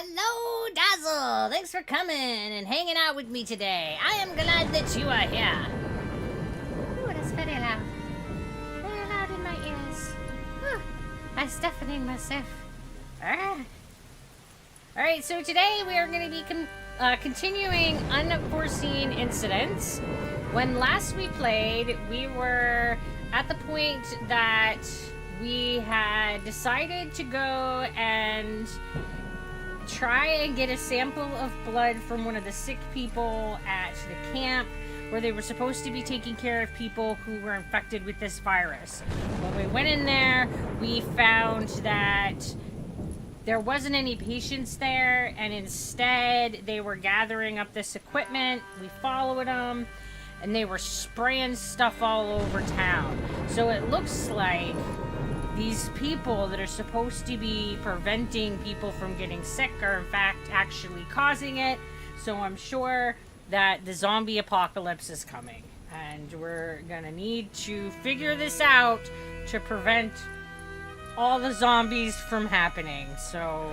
Hello, Dazzle! Thanks for coming and hanging out with me today. I am glad that you are here. Ooh, that's very loud. Very loud in my ears. Whew. I'm deafening myself. Alright, so today we are going to be continuing unforeseen incidents. When last we played, we were at the point that we had decided to go and try and get a sample of blood from one of the sick people at the camp where they were supposed to be taking care of people who were infected with this virus. When we went in there, we found that there wasn't any patients there, and instead they were gathering up this equipment. We followed them, and they were spraying stuff all over town. So it looks like these people that are supposed to be preventing people from getting sick are in fact actually causing it. So I'm sure that the zombie apocalypse is coming, and we're gonna need to figure this out to prevent all the zombies from happening. So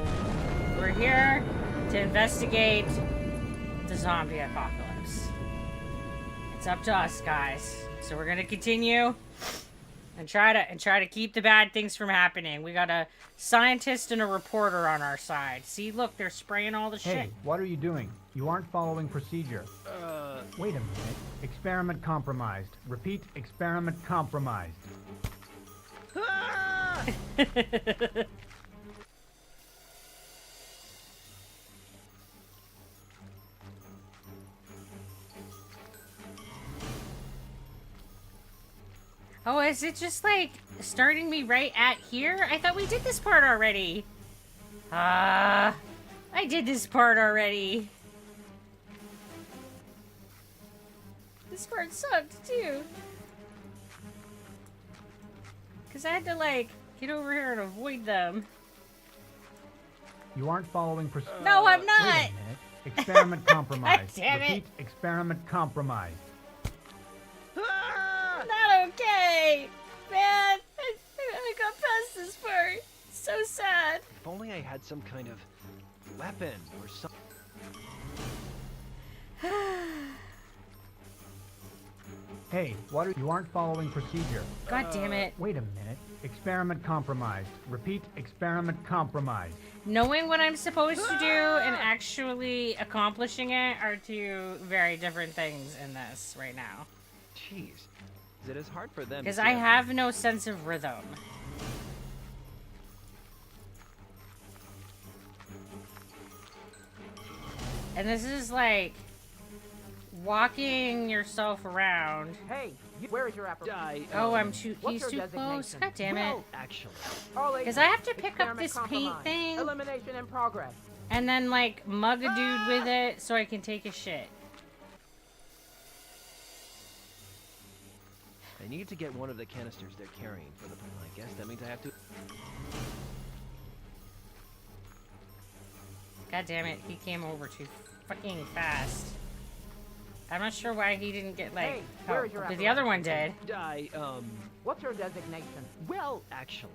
we're here to investigate the zombie apocalypse. It's up to us, guys. So we're gonna continue and try to keep the bad things from happening. We got a scientist and a reporter on our side. See, look, they're spraying all the shit. Hey, what are you doing? You aren't following procedure. Wait a minute. Experiment compromised. Repeat, experiment compromised. Oh, is it just like starting me right at here? I thought we did this part already. I did this part already. This part sucked too. Because I had to like get over here and avoid them. You aren't following procedure. No, I'm not. Wait a minute. Experiment compromised. God damn it. Repeat, experiment compromised. Not okay. Man, I got past this part. So sad. If only I had some kind of weapon or something. Hey, you aren't following procedure. God damn it. Wait a minute. Experiment compromised. Repeat, experiment compromised. Knowing what I'm supposed to do and actually accomplishing it are two very different things in this right now. Jeez, is it as hard for them? Because I have no sense of rhythm. And this is like walking yourself around. Hey, where is your application? Oh, he's What's your too close. designation? God damn it. Well, actually, Because I have to pick up this paint compromised. thing Elimination in progress. and then like mug a dude with it so I can take a shit. I need to get one of the canisters they're carrying for the. I guess that means I have to. God damn it, he came over too fucking fast. I'm not sure why he didn't get like Hey, where is your but the other one did. What's your designation? Well, actually.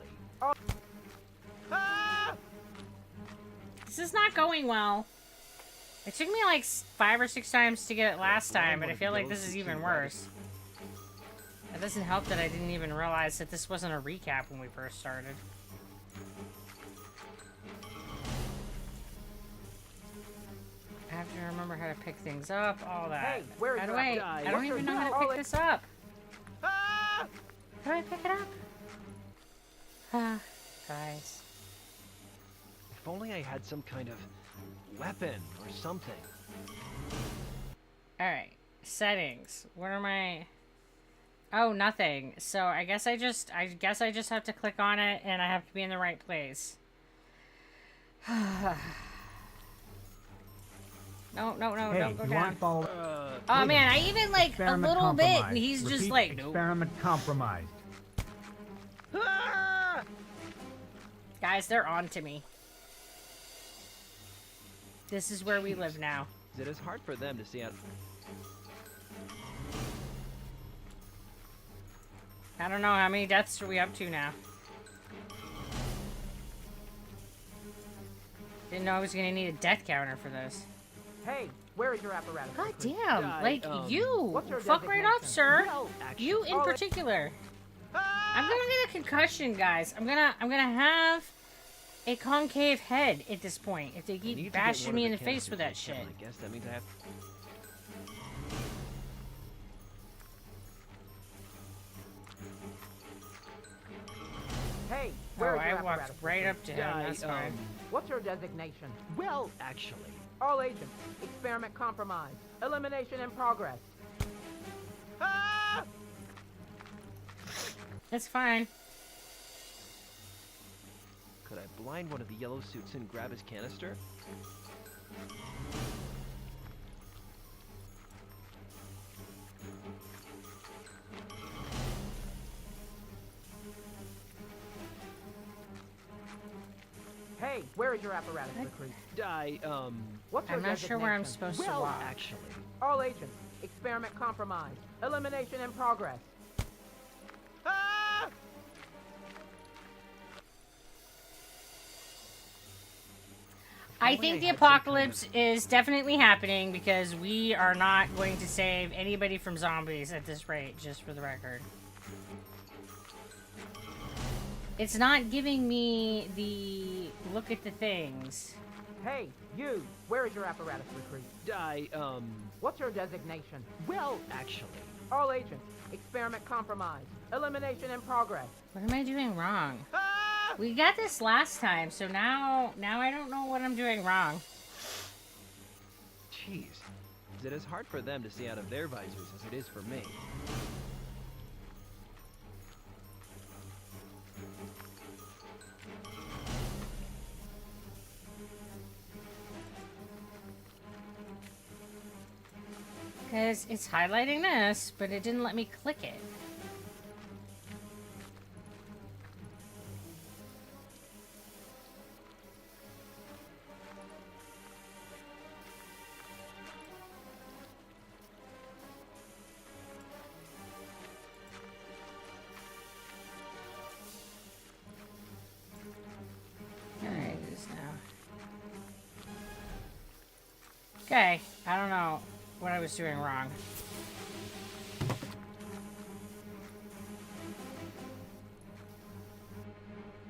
This is not going well. It took me like 5 or 6 times to get it last time, but I feel like this is even worse. It doesn't help that I didn't even realize that this wasn't a recap when we first started. I have to remember how to pick things up, all that. Hey, where is How do your I? application? I don't even know how to pick this up. How do I pick it up? Guys. If only I had some kind of weapon or something. Alright. Settings. What are my... Oh, nothing. So I guess I just have to click on it and I have to be in the right place. No, Hey, don't go you down. aren't following. Oh man, I even like a Experiment little bit and compromised. he's just Repeat, like, nope. experiment compromised. Guys, they're on to me. This is where we live now. Is it as hard for them to see out? I don't know, how many deaths are we up to now? Didn't know I was gonna need a death counter for this. Hey, where is your apparatus? God recruit? damn, like you! what's your Fuck right off, designation? sir. Well, actually, You in particular. I'm gonna get a concussion, guys. I'm gonna have a concave head at this point if they I need keep to get bashing one me of in the the face with that canisters shit. I guess that means I have. Hey, Oh, where is I your walked apparatus? right recruit? up to him. That's fine. What's your designation? Well, actually. All agents. Experiment compromised. Elimination in progress. Ah! It's fine. Could I blind one of the yellow suits and grab his canister? Hey, where is your apparatus? Recruit? What's your I'm not sure where I'm designation? supposed to well, walk. actually. All agents. Experiment compromised. Elimination in progress. Ah! I Only think I the had some kind apocalypse is definitely happening because we are not going to save anybody from zombies at this rate, just for the record. It's not giving me the look at the things. Hey, you. Where is your apparatus? Recruit? What's your designation? Well, actually. All agents. Experiment compromised. Elimination in progress. What am I doing wrong? Ah! We got this last time, so now I don't know what I'm doing wrong. Jeez. Is it as hard for them to see out of their visors as it is for me? Because it's highlighting this, but it didn't let me click it. Alright, it is now. Okay, I don't know what I was doing wrong.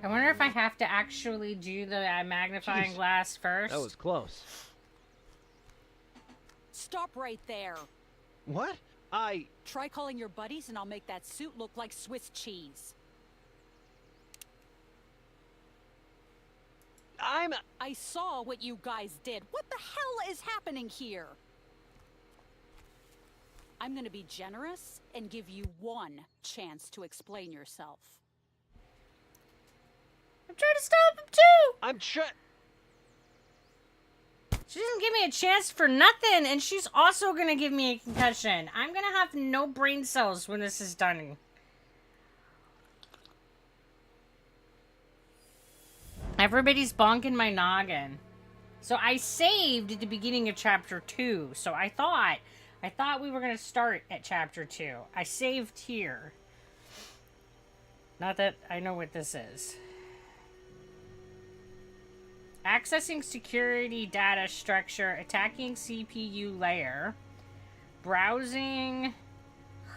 I wonder if I have to actually do the magnifying Jeez. glass first. That was close. Stop right there. What? Try calling your buddies and I'll make that suit look like Swiss cheese. I saw what you guys did. What the hell is happening here? I'm gonna be generous and give you one chance to explain yourself. I'm trying to stop him too! I'm trying. She doesn't give me a chance for nothing, and she's also gonna give me a concussion. I'm gonna have no brain cells when this is done. Everybody's bonking my noggin. So I saved at the beginning of chapter 2. So I thought we were gonna start at chapter 2. I saved here. Not that I know what this is. Accessing security data structure, attacking CPU layer, browsing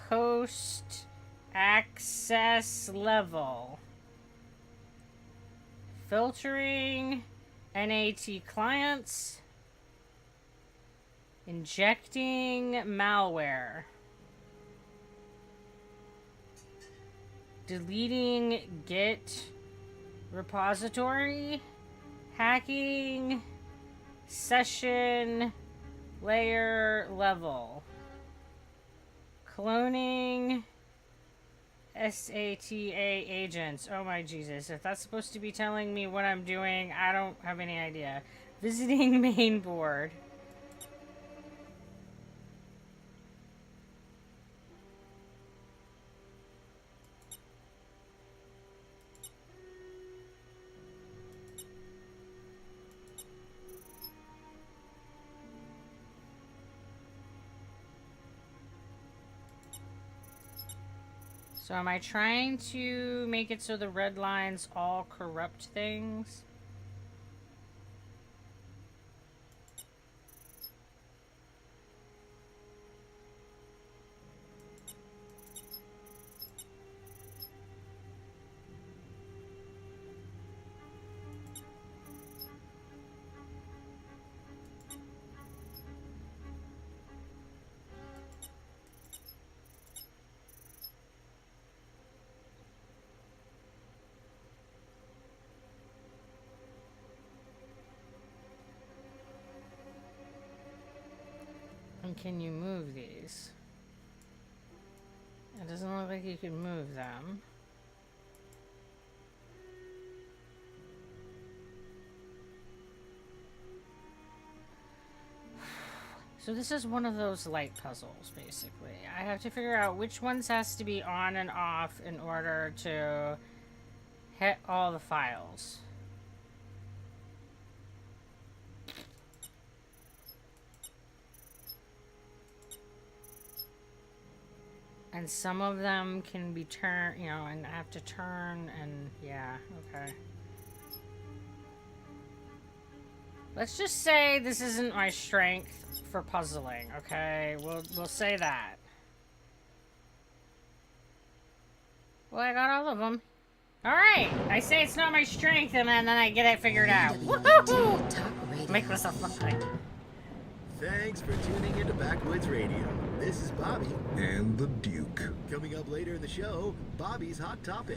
host access level, filtering NAT clients, injecting malware, deleting Git repository, hacking session layer level, cloning SATA agents. Oh my Jesus, if that's supposed to be telling me what I'm doing, I don't have any idea. Visiting main board. So am I trying to make it so the red lines all corrupt things? can you move these? It doesn't look like you can move them. So this is one of those light puzzles, basically. I have to figure out which ones has to be on and off in order to hit all the files. And some of them can be turned, you know, and I have to turn and yeah, okay. Let's just say this isn't my strength for puzzling, okay? We'll say that. Well, I got all of them. Alright, I say it's not my strength and then I get it figured out. Woohoo! Make myself look like. Thanks for tuning into Backwoods Radio. This is Bobby. And the Duke. Coming up later in the show, Bobby's Hot Topic.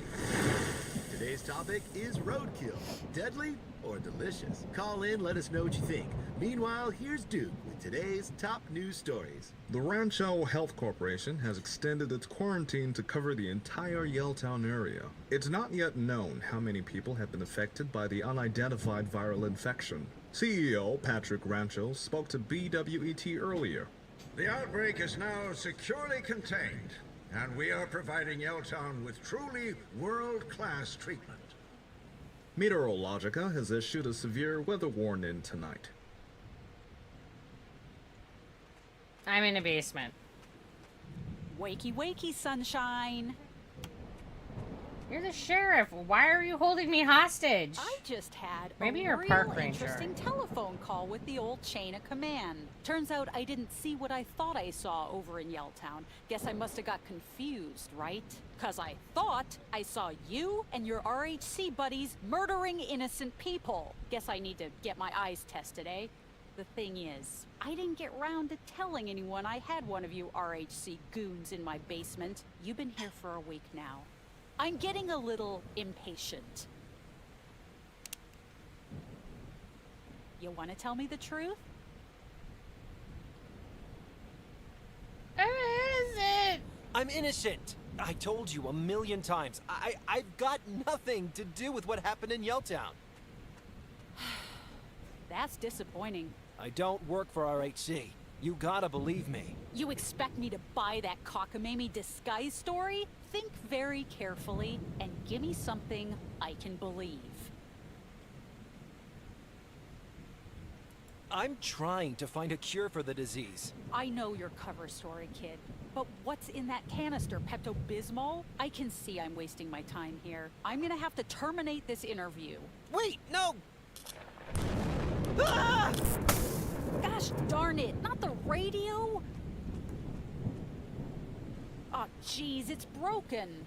Today's topic is roadkill. Deadly or delicious? Call in, let us know what you think. Meanwhile, here's Duke with today's top news stories. The Rancho Health Corporation has extended its quarantine to cover the entire Yelltown area. It's not yet known how many people have been affected by the unidentified viral infection. CEO Patrick Rancho spoke to BWET earlier. The outbreak is now securely contained, and we are providing Yelltown with truly world-class treatment. Meteorologica has issued a severe weather warning tonight. I'm in a basement. Wakey, wakey, sunshine. You're the sheriff. Why are you holding me hostage? I just had Maybe a you're a real park ranger. interesting telephone call with the old chain of command. Turns out I didn't see what I thought I saw over in Yelltown. Guess I must have got confused, right? 'Cause I thought I saw you and your RHC buddies murdering innocent people. Guess I need to get my eyes tested, eh? The thing is, I didn't get round to telling anyone I had one of you RHC goons in my basement. You've been here for a week now. I'm getting a little impatient. You want to tell me the truth? Who is it? I'm innocent. I told you a million times. I've got nothing to do with what happened in Yelltown. That's disappointing. I don't work for RHC. You gotta believe me. You expect me to buy that cockamamie disguise story? Think very carefully and give me something I can believe. I'm trying to find a cure for the disease. I know your cover story, kid. But what's in that canister, Pepto-Bismol? I can see I'm wasting my time here. I'm gonna have to terminate this interview. Wait, no! Ah! Gosh darn it, not the radio! Aw, jeez, it's broken.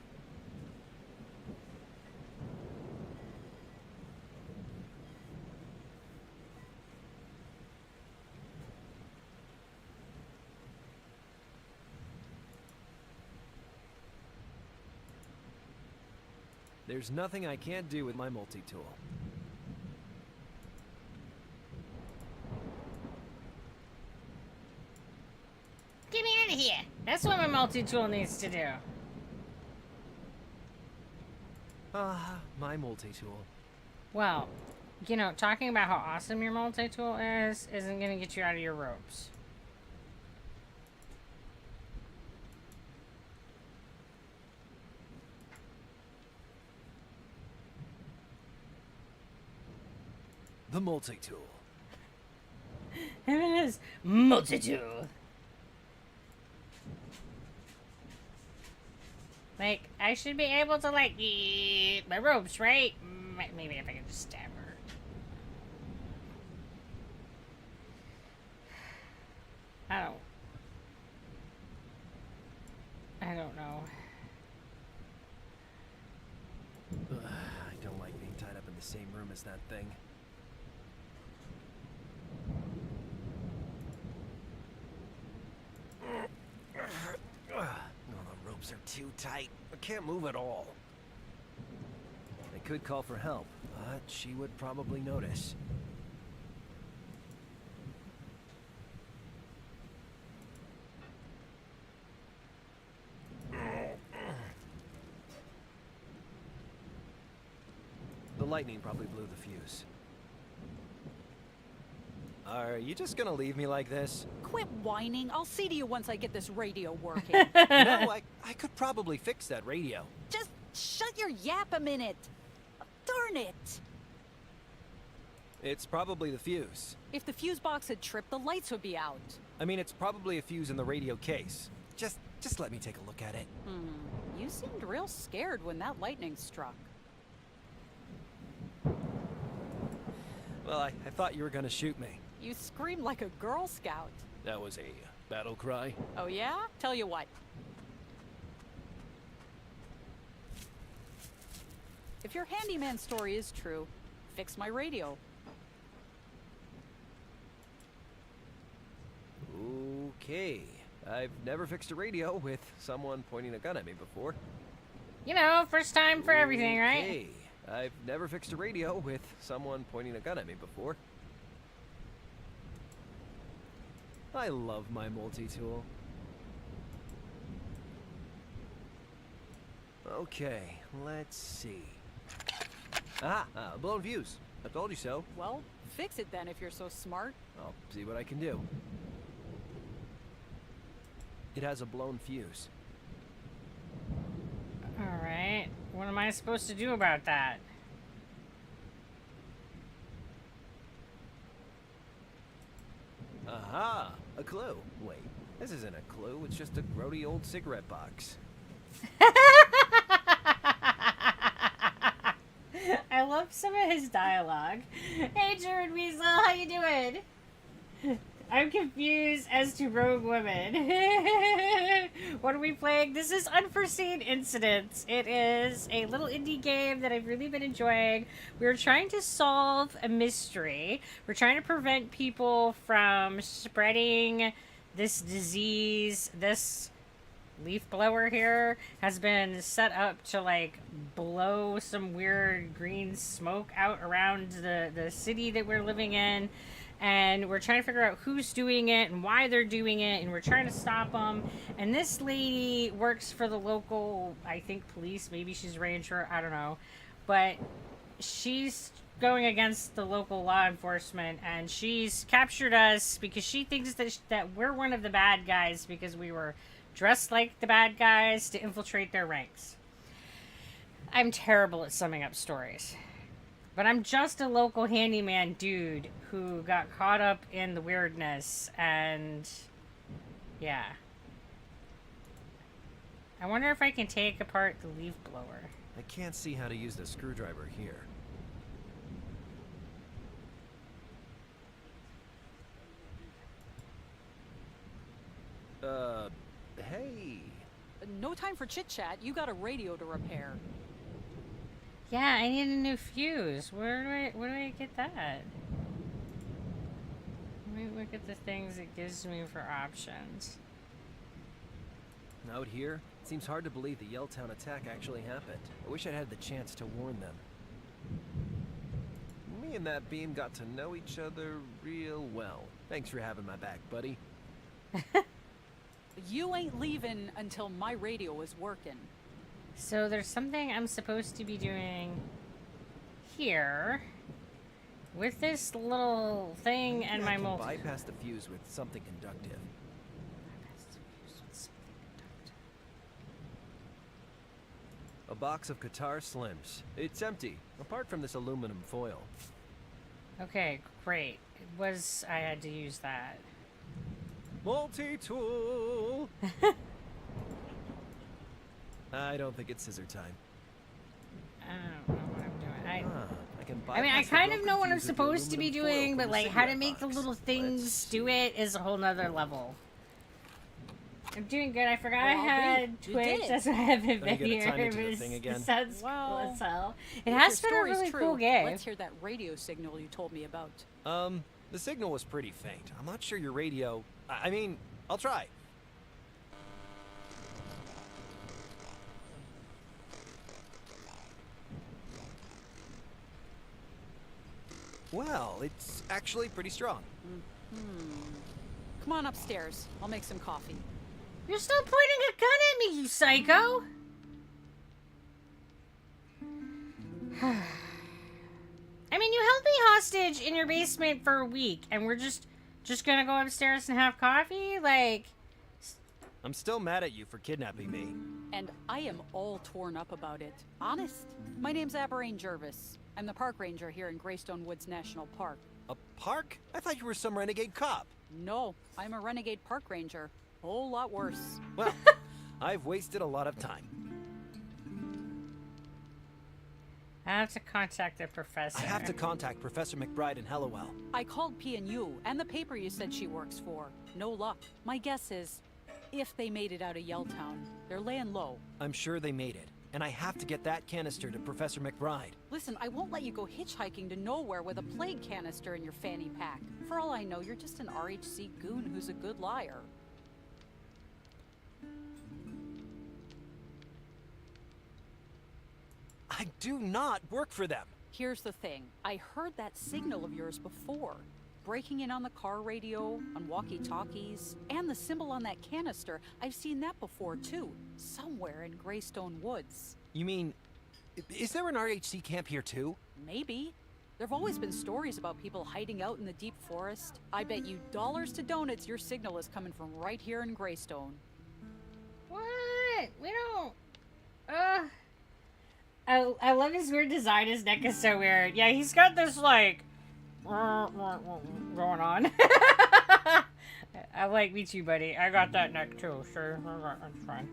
There's nothing I can't do with my multi-tool. Get me out of here. That's what my multi-tool needs to do. Ah, my multi-tool. Well, you know, talking about how awesome your multi-tool is isn't going to get you out of your ropes. The multi-tool. It is multi-tool. Like, I should be able to, like, eat my ropes, right? Maybe if I can just stab her. I don't know. Ugh, I don't like being tied up in the same room as that thing. The ropes are too tight. I can't move at all. I could call for help, but she would probably notice. lightning probably blew the fuse. Are you just gonna leave me like this? Quit whining. I'll see to you once I get this radio working. No, I could probably fix that radio. Just shut your yap a minute. Darn it. It's probably the fuse. If the fuse box had tripped, the lights would be out. I mean, it's probably a fuse in the radio case. Just let me take a look at it. You seemed real scared when that lightning struck. Well, I thought you were gonna shoot me. You screamed like a Girl Scout. That was a battle cry. Oh yeah? Tell you what. If your handyman story is true, fix my radio. Okay. I've never fixed a radio with someone pointing a gun at me before. You know, first time for everything, right? Okay. I've never fixed a radio with someone pointing a gun at me before. I love my multi-tool. Okay, let's see. Blown fuse. I told you so. Well, fix it then if you're so smart. I'll see what I can do. It has a blown fuse. Alright. What am I supposed to do about that? Aha! A clue. Wait, this isn't a clue, it's just a grody old cigarette box. I love some of his dialogue. Hey, Jared Weasel, how you doing? I'm confused as to Rogue Women. What are we playing? This is Unforeseen Incidents. It is a little indie game that I've really been enjoying. We're trying to solve a mystery. We're trying to prevent people from spreading this disease. This leaf blower here has been set up to like blow some weird green smoke out around the city that we're living in. And we're trying to figure out who's doing it and why they're doing it, and we're trying to stop them. And this lady works for the local, I think, police. Maybe she's a ranger, I don't know. But she's going against the local law enforcement, and she's captured us because she thinks that we're one of the bad guys because we were dressed like the bad guys to infiltrate their ranks. I'm terrible at summing up stories. But I'm just a local handyman dude who got caught up in the weirdness, and yeah. I wonder if I can take apart the leaf blower. I can't see how to use the screwdriver here. Hey. No time for chit-chat. You got a radio to repair. Yeah, I need a new fuse. Where do I get that? Let me look at the things it gives me for options. Out here, it seems hard to believe the Yelltown attack actually happened. I wish I'd had the chance to warn them. Me and that beam got to know each other real well. Thanks for having my back, buddy. You ain't leaving until my radio is working. So there's something I'm supposed to be doing here with this little thing. Maybe and I my can multi. bypass the fuse with something conductive. A box of Qatar Slims. It's empty, apart from this aluminum foil. Okay, great. It was I had to use that. Multi-tool! I don't think it's scissor time. I don't know what I'm doing. I can I mean, I bypass the kind of broken know what I'm fuse with the supposed to be aluminum foil doing, from but the like how to cigarette make the box. little things Let's do see. it is a whole nother level. I'm doing good. I forgot I Well, had you Twitch. did. That's why I haven't Let me been get a here. time into the It thing again. sounds cool Well, as hell. It If has your been a story's really true, cool game. Let's hear that radio signal you told me about. The signal was pretty faint. I'm not sure your radio... I mean, I'll try. Well, it's actually pretty strong. Come on upstairs. I'll make some coffee. You're still pointing a gun at me, you psycho! hostage in your basement for a week, and we're just gonna go upstairs and have coffee? Like... I'm still mad at you for kidnapping me. And I am all torn up about it. Honest. My name's Aberrane Jervis. I'm the park ranger here in Greystone Woods National Park. A park? I thought you were some renegade cop. No, I'm a renegade park ranger. Whole lot worse. Well, I've wasted a lot of time. I have to contact the professor. I have to contact Professor McBride in Hallowell. I called PNU and the paper you said she works for. No luck. My guess is, if they made it out of Yelltown, they're laying low. I'm sure they made it, and I have to get that canister to Professor McBride. Listen, I won't let you go hitchhiking to nowhere with a plague canister in your fanny pack. For all I know, you're just an RHC goon who's a good liar. I do not work for them. Here's the thing. I heard that signal of yours before. Breaking in on the car radio, on walkie-talkies, and the symbol on that canister. I've seen that before, too. Somewhere in Greystone Woods. You mean, is there an RHC camp here, too? Maybe. There've always been stories about people hiding out in the deep forest. I bet you dollars to donuts your signal is coming from right here in Greystone. What? We don't... I love his weird design. His neck is so weird. Yeah, he's got this, like... going on. I like me too, buddy. I got that neck too. Sure, that's fine.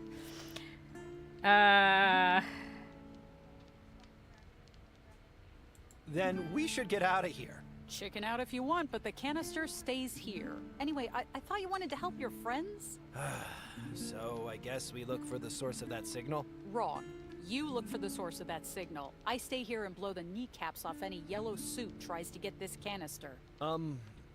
Then we should get out of here. Chicken out if you want, but the canister stays here. Anyway, I thought you wanted to help your friends? So I guess we look for the source of that signal? Wrong. You look for the source of that signal. I stay here and blow the kneecaps off any yellow suit tries to get this canister.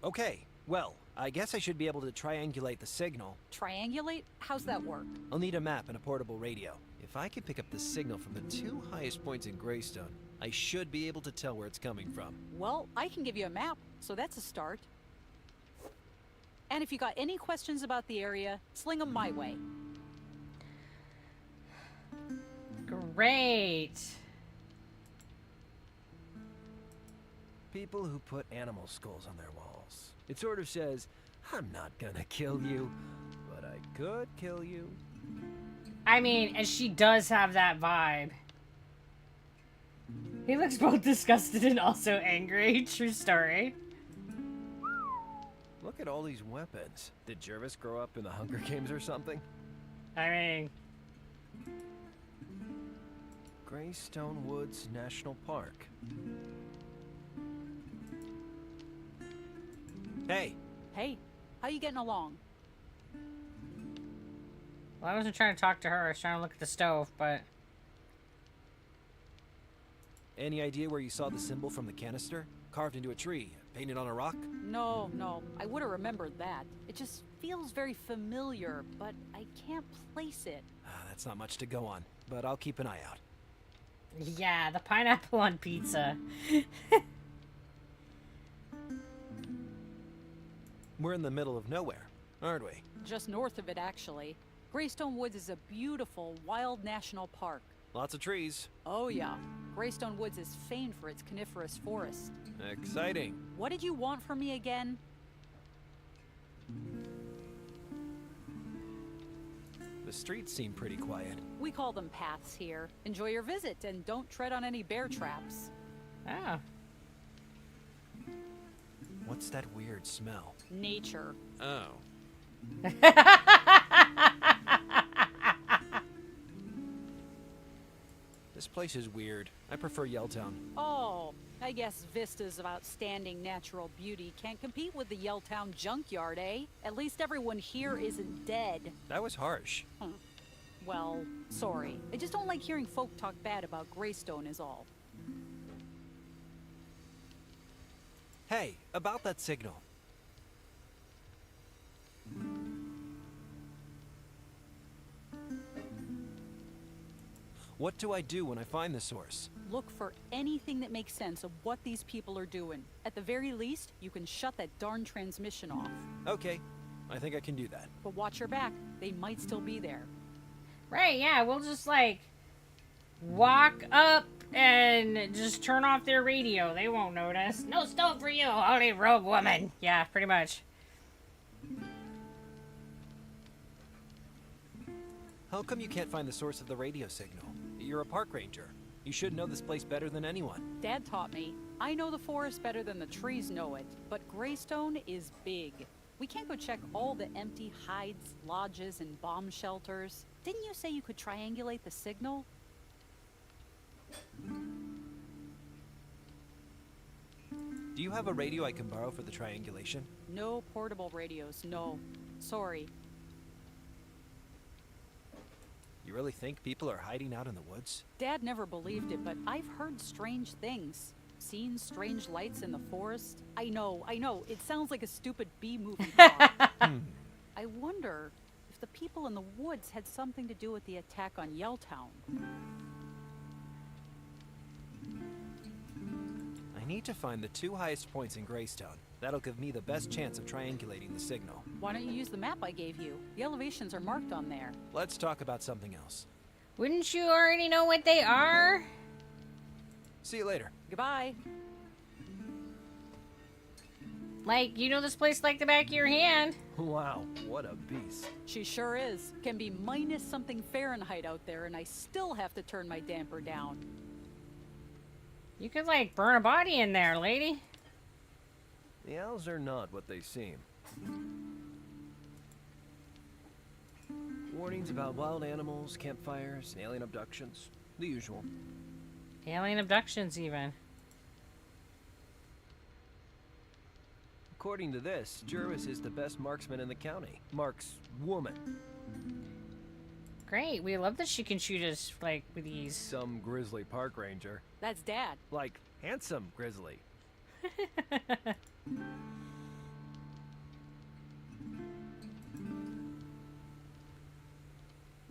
Okay. Well, I guess I should be able to triangulate the signal. Triangulate? How's that work? I'll need a map and a portable radio. If I can pick up the signal from the two highest points in Greystone, I should be able to tell where it's coming from. Well, I can give you a map, so that's a start. And if you got any questions about the area, sling them my way. Great. People who put animal skulls on their walls. It sort of says, I'm not gonna kill you, but I could kill you. I mean, and she does have that vibe. He looks both disgusted and also angry. True story. Look at all these weapons. Did Jervis grow up in the Hunger Games or something? I mean... Greystone Woods National Park. Hey! Hey, how you getting along? Well, I wasn't trying to talk to her. I was trying to look at the stove, but... Any idea where you saw the symbol from the canister? Carved into a tree, painted on a rock? No, I would have remembered that. It just feels very familiar, but I can't place it. That's not much to go on, but I'll keep an eye out. Yeah, the pineapple on pizza. We're in the middle of nowhere, aren't we? Just north of it, actually. Greystone Woods is a beautiful, wild national park. Lots of trees. Oh yeah, Greystone Woods is famed for its coniferous forest. Exciting. What did you want from me again? The streets seem pretty quiet. We call them paths here. Enjoy your visit and don't tread on any bear traps. Oh. What's that weird smell? Nature. Oh. This place is weird. I prefer Yelltown. Oh, I guess vistas of outstanding natural beauty can't compete with the Yelltown junkyard, eh? At least everyone here isn't dead. That was harsh. Well, sorry. I just don't like hearing folk talk bad about Greystone is all. Hey, about that signal. What do I do when I find the source? Look for anything that makes sense of what these people are doing. At the very least, you can shut that darn transmission off. Okay, I think I can do that. But watch your back. They might still be there. Right, yeah, we'll just, like, walk up and just turn off their radio. They won't notice. No stove for you, only rogue woman. Yeah, pretty much. How come you can't find the source of the radio signal? You're a park ranger. You should know this place better than anyone. Dad taught me. I know the forest better than the trees know it, but Greystone is big. We can't go check all the empty hides, lodges, and bomb shelters. Didn't you say you could triangulate the signal? Do you have a radio I can borrow for the triangulation? No portable radios, no. Sorry. You really think people are hiding out in the woods? Dad never believed it, but I've heard strange things. Seen strange lights in the forest. I know. It sounds like a stupid B-movie plot. I wonder if the people in the woods had something to do with the attack on Yelltown. I need to find the 2 highest points in Greystone. That'll give me the best chance of triangulating the signal. Why don't you use the map I gave you? The elevations are marked on there. Let's talk about something else. Wouldn't you already know what they are? See you later. Goodbye. Like, you know this place like the back of your hand. Wow, what a beast. She sure is. Can be minus something Fahrenheit out there, and I still have to turn my damper down. You could, like, burn a body in there, lady. The owls are not what they seem. Warnings about wild animals, campfires, and alien abductions. The usual. Alien abductions, even. According to this, Jervis is the best marksman in the county. Marks woman. Great, we love that she can shoot us, like, with ease. Some grizzly park ranger. That's Dad. Like, handsome grizzly.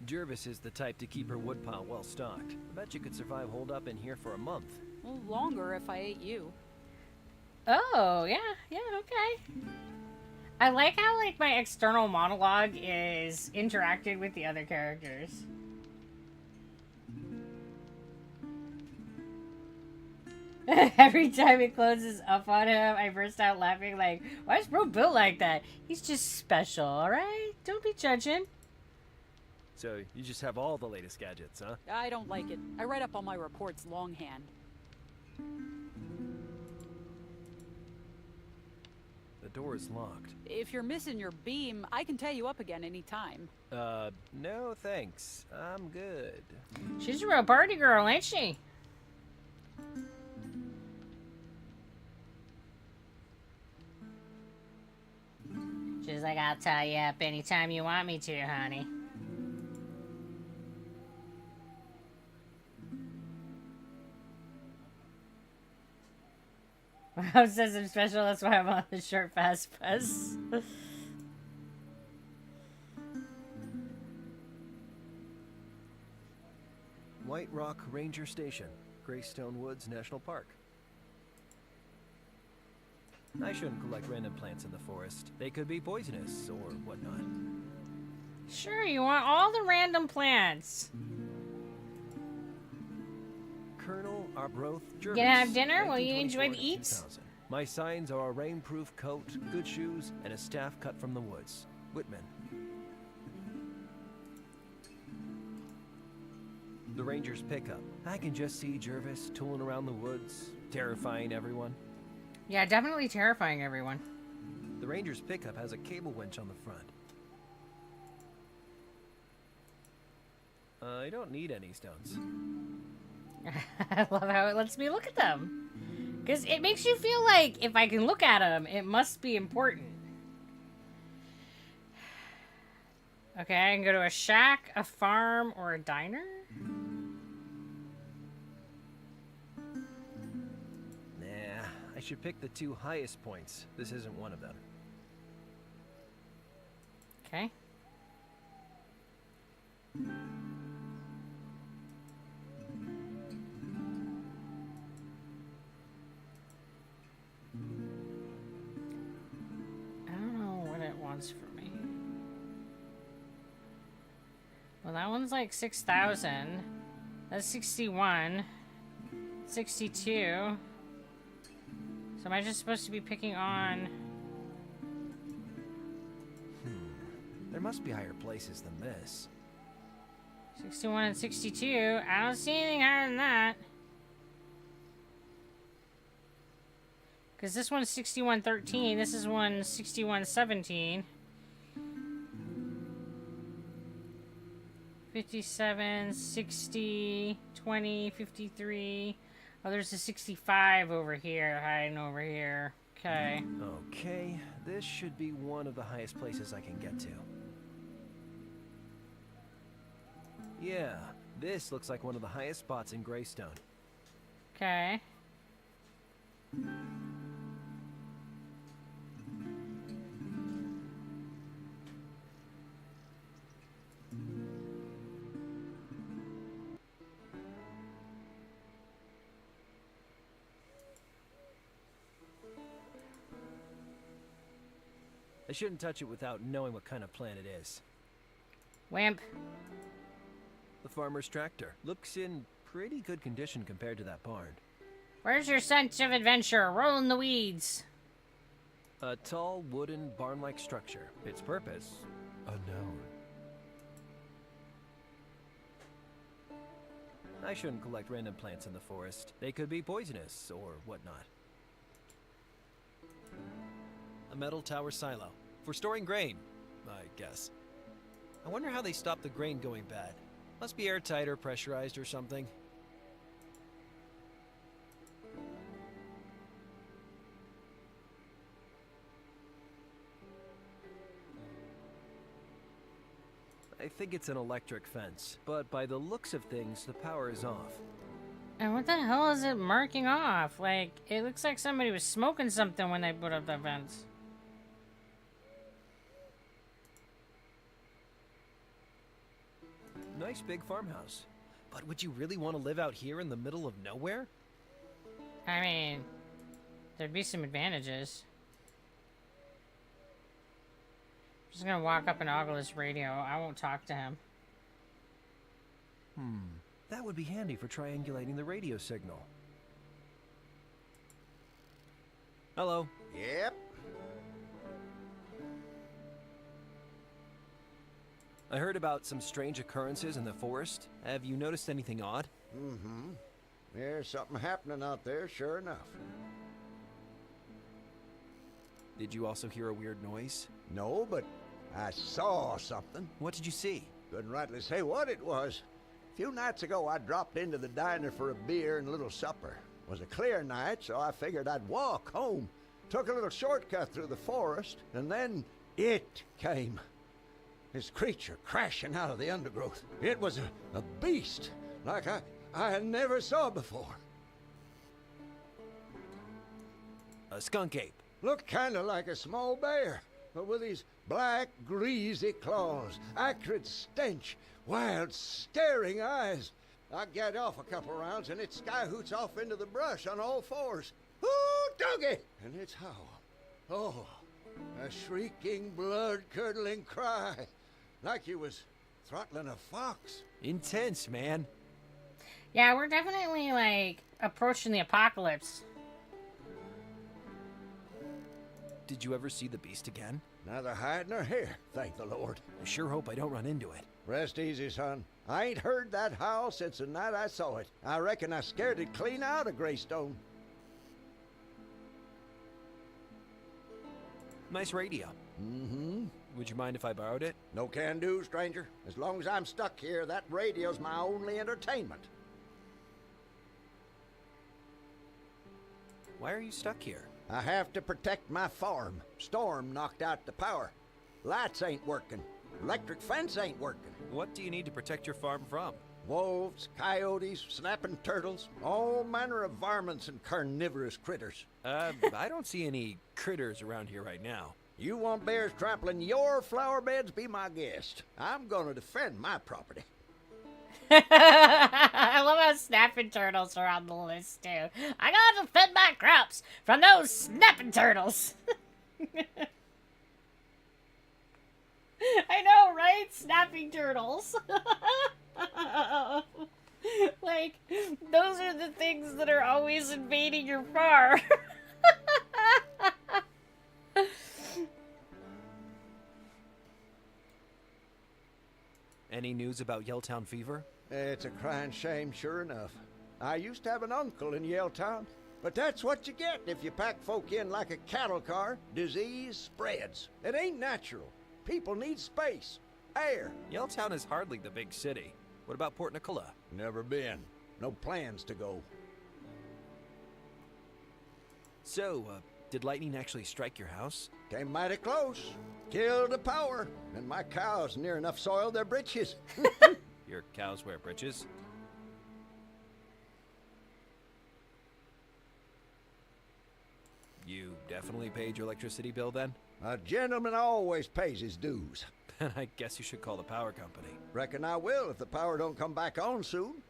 Jervis is the type to keep her woodpile well stocked. I bet you could survive holed up in here for a month. Well, longer if I ate you. Oh, yeah, okay. I like how, like, my external monologue is interacted with the other characters. Every time it closes up on him, I burst out laughing like, why is bro built like that? He's just special, alright? Don't be judging. So, you just have all the latest gadgets, huh? I don't like it. I write up all my reports longhand. The door is locked. If you're missing your beam, I can tie you up again anytime. No thanks. I'm good. She's a real party girl, ain't she? She's like, I'll tie you up anytime you want me to, honey. My mom says I'm special, that's why I'm on the short fast bus. White Rock Ranger Station, Greystone Woods National Park. I shouldn't collect random plants in the forest. They could be poisonous or whatnot. Sure, you want all the random plants. Colonel Arbroath Jervis. Gonna have dinner? Will you 1924 enjoy the to eats? 2000. My signs are a rainproof coat, good shoes, and a staff cut from the woods. Whitman. The Ranger's pickup. I can just see Jervis tooling around the woods, terrifying everyone. Yeah, definitely terrifying everyone. The Ranger's pickup has a cable winch on the front. I don't need any stones. I love how it lets me look at them. Because it makes you feel like if I can look at them, it must be important. Okay, I can go to a shack, a farm, or a diner? Nah, I should pick the 2 highest points. This isn't one of them. Okay. I don't know what it wants for me. Well, that one's like 6,000. That's 61. 62. So am I just supposed to be picking on... There must be higher places than this. 61 and 62. I don't see anything higher than that. Because this one's 6113. This is one 6117. 57, 60, 20, 53. Oh, there's a 65 over here, hiding over here. Okay. Okay, this should be one of the highest places I can get to. Yeah, this looks like one of the highest spots in Greystone. Okay. I shouldn't touch it without knowing what kind of plant it is. Wimp. The farmer's tractor. Looks in pretty good condition compared to that barn. Where's your sense of adventure? Roll in the weeds. A tall, wooden, barn-like structure. Its purpose, unknown. I shouldn't collect random plants in the forest. They could be poisonous, or whatnot. A metal tower silo. For storing grain, I guess. I wonder how they stop the grain going bad. Must be airtight or pressurized or something. I think it's an electric fence, but by the looks of things, the power is off. And what the hell is it marking off? Like, it looks like somebody was smoking something when they put up the fence. Nice big farmhouse. But would you really want to live out here in the middle of nowhere? I mean, there'd be some advantages. I'm just gonna walk up and ogle this radio. I won't talk to him. That would be handy for triangulating the radio signal. Hello. Yep. I heard about some strange occurrences in the forest. Have you noticed anything odd? Mm-hmm. There's something happening out there, sure enough. Did you also hear a weird noise? No, but I saw something. What did you see? Couldn't rightly say what it was. A few nights ago, I dropped into the diner for a beer and a little supper. It was a clear night, so I figured I'd walk home. Took a little shortcut through the forest, and then it came. This creature crashing out of the undergrowth. It was a beast, like I never saw before. A skunk ape. Looked kind of like a small bear, but with these black, greasy claws, acrid stench, wild, staring eyes. I get off a couple rounds, and it skyhoots off into the brush on all fours. Ooh, doggy! And its howl. Oh, a shrieking, blood-curdling cry. Like you was throttling a fox. Intense, man. Yeah, we're definitely, like, approaching the apocalypse. Did you ever see the beast again? Neither hide nor hair, thank the Lord. I sure hope I don't run into it. Rest easy, son. I ain't heard that howl since the night I saw it. I reckon I scared it clean out of Greystone. Nice radio. Mm-hmm. Would you mind if I borrowed it? No can do, stranger. As long as I'm stuck here, that radio's my only entertainment. Why are you stuck here? I have to protect my farm. Storm knocked out the power. Lights ain't working. Electric fence ain't working. What do you need to protect your farm from? Wolves, coyotes, snapping turtles, all manner of varmints and carnivorous critters. I don't see any critters around here right now. You want bears trampling your flower beds? Be my guest. I'm gonna defend my property. I love how snapping turtles are on the list, too. I gotta defend my crops from those snapping turtles. I know, right? Snapping turtles. Like, those are the things that are always invading your farm. Any news about Yelltown fever? It's a crying shame, sure enough. I used to have an uncle in Yelltown, but that's what you get if you pack folk in like a cattle car. Disease spreads. It ain't natural. People need space, air. Yelltown is hardly the big city. What about Port Nicola? Never been. No plans to go. So, did lightning actually strike your house? Came mighty close. Killed the power. And my cows near enough soiled their britches. Your cows wear breeches? You definitely paid your electricity bill then? A gentleman always pays his dues. Then I guess you should call the power company. Reckon I will if the power don't come back on soon.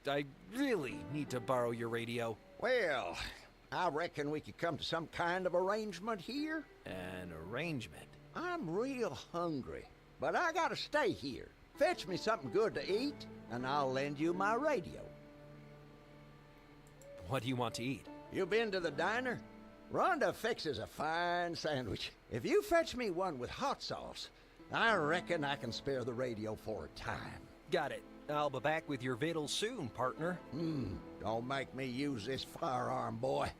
I really need to borrow your radio. Well, I reckon we could come to some kind of arrangement here. An arrangement? I'm real hungry, but I gotta stay here. Fetch me something good to eat, and I'll lend you my radio. What do you want to eat? You been to the diner? Rhonda fixes a fine sandwich. If you fetch me one with hot sauce, I reckon I can spare the radio for a time. Got it. I'll be back with your victuals soon, partner. Don't make me use this firearm, boy.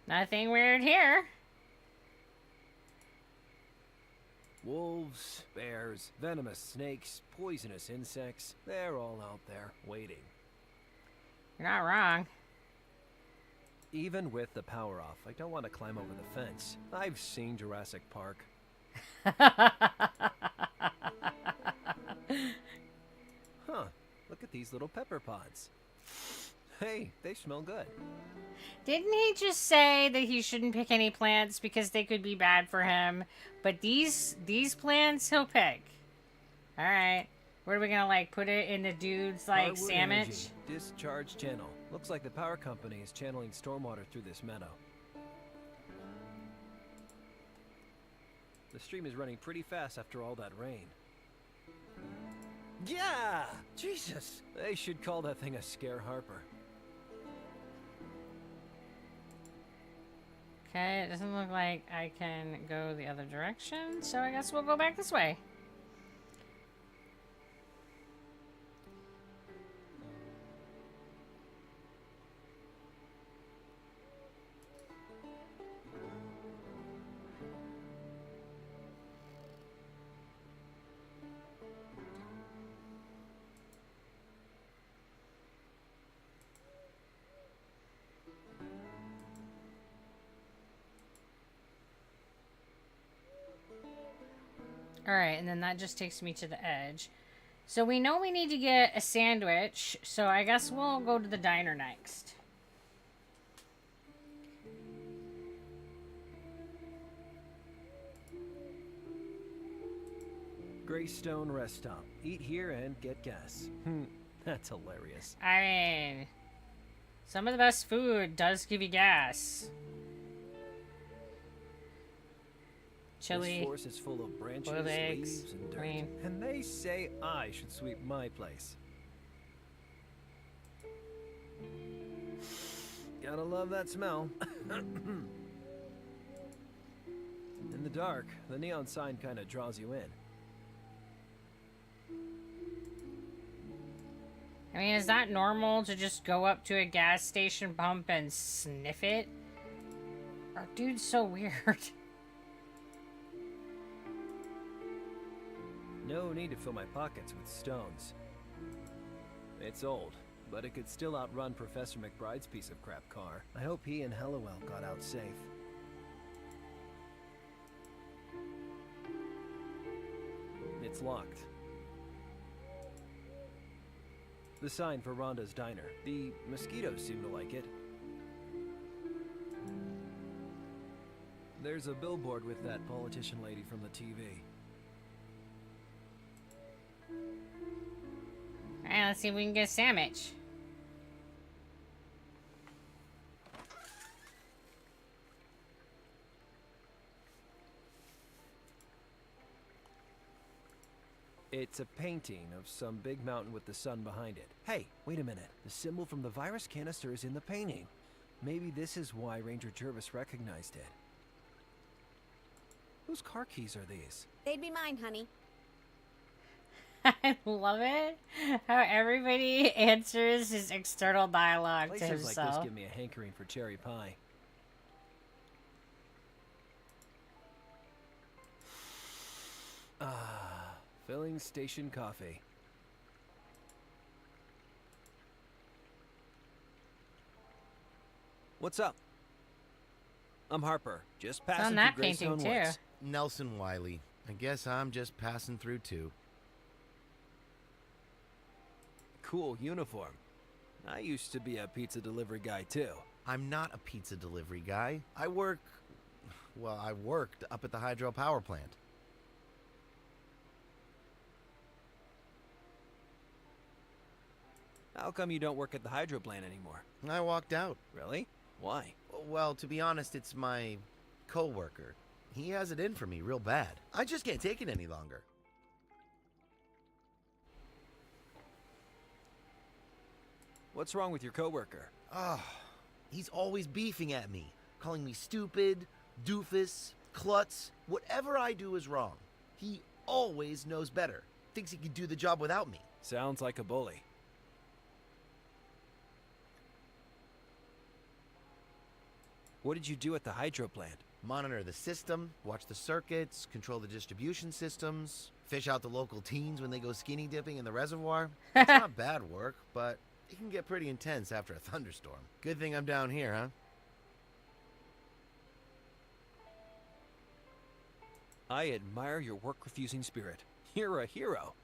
Nothing weird here. Wolves, bears, venomous snakes, poisonous insects, they're all out there, waiting. You're not wrong. Even with the power off, I don't want to climb over the fence. I've seen Jurassic Park. Huh, look at these little pepper pods. Hey, they smell good. Didn't he just say that he shouldn't pick any plants because they could be bad for him? But these plants he'll pick. All right. What are we gonna like put it in the dude's like Hardwood sandwich? Energy, discharge channel. Looks like the power company is channeling stormwater through this meadow. The stream is running pretty fast after all that rain. Yeah! Jesus! They should call that thing a scare harper. Okay, it doesn't look like I can go the other direction, so I guess we'll go back this way. Alright, and then that just takes me to the edge. So we know we need to get a sandwich, so I guess we'll go to the diner next. Greystone Rest Stop. Eat here and get gas. That's hilarious. I mean, some of the best food does give you gas. Chili. This forest is full of branches, boiled eggs, leaves, and dirt. green. And they say I should sweep my place. Gotta love that smell. In the dark, the neon sign kinda draws you in. I mean, is that normal to just go up to a gas station pump and sniff it? Our dude's so weird. No need to fill my pockets with stones. It's old, but it could still outrun Professor McBride's piece of crap car. I hope he and Hellowell got out safe. It's locked. The sign for Rhonda's diner. The mosquitoes seem to like it. There's a billboard with that politician lady from the TV. Alright, let's see if we can get a sandwich. It's a painting of some big mountain with the sun behind it. Hey, wait a minute. The symbol from the virus canister is in the painting. Maybe this is why Ranger Jervis recognized it. Whose car keys are these? They'd be mine, honey. I love it how everybody answers his external dialogue to Places like this himself. give me a hankering for cherry pie. Ah, filling station coffee. What's up? I'm Harper, just It's on passing that through painting Greystone too. Woods. Nelson Wiley. I guess I'm just passing through too. Cool uniform. I used to be a pizza delivery guy too. I'm not a pizza delivery guy. I worked up at the hydro power plant. How come you don't work at the hydro plant anymore? I walked out. Really? Why? Well, to be honest, it's my co-worker. He has it in for me real bad. I just can't take it any longer. What's wrong with your coworker? He's always beefing at me, calling me stupid, doofus, klutz. Whatever I do is wrong. He always knows better. Thinks he can do the job without me. Sounds like a bully. What did you do at the hydro plant? Monitor the system, watch the circuits, control the distribution systems, fish out the local teens when they go skinny dipping in the reservoir. It's not bad work, but it can get pretty intense after a thunderstorm. Good thing I'm down here, huh? I admire your work-refusing spirit. You're a hero.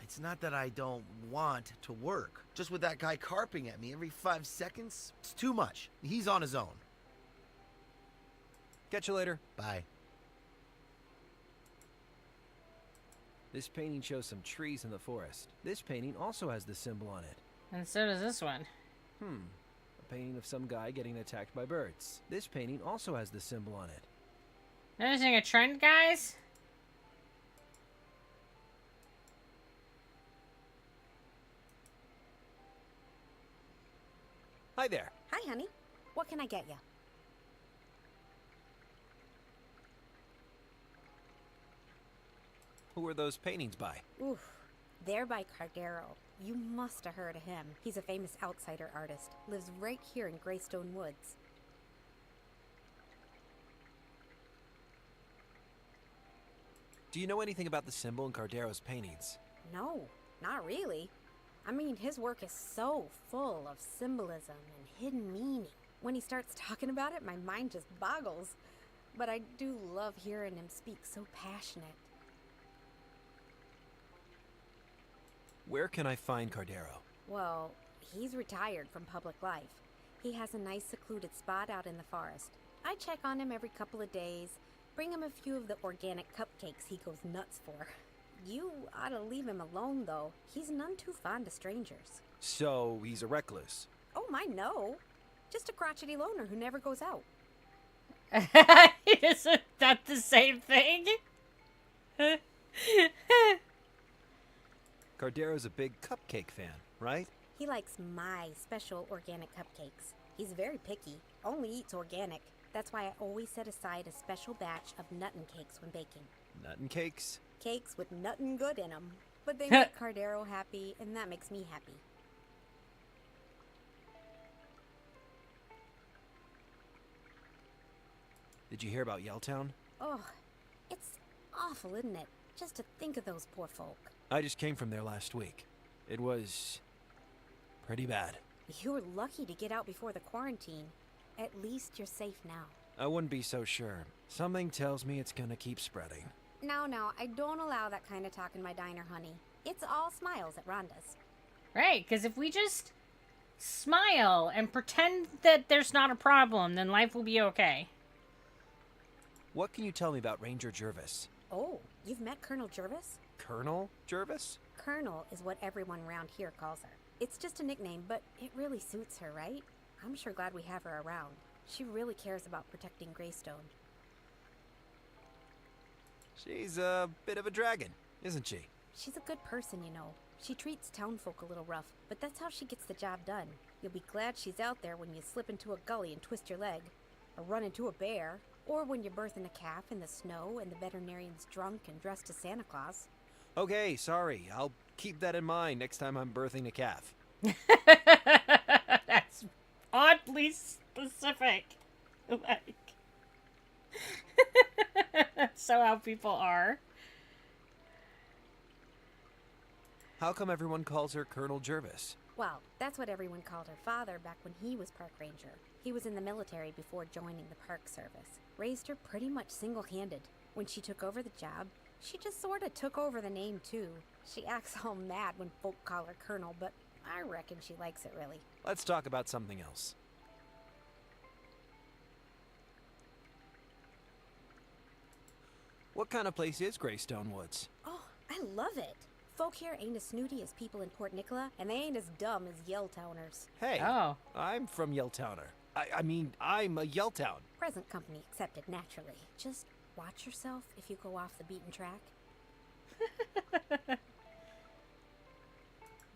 It's not that I don't want to work. Just with that guy carping at me every 5 seconds, it's too much. He's on his own. Catch you later. Bye. This painting shows some trees in the forest. This painting also has the symbol on it. And so does this one. A painting of some guy getting attacked by birds. This painting also has the symbol on it. Noticing a trend, guys? Hi there. Hi, honey. What can I get you? Who are those paintings by? Oof. They're by Cardero. You must have heard of him. He's a famous outsider artist. Lives right here in Greystone Woods. Do you know anything about the symbol in Cardero's paintings? No, not really. I mean, his work is so full of symbolism and hidden meaning. When he starts talking about it, my mind just boggles. But I do love hearing him speak so passionate. Where can I find Cardero? Well, he's retired from public life. He has a nice secluded spot out in the forest. I check on him every couple of days, bring him a few of the organic cupcakes he goes nuts for. You ought to leave him alone, though. He's none too fond of strangers. So, he's a recluse. Oh, my, no. Just a crotchety loner who never goes out. Isn't that the same thing? Cardero's a big cupcake fan, right? He likes my special organic cupcakes. He's very picky, only eats organic. That's why I always set aside a special batch of nuttin' cakes when baking. Nuttin' cakes? Cakes with nuttin' good in them. But they make Cardero happy, and that makes me happy. Did you hear about Yelltown? Oh, it's awful, isn't it? Just to think of those poor folk. I just came from there last week. It was pretty bad. You were lucky to get out before the quarantine. At least you're safe now. I wouldn't be so sure. Something tells me it's gonna keep spreading. No, I don't allow that kind of talk in my diner, honey. It's all smiles at Rhonda's. Right, because if we just smile and pretend that there's not a problem, then life will be okay. What can you tell me about Ranger Jervis? Oh, you've met Colonel Jervis? Colonel Jervis? Colonel is what everyone around here calls her. It's just a nickname, but it really suits her, right? I'm sure glad we have her around. She really cares about protecting Greystone. She's a bit of a dragon, isn't she? She's a good person, you know. She treats townfolk a little rough, but that's how she gets the job done. You'll be glad she's out there when you slip into a gully and twist your leg, or run into a bear, or when you're birthing a calf in the snow and the veterinarian's drunk and dressed as Santa Claus. Okay, sorry. I'll keep that in mind next time I'm birthing a calf. That's oddly specific. Like, so how people are. How come everyone calls her Colonel Jervis? Well, that's what everyone called her father back when he was park ranger. He was in the military before joining the park service. Raised her pretty much single-handed. When she took over the job, she just sorta took over the name too. She acts all mad when folk call her Colonel, but I reckon she likes it really. Let's talk about something else. What kind of place is Greystone Woods? Oh, I love it. Folk here ain't as snooty as people in Port Nicola, and they ain't as dumb as Yelltowners. Hey, Oh. I'm from Yelltowner. I mean, I'm a Yelltown. Present company accepted naturally. Just watch yourself if you go off the beaten track.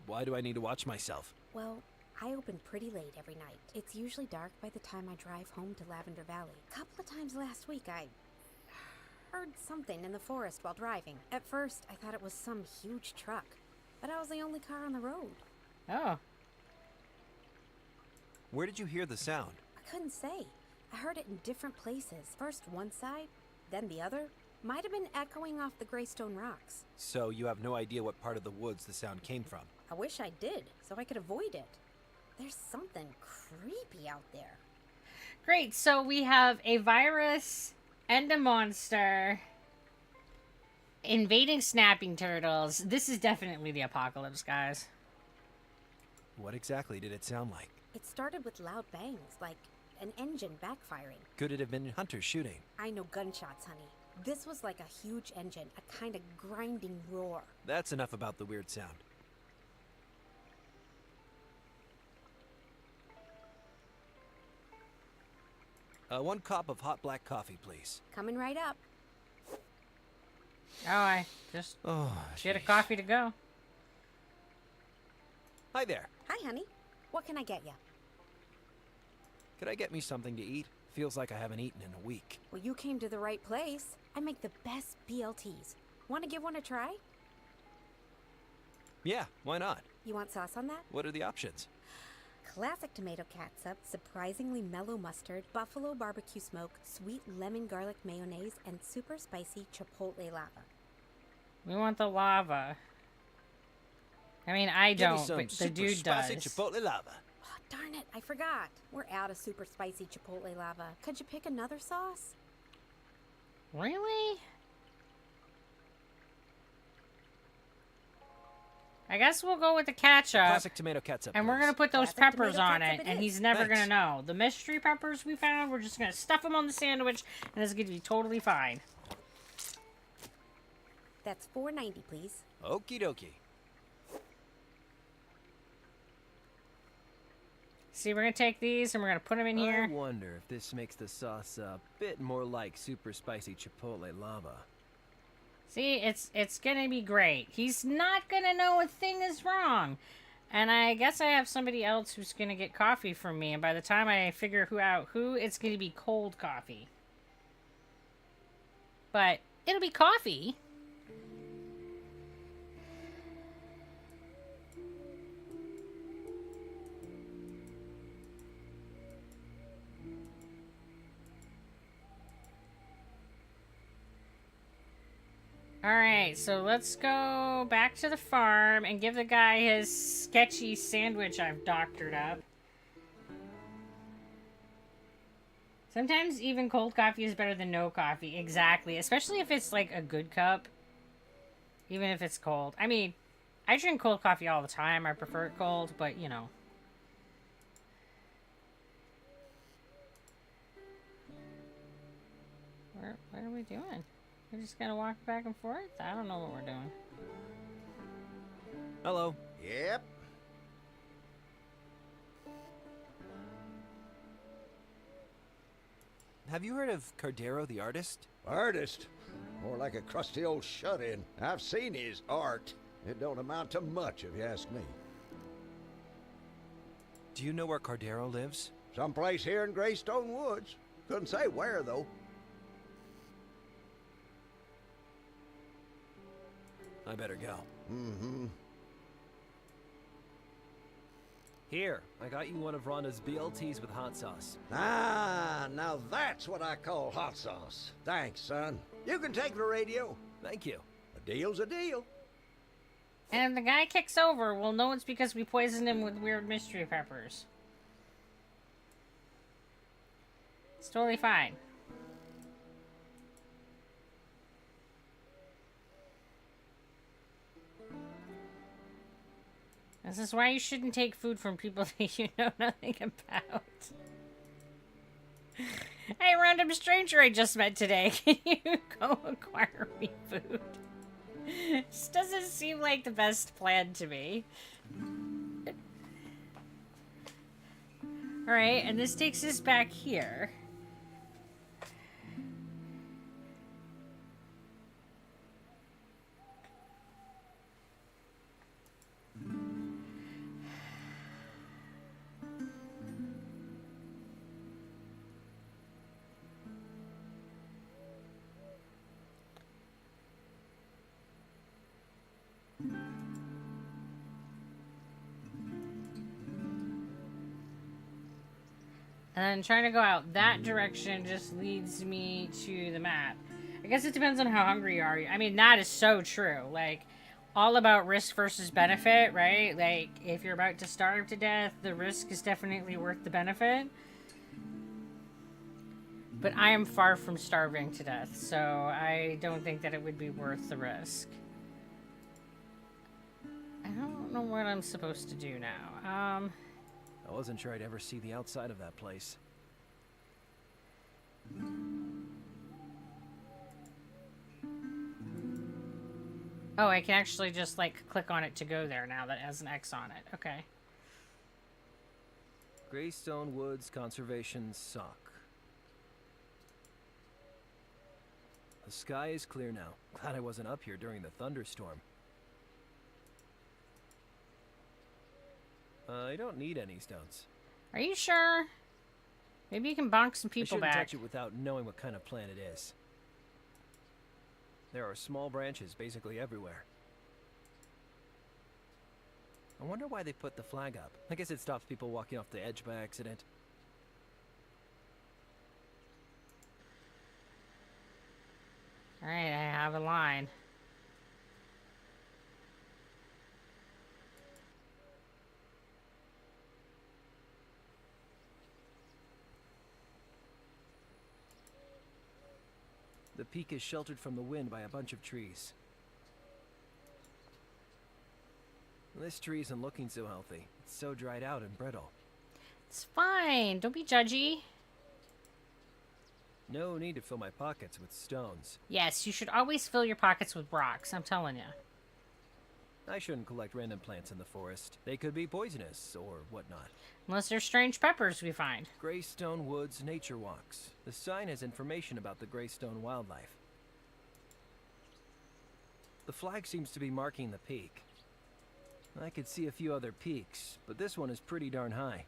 Why do I need to watch myself? Well, I open pretty late every night. It's usually dark by the time I drive home to Lavender Valley. A couple of times last week, I heard something in the forest while driving. At first, I thought it was some huge truck, but I was the only car on the road. Oh. Where did you hear the sound? I couldn't say. I heard it in different places. First one side, then the other. Might have been echoing off the Greystone rocks. So you have no idea what part of the woods the sound came from? I wish I did, so I could avoid it. There's something creepy out there. Great, so we have a virus and a monster invading snapping turtles. This is definitely the apocalypse, guys. What exactly did it sound like? It started with loud bangs, like an engine backfiring. Could it have been hunters shooting? I know gunshots, honey. This was like a huge engine, a kind of grinding roar. That's enough about the weird sound. One cup of hot black coffee, please. Coming right up. Oh, I just get a coffee to go. Hi there. Hi, honey. What can I get you? Could I get me something to eat? Feels like I haven't eaten in a week. Well, you came to the right place. I make the best BLTs. Want to give one a try? Yeah, why not? You want sauce on that? What are the options? Classic tomato catsup, surprisingly mellow mustard, buffalo barbecue smoke, sweet lemon garlic mayonnaise, and super spicy chipotle lava. We want the lava. I mean, I Give me don't, some but the super dude spicy does. chipotle lava. Oh, darn it, I forgot. We're out of super spicy chipotle lava. Could you pick another sauce? Really? I guess we'll go with the ketchup. Classic tomato ketchup. And we're please. going to put those Classic peppers tomato on ketchup it, it and is. he's never going to Thanks. know. The mystery peppers we found, we're just going to stuff them on the sandwich, and it's going to be totally fine. That's $4.90, please. Okie dokie. See, we're going to take these, and we're going to put them in I here. wonder if this makes the sauce a bit more like super spicy chipotle lava. See, it's going to be great. He's not going to know a thing is wrong. And I guess I have somebody else who's going to get coffee from me, and by the time I figure out who, it's going to be cold coffee. But it'll be coffee. Alright, so let's go back to the farm and give the guy his sketchy sandwich I've doctored up. Sometimes even cold coffee is better than no coffee. Exactly. Especially if it's like a good cup. Even if it's cold. I mean, I drink cold coffee all the time. I prefer it cold, but you know. What are we doing? We just gotta walk back and forth? I don't know what we're doing. Hello. Yep. Have you heard of Cardero the artist? Artist? More like a crusty old shut-in. I've seen his art. It don't amount to much, if you ask me. Do you know where Cardero lives? Someplace here in Greystone Woods. Couldn't say where, though. I better go. Mm-hmm. Here, I got you one of Rhonda's BLTs with hot sauce. Ah, now that's what I call hot sauce. Thanks, son. You can take the radio. Thank you. A deal's a deal. And if the guy kicks over, we'll know it's because we poisoned him with weird mystery peppers. It's totally fine. This is why you shouldn't take food from people that you know nothing about. Hey, random stranger I just met today. Can you go acquire me food? This doesn't seem like the best plan to me. Alright, and this takes us back here. And trying to go out that direction just leads me to the map. I guess it depends on how hungry you are. I mean, that is so true. Like, all about risk versus benefit, right? Like, if you're about to starve to death, the risk is definitely worth the benefit. But I am far from starving to death, so I don't think that it would be worth the risk. I don't know what I'm supposed to do now. I wasn't sure I'd ever see the outside of that place. Oh, I can actually just, like, click on it to go there now that it has an X on it. Okay. Greystone Woods Conservation Sock. The sky is clear now. Glad I wasn't up here during the thunderstorm. I don't need any stones. Are you sure? Maybe you can bonk some I people shouldn't back. touch it without knowing what kind of plant it is. There are small branches basically everywhere. I wonder why they put the flag up. I guess it stops people walking off the edge by accident. Alright, I have a line. The peak is sheltered from the wind by a bunch of trees. This tree isn't looking so healthy. It's so dried out and brittle. It's fine. Don't be judgy. No need to fill my pockets with stones. Yes, you should always fill your pockets with rocks. I'm telling you. I shouldn't collect random plants in the forest. They could be poisonous or whatnot. Unless they're strange peppers we find. Greystone Woods Nature Walks. The sign has information about the Greystone wildlife. The flag seems to be marking the peak. I could see a few other peaks, but this one is pretty darn high.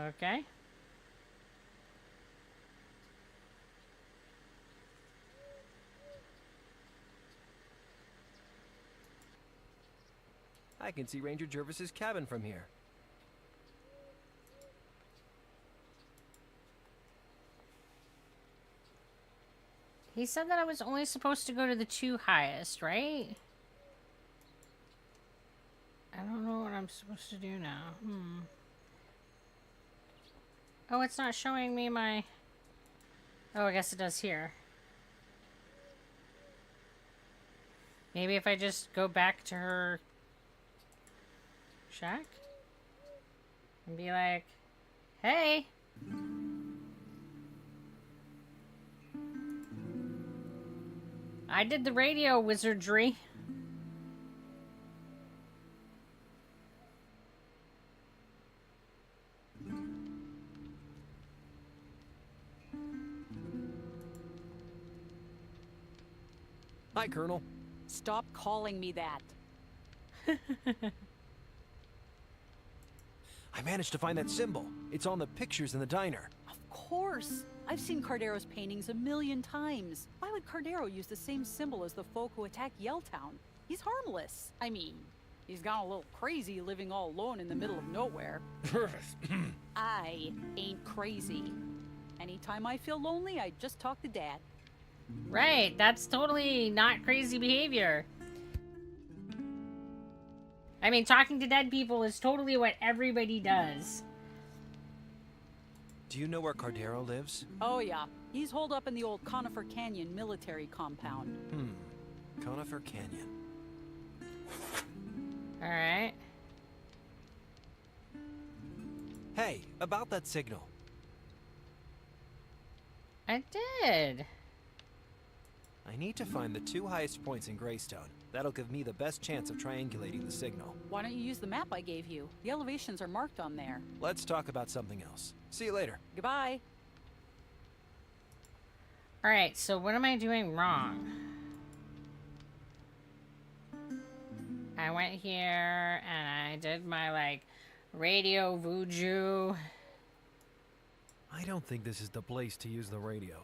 Okay. I can see Ranger Jervis's cabin from here. He said that I was only supposed to go to the 2 highest, right? I don't know what I'm supposed to do now. Oh, it's not showing me my... Oh, I guess it does here. Maybe if I just go back to her check and be like, hey. I did the radio wizardry. Hi, Colonel. Stop calling me that. I managed to find that symbol. It's on the pictures in the diner. Of course. I've seen Cardero's paintings a million times. Why would Cardero use the same symbol as the folk who attacked Yelltown? He's harmless. I mean, he's gone a little crazy living all alone in the middle of nowhere. I ain't crazy. Anytime I feel lonely, I just talk to Dad. Right, that's totally not crazy behavior. I mean, talking to dead people is totally what everybody does. Do you know where Cardero lives? Oh yeah, he's holed up in the old Conifer Canyon military compound. Conifer Canyon. Alright. Hey, about that signal. I did. I need to find the 2 highest points in Greystone. That'll give me the best chance of triangulating the signal. Why don't you use the map I gave you? The elevations are marked on there. Let's talk about something else. See you later. Goodbye. Alright, so what am I doing wrong? I went here and I did my, like, radio voodoo. I don't think this is the place to use the radio.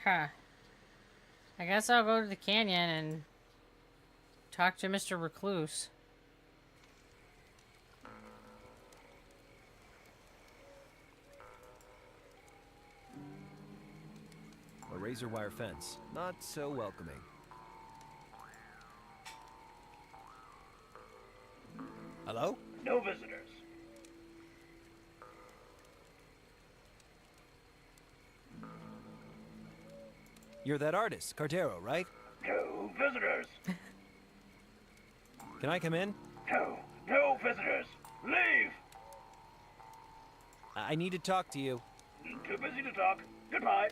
Huh. I guess I'll go to the canyon and talk to Mr. Recluse. A razor wire fence. Not so welcoming. Hello? No visitors. You're that artist, Cardero, right? No visitors. Can I come in? No visitors. Leave. I need to talk to you. Too busy to talk. Goodbye.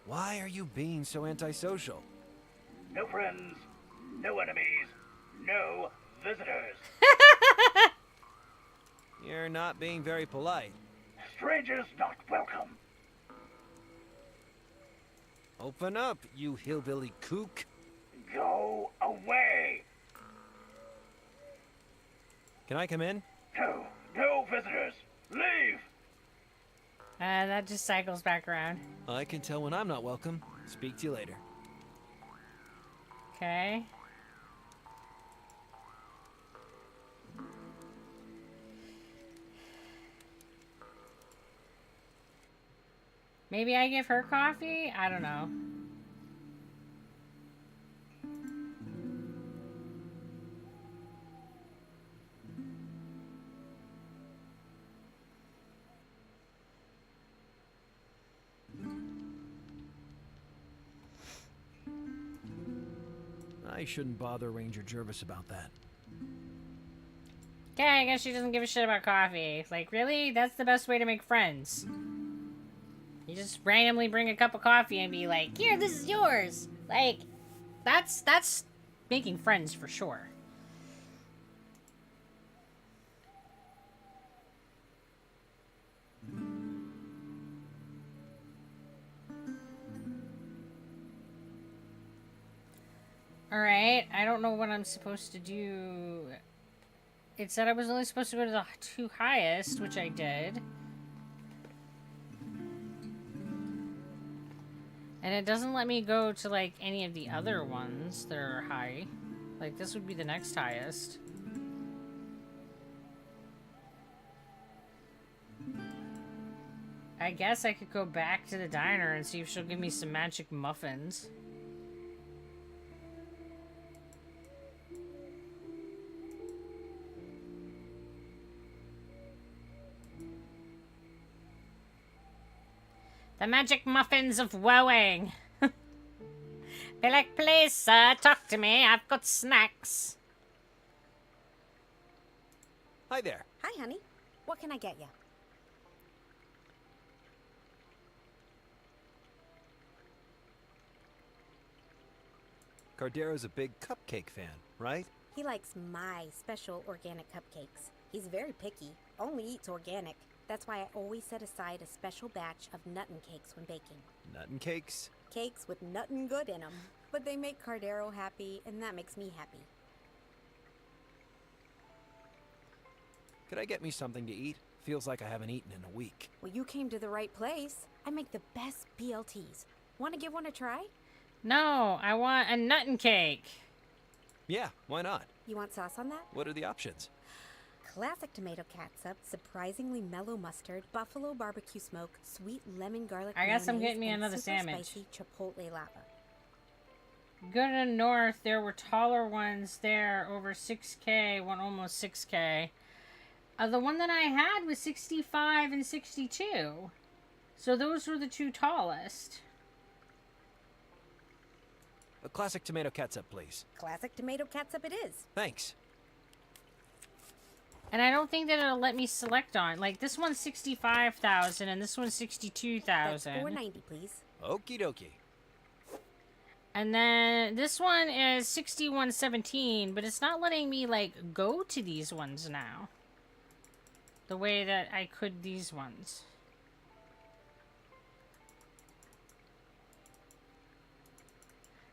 Why are you being so antisocial? No friends. No enemies. No visitors. You're not being very polite. Strangers not welcome. Open up, you hillbilly kook. Go away. Can I come in? No visitors. Leave. That just cycles back around. I can tell when I'm not welcome. Speak to you later. Okay. Maybe I give her coffee? I don't know. I shouldn't bother Ranger Jervis about that. Okay, I guess she doesn't give a shit about coffee. Like, really? That's the best way to make friends. You just randomly bring a cup of coffee and be like, here, this is yours. Like, that's making friends for sure. Alright, I don't know what I'm supposed to do. It said I was only supposed to go to the 2 highest, which I did. And it doesn't let me go to, like, any of the other ones that are high. Like, this would be the next highest. I guess I could go back to the diner and see if she'll give me some magic muffins. The magic muffins of woeing. Be like, please, sir, talk to me. I've got snacks. Hi there. Hi, honey. What can I get you? Cardero's a big cupcake fan, right? He likes my special organic cupcakes. He's very picky, only eats organic. That's why I always set aside a special batch of nuttin' cakes when baking. Nuttin' cakes? Cakes with nuttin' good in them. But they make Cardero happy, and that makes me happy. Could I get me something to eat? Feels like I haven't eaten in a week. Well, you came to the right place. I make the best BLTs. Want to give one a try? No, I want a nuttin' cake. Yeah, why not? You want sauce on that? What are the options? Classic tomato catsup, surprisingly mellow mustard, buffalo barbecue smoke, sweet lemon garlic I guess I'm mayonnaise, getting me and another super sandwich. spicy chipotle lava. Go to the north, there were taller ones there, over 6K, one almost 6K. The one that I had was 65 and 62. So those were the two tallest. A classic tomato catsup, please. Classic tomato catsup it is. Thanks. And I don't think that it'll let me select on. Like, this one's 65,000 and this one's 62,000. That's $4.90, please. Okie dokie. And then this one is 6117, but it's not letting me, like, go to these ones now. The way that I could these ones.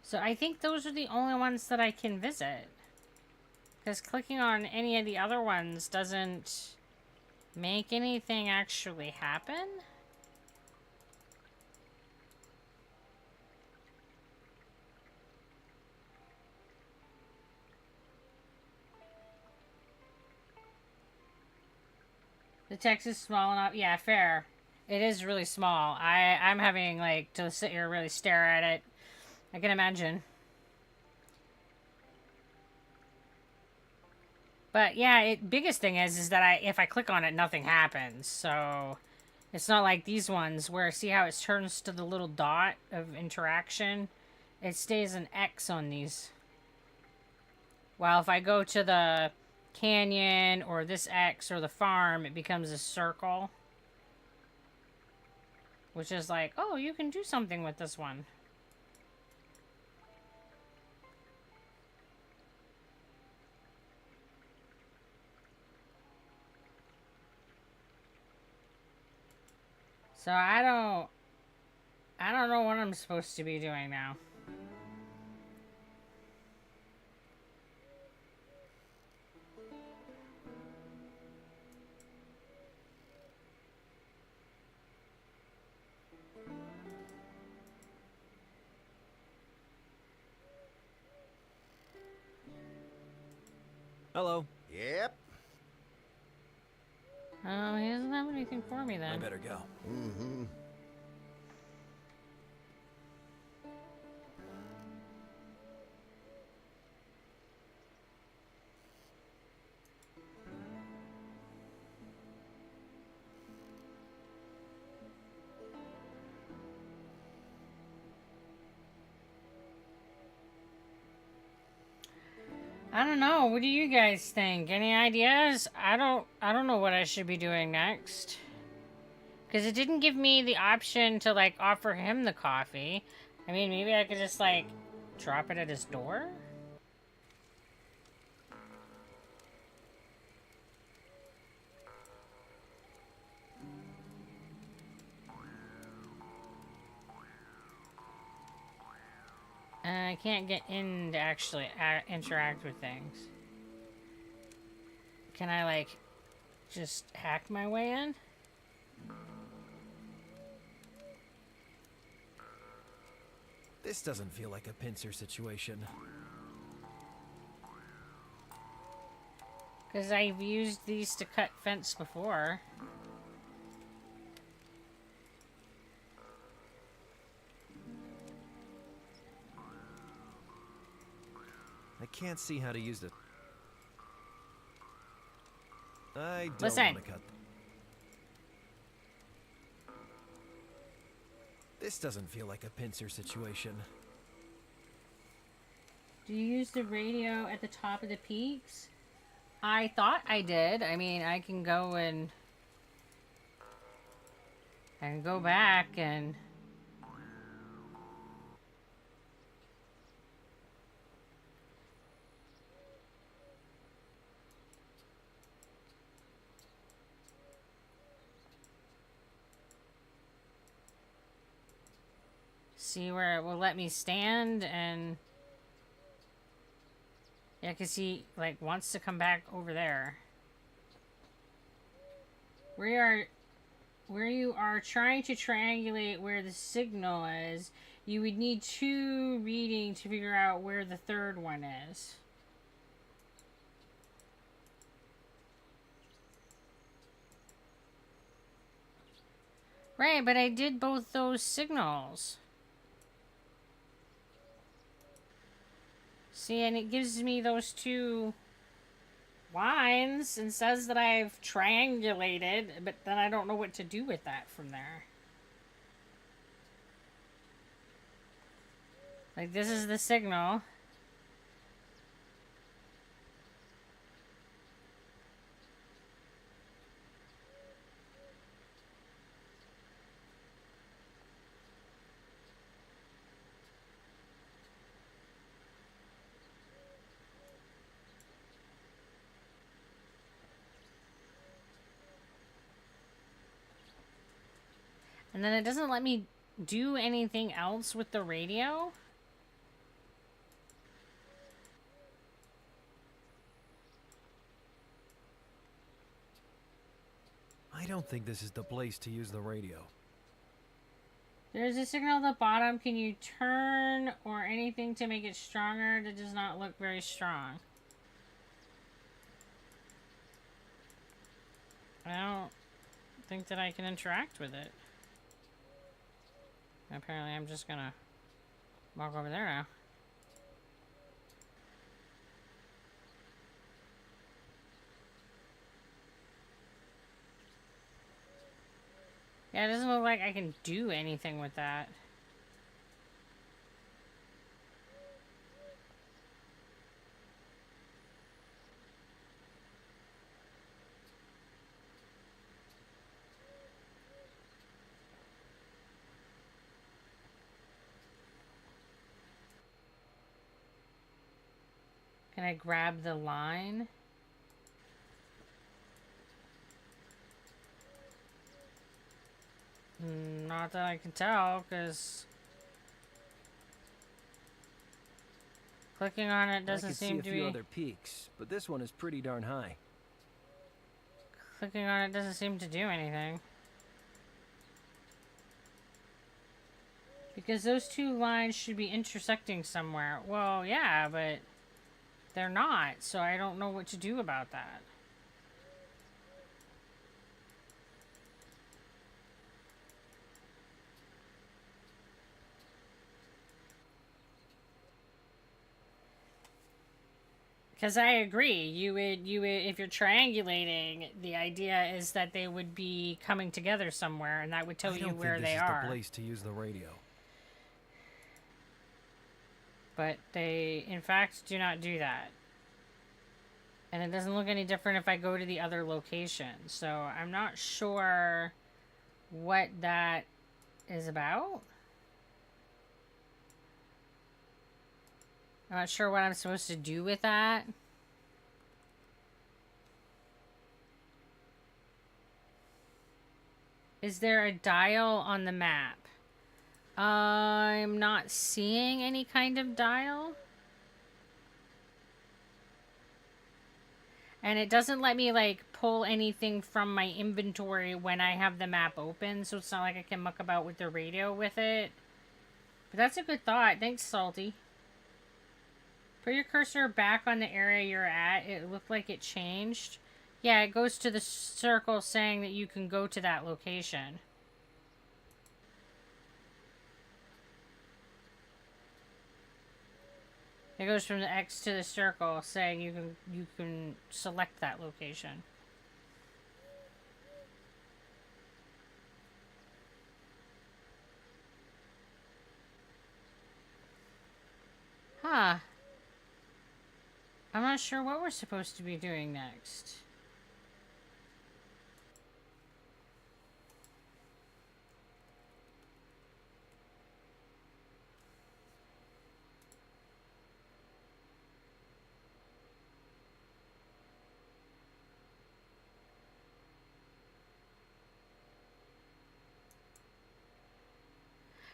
So I think those are the only ones that I can visit. Because clicking on any of the other ones doesn't make anything actually happen. The text is small enough. Yeah, fair. It is really small. I'm having, like, to sit here and really stare at it. I can imagine. But yeah, biggest thing is that if I click on it, nothing happens. So it's not like these ones where see how it turns to the little dot of interaction. It stays an X on these. While if I go to the canyon or this X or the farm, it becomes a circle. Which is like, oh, you can do something with this one. So I don't know what I'm supposed to be doing now. Hello. Yep. Oh, he doesn't have anything for me then. I better go. Mm-hmm. I don't know. What do you guys think? Any ideas? I don't know what I should be doing next. Because it didn't give me the option to, like, offer him the coffee. I mean, maybe I could just, like, drop it at his door? I can't get in to actually interact with things. Can I, like, just hack my way in? This doesn't feel like a pincer situation. Because I've used these to cut fence before. I can't see how to use it. I don't Listen. want to cut. This doesn't feel like a pincer situation. Do you use the radio at the top of the peaks? I thought I did. I mean, I can go and go back and see where it will let me stand. And yeah, because he like wants to come back over there. Where you are trying to triangulate where the signal is, you would need 2 readings to figure out where the third one is. Right, but I did both those signals. See, and it gives me those 2 lines and says that I've triangulated, but then I don't know what to do with that from there. Like, this is the signal. And then it doesn't let me do anything else with the radio. I don't think this is the place to use the radio. There's a signal at the bottom. Can you turn or anything to make it stronger? That does not look very strong. I don't think that I can interact with it. Apparently I'm just gonna walk over there now. Yeah, it doesn't look like I can do anything with that. Can I grab the line? Not that I can tell, because clicking on it doesn't seem to be... I can see a few other peaks, but this one is pretty darn high. Clicking on it doesn't seem to do anything. Because those 2 lines should be intersecting somewhere. Well, yeah, but they're not, so I don't know what to do about that. Because I agree, you would, if you're triangulating, the idea is that they would be coming together somewhere, and that would tell you where they are. I don't think this is the place to use the radio. But they, in fact, do not do that. And it doesn't look any different if I go to the other location. So I'm not sure what that is about. I'm not sure what I'm supposed to do with that. Is there a dial on the map? I'm not seeing any kind of dial. And it doesn't let me, like, pull anything from my inventory when I have the map open. So it's not like I can muck about with the radio with it. But that's a good thought. Thanks, Salty. Put your cursor back on the area you're at. It looked like it changed. Yeah, it goes to the circle saying that you can go to that location. It goes from the X to the circle saying you can select that location. Huh. I'm not sure what we're supposed to be doing next.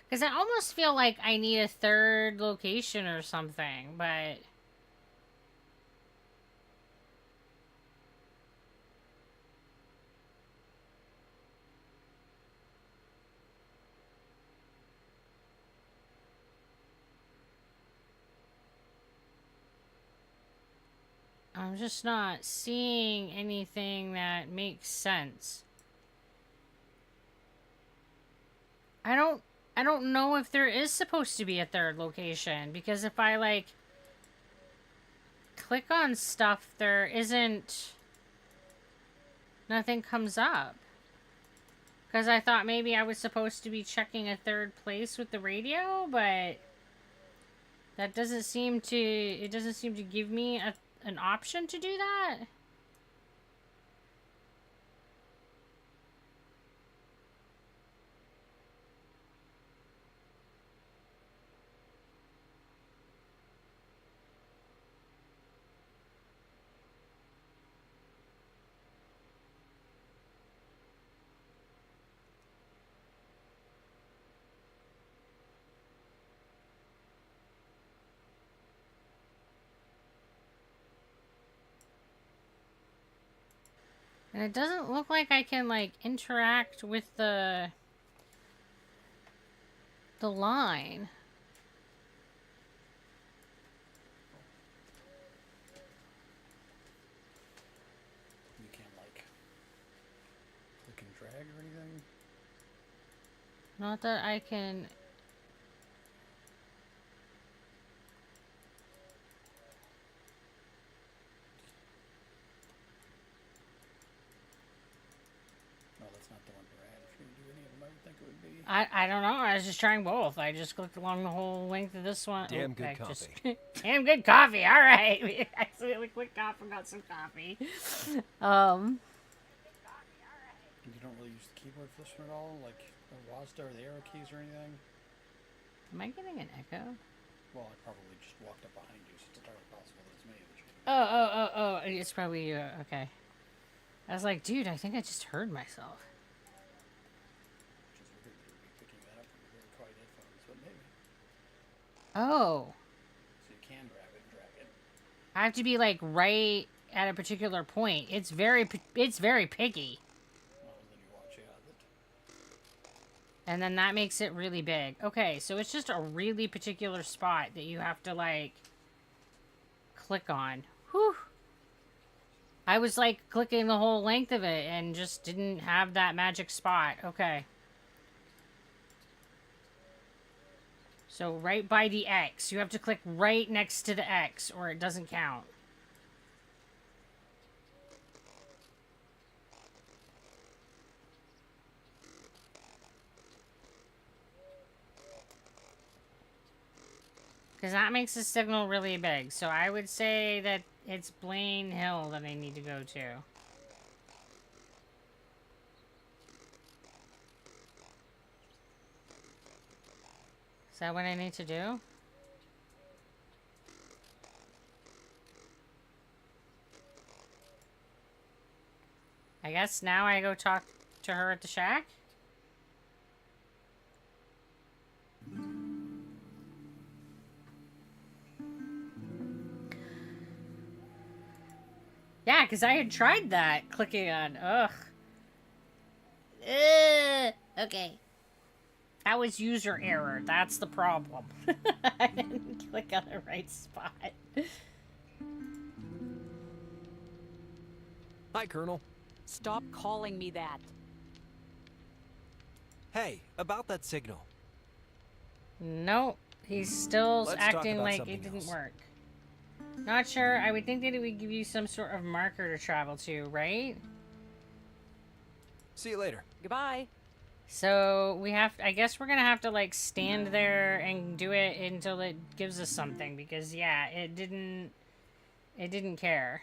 Because I almost feel like I need a third location or something, but... I'm just not seeing anything that makes sense. I don't know if there is supposed to be a third location, because if I, like, click on stuff, there isn't... Nothing comes up. Because I thought maybe I was supposed to be checking a third place with the radio, but... That doesn't seem to... It doesn't seem to give me an option to do that. And it doesn't look like I can, like, interact with the line. You can't, like, click and drag or anything? Not that I can... I don't know. I was just trying both. I just clicked along the whole length of this one. Damn good coffee. Damn good coffee. All right. We accidentally clicked off and got some coffee. You don't really use the keyboard for this one at all? Like the WASD or the arrow keys or anything? Am I getting an echo? Well, I probably just walked up behind you, so it's entirely possible that it's me. Oh. It's probably you. Okay. I was like, dude, I think I just heard myself. Oh. So you can grab it and drag it. I have to be like right at a particular point. It's very picky. Well, then you watch out that. And then that makes it really big. Okay, so it's just a really particular spot that you have to like click on. Whew. I was like clicking the whole length of it and just didn't have that magic spot. Okay. So right by the X. You have to click right next to the X or it doesn't count. Because that makes the signal really big. So I would say that it's Blaine Hill that I need to go to. Is that what I need to do? I guess now I go talk to her at the shack? Yeah, because I had tried that, clicking on, ugh. Okay. That was user error. That's the problem. I didn't click on the right spot. Hi, Colonel. Stop calling me that. Hey, about that signal. Nope. He's still Let's talk acting about like something it didn't else. work. Not sure. I would think that it would give you some sort of marker to travel to, right? See you later. Goodbye. So we have, I guess we're gonna have to like stand there and do it until it gives us something, because yeah, it didn't care.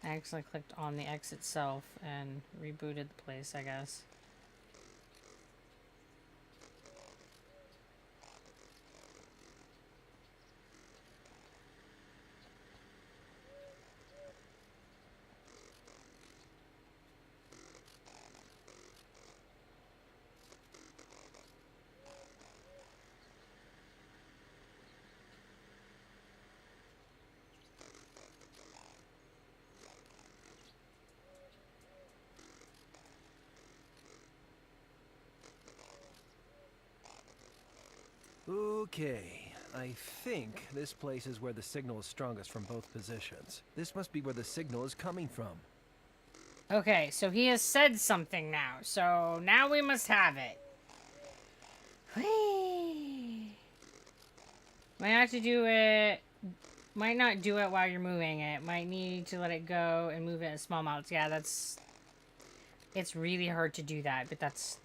I actually clicked on the X itself and rebooted the place, I guess. Okay, I think this place is where the signal is strongest from both positions. This must be where the signal is coming from. Okay, so he has said something now, so now we must have it. Whee! Might have to do it. Might not do it while you're moving it. Might need to let it go and move it in small amounts. Yeah, that's. It's really hard to do that, but that's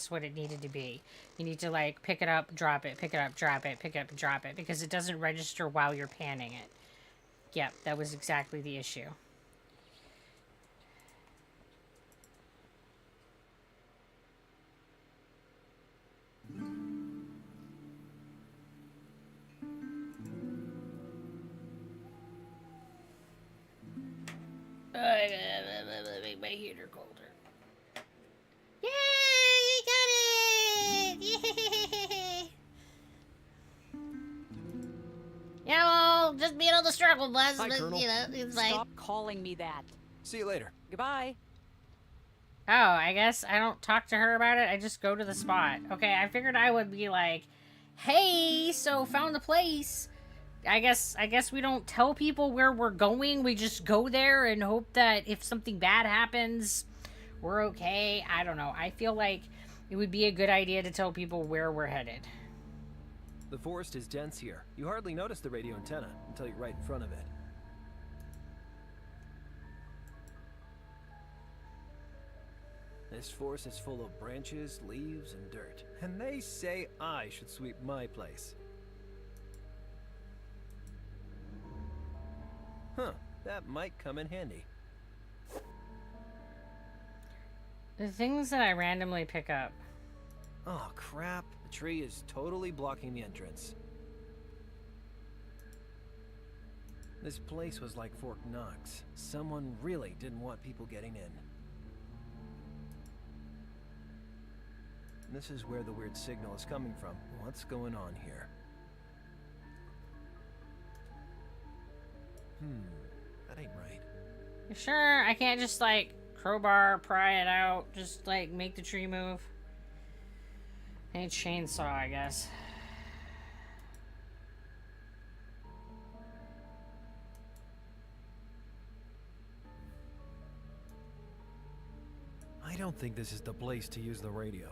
what it needed to be. You need to like pick it up, drop it, pick it up, drop it, pick it up, and drop it, because it doesn't register while you're panning it. Yep, that was exactly the issue. Make my heater colder. Yay! We got it! Yay! Yeah, well, just being on the struggle bus, Hi, but, Colonel. you know, it's like... Stop calling me that. See you later. Goodbye. Oh, I guess I don't talk to her about it. I just go to the spot. Okay, I figured I would be like, hey, so found the place. I guess we don't tell people where we're going. We just go there and hope that if something bad happens, we're okay. I don't know. I feel like it would be a good idea to tell people where we're headed. The forest is dense here. You hardly notice the radio antenna until you're right in front of it. This forest is full of branches, leaves, and dirt. And they say I should sweep my place. Huh, that might come in handy. The things that I randomly pick up. Oh, crap. The tree is totally blocking the entrance. This place was like Fort Knox. Someone really didn't want people getting in. This is where the weird signal is coming from. What's going on here? That ain't right. You sure I can't just like crowbar, pry it out, just like make the tree move? A chainsaw, I guess. I don't think this is the place to use the radio.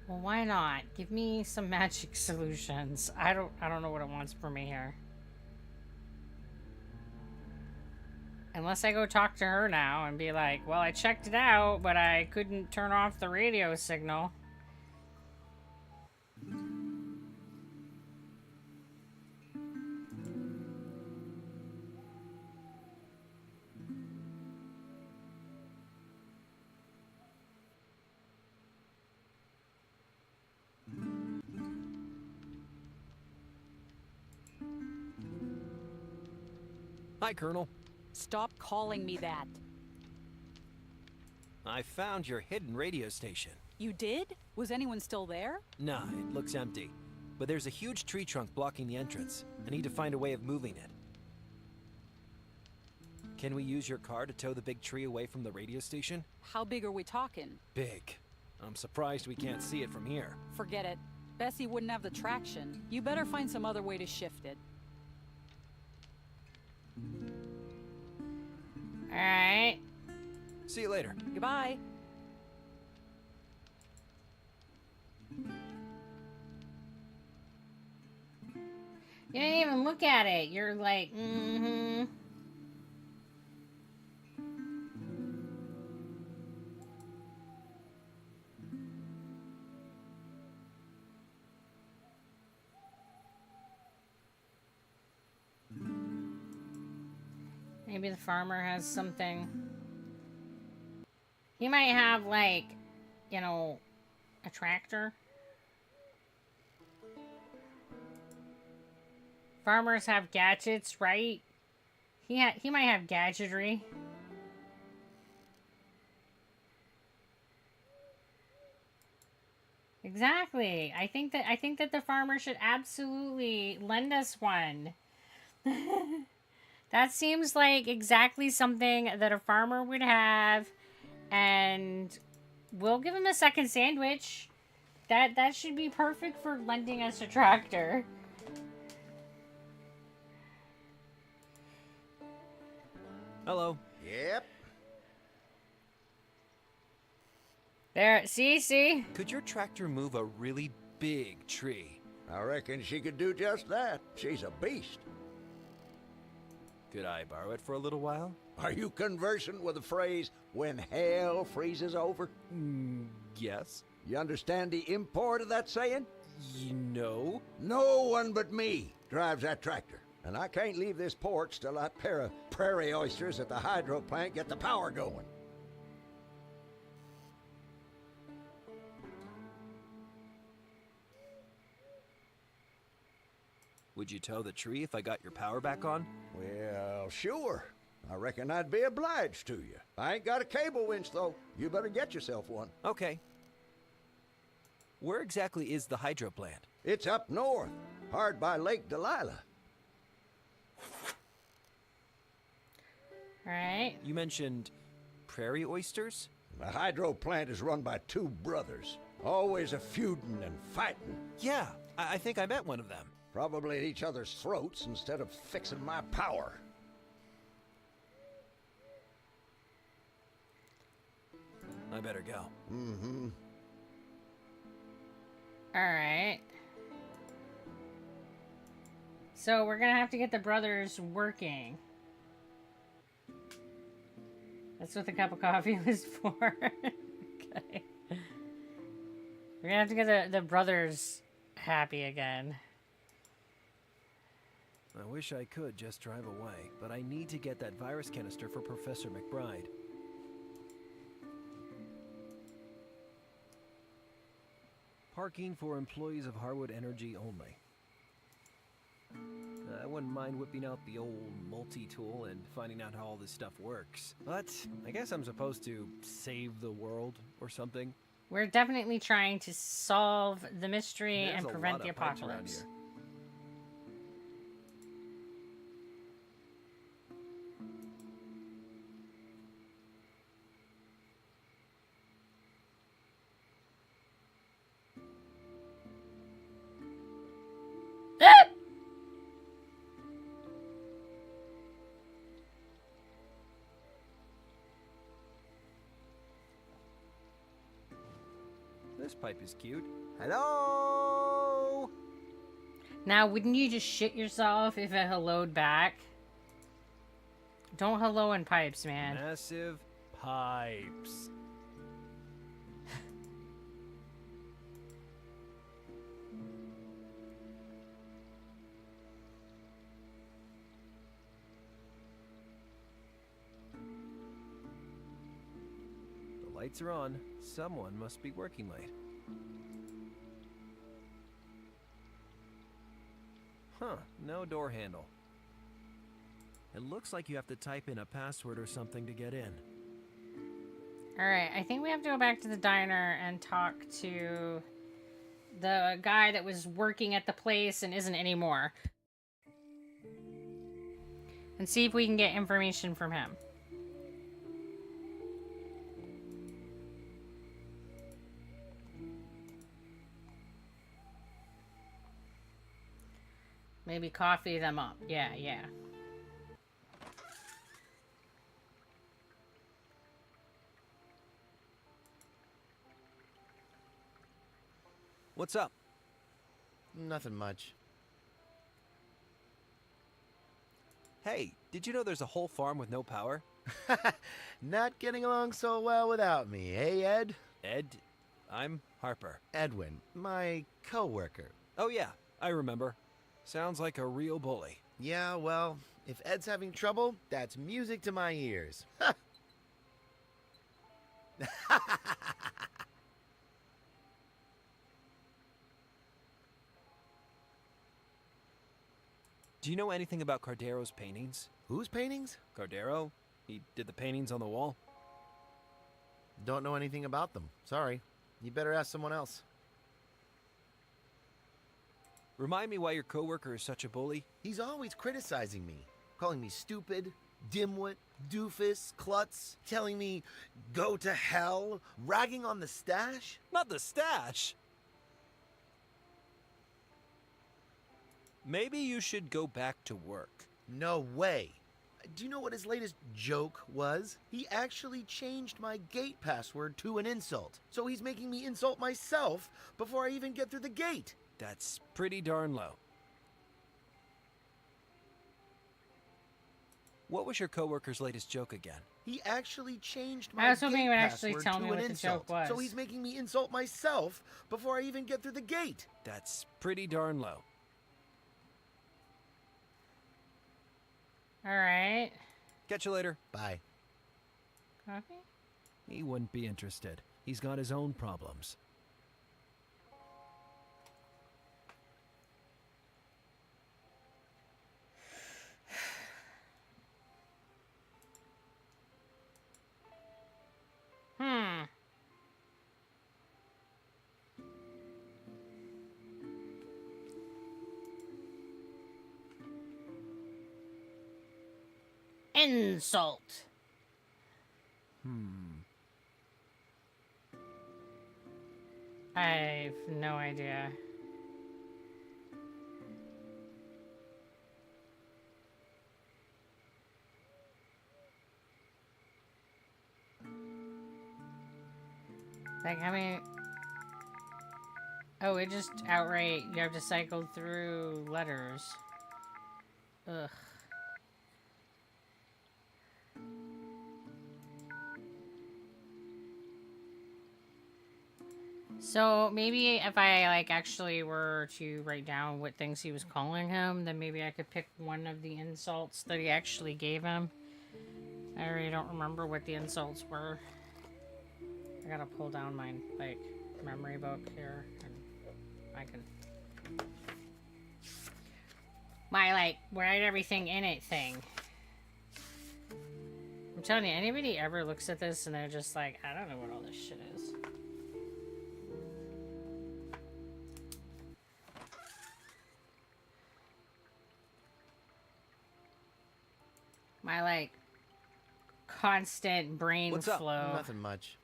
Well, why not? Give me some magic solutions. I don't know what it wants from me here. Unless I go talk to her now and be like, well, I checked it out, but I couldn't turn off the radio signal. Hi, Colonel. Stop calling me that. I found your hidden radio station. You did? Was anyone still there? Nah, it looks empty. But there's a huge tree trunk blocking the entrance. I need to find a way of moving it. Can we use your car to tow the big tree away from the radio station? How big are we talking? Big. I'm surprised we can't see it from here. Forget it. Bessie wouldn't have the traction. You better find some other way to shift it. Alright. See you later. Goodbye. You didn't even look at it. You're like, mm-hmm. Maybe the farmer has something. He might have, like, you know, a tractor. Farmers have gadgets, right? He might have gadgetry. Exactly. I think that the farmer should absolutely lend us one. That seems like exactly something that a farmer would have, and we'll give him a second sandwich. That should be perfect for lending us a tractor. Hello. Yep. There, see? Could your tractor move a really big tree? I reckon she could do just that. She's a beast. Could I borrow it for a little while? Are you conversant with the phrase, when hell freezes over? Yes. You understand the import of that saying? You know? No one but me drives that tractor. And I can't leave this porch till that pair of prairie oysters at the hydro plant get the power going. Would you tow the tree if I got your power back on? Well, sure. I reckon I'd be obliged to you. I ain't got a cable winch, though. You better get yourself one. Okay. Where exactly is the hydro plant? It's up north, hard by Lake Delilah. Alright. You mentioned prairie oysters? The hydro plant is run by two brothers, always a feuding and fighting. Yeah, I think I met one of them. Probably at each other's throats instead of fixing my power. I better go. Mm-hmm. Alright. So we're gonna have to get the brothers working. That's what the cup of coffee was for. Okay. We're gonna have to get the brothers happy again. I wish I could just drive away, but I need to get that virus canister for Professor McBride. Parking for employees of Harwood Energy only. I wouldn't mind whipping out the old multi-tool and finding out how all this stuff works. But I guess I'm supposed to save the world or something. We're definitely trying to solve the mystery There's and a prevent lot the of pipes around apocalypse. here. This pipe is cute. Hello? Now, wouldn't you just shit yourself if it helloed back? Don't hello in pipes, man. Massive pipes. The lights are on. Someone must be working late. Huh, no door handle. It looks like you have to type in a password or something to get in. Alright, I think we have to go back to the diner and talk to the guy that was working at the place and isn't anymore. And see if we can get information from him. Maybe coffee them up. Yeah, yeah. What's up? Nothing much. Hey, did you know there's a whole farm with no power? Not getting along so well without me, hey, Ed? Ed, I'm Harper. Edwin, my co-worker. Oh yeah, I remember. Sounds like a real bully. Yeah, well, if Ed's having trouble, that's music to my ears. Do you know anything about Cardero's paintings? Whose paintings? Cardero? He did the paintings on the wall? Don't know anything about them. Sorry. You better ask someone else. Remind me why your coworker is such a bully? He's always criticizing me, calling me stupid, dimwit, doofus, klutz, telling me go to hell, ragging on the stash. Not the stash! Maybe you should go back to work. No way. Do you know what his latest joke was? He actually changed my gate password to an insult. So he's making me insult myself before I even get through the gate. That's pretty darn low. What was your coworker's latest joke again? He actually changed my I was hoping gate he would actually password tell to me an what the insult. joke was. So he's making me insult myself before I even get through the gate. That's pretty darn low. Alright. Catch you later. Bye. Coffee? He wouldn't be interested. He's got his own problems. Insult. I have no idea. Like, how many... Oh, it just outright, you have to cycle through letters. Ugh. So maybe if I like actually were to write down what things he was calling him, then maybe I could pick one of the insults that he actually gave him. I really don't remember what the insults were. I gotta pull down my like memory book here, and I can my like write everything in it thing. I'm telling you, anybody ever looks at this and they're just like, I don't know what all this shit is. My like constant brain What's up? flow. Nothing much.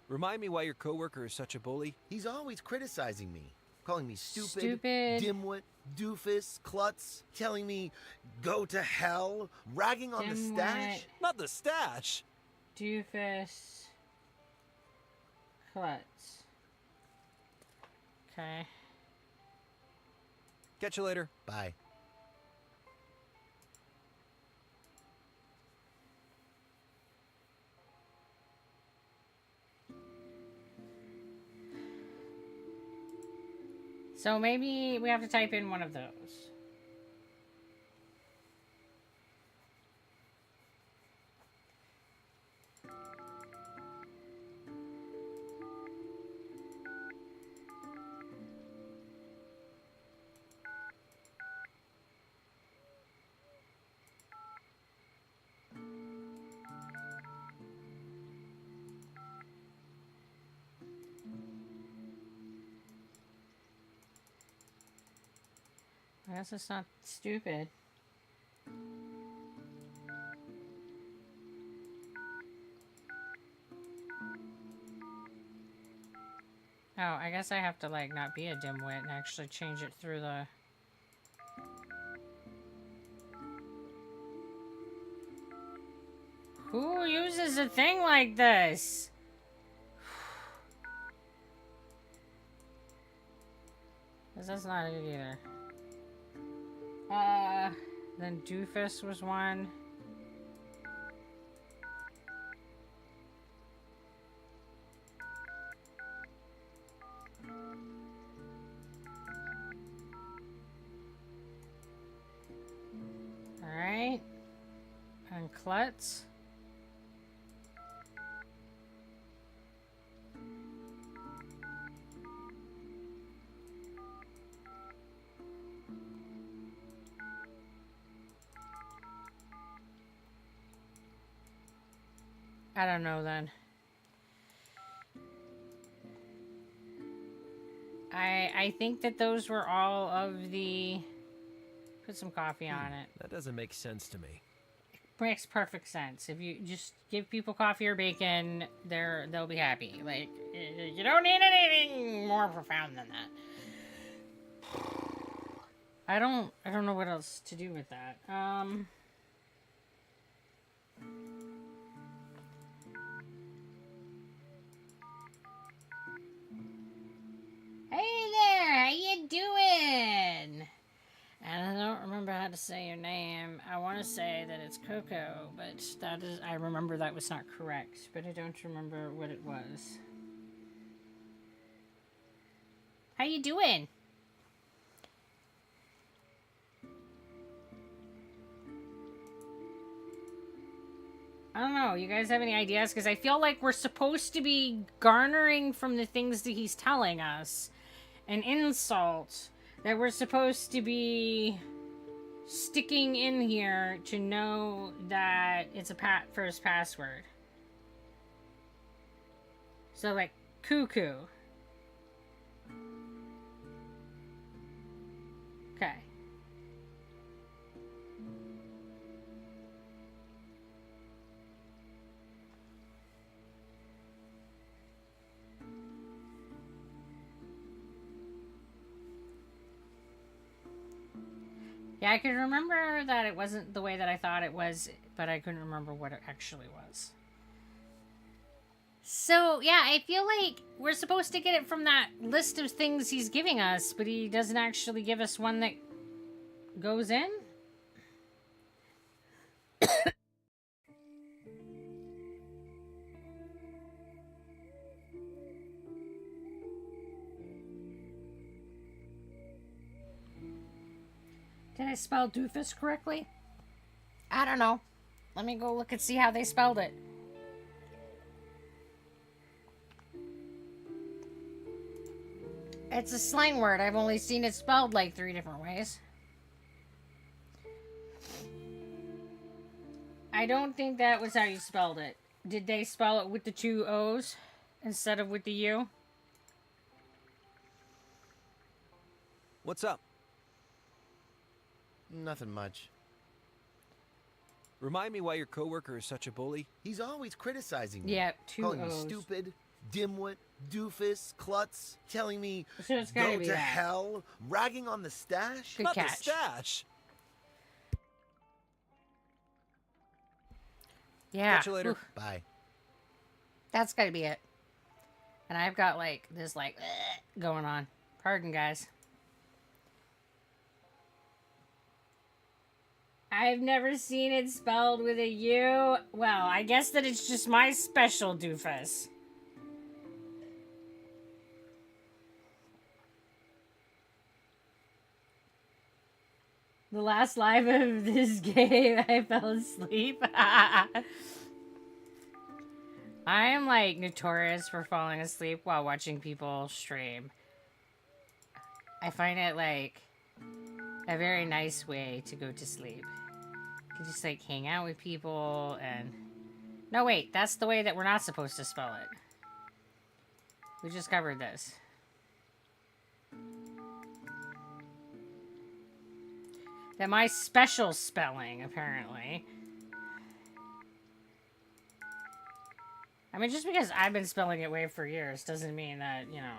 Remind me why your coworker is such a bully? He's always criticizing me, calling me stupid, Stupid. dimwit, doofus, klutz, telling me go to hell, ragging on the Dimwit. stash. Not the stash! Doofus. Klutz. Okay. Catch you later. Bye. So maybe we have to type in one of those. guess it's not stupid. Oh, I guess I have to, like, not be a dimwit and actually change it through the... Who uses a thing like this? That's not it either. Then Doofus was one. Alright. And Klutz. I don't know then. I think that those were all of the... Put some coffee on it. That doesn't make sense to me. Makes perfect sense. If you just give people coffee or bacon, they'll be happy. Like, you don't need anything more profound than that. I don't know what else to do with that. Hey there, how you doing? And I don't remember how to say your name. I want to say that it's Coco, but that is, I remember that was not correct, but I don't remember what it was. How you doing? I don't know. You guys have any ideas? Because I feel like we're supposed to be garnering from the things that he's telling us an insult that we're supposed to be sticking in here to know that it's a first password. So, like, cuckoo. Okay. Yeah, I could remember that it wasn't the way that I thought it was, but I couldn't remember what it actually was. So, yeah, I feel like we're supposed to get it from that list of things he's giving us, but he doesn't actually give us one that goes in? Did I spell doofus correctly? I don't know. Let me go look and see how they spelled it. It's a slang word. I've only seen it spelled like 3 different ways. I don't think that was how you spelled it. Did they spell it with the 2 O's instead of with the U? What's up? Nothing much. Remind me why your coworker is such a bully? He's always criticizing me. Yeah, 2 calling O's. me stupid, dimwit, doofus, klutz, telling me So it's gotta go be to that. hell, ragging on the stash. Good Not catch. the stash. Yeah. Catch you later. Oof. Bye. That's gotta be it. And I've got like this going on. Pardon, guys. I've never seen it spelled with a U. Well, I guess that it's just my special doofus. The last live of this game, I fell asleep. I am like notorious for falling asleep while watching people stream. I find it like a very nice way to go to sleep. You can just like hang out with people and... No, wait, that's the way that we're not supposed to spell it. We just covered this. That my special spelling, apparently. I mean, just because I've been spelling it way for years doesn't mean that, you know,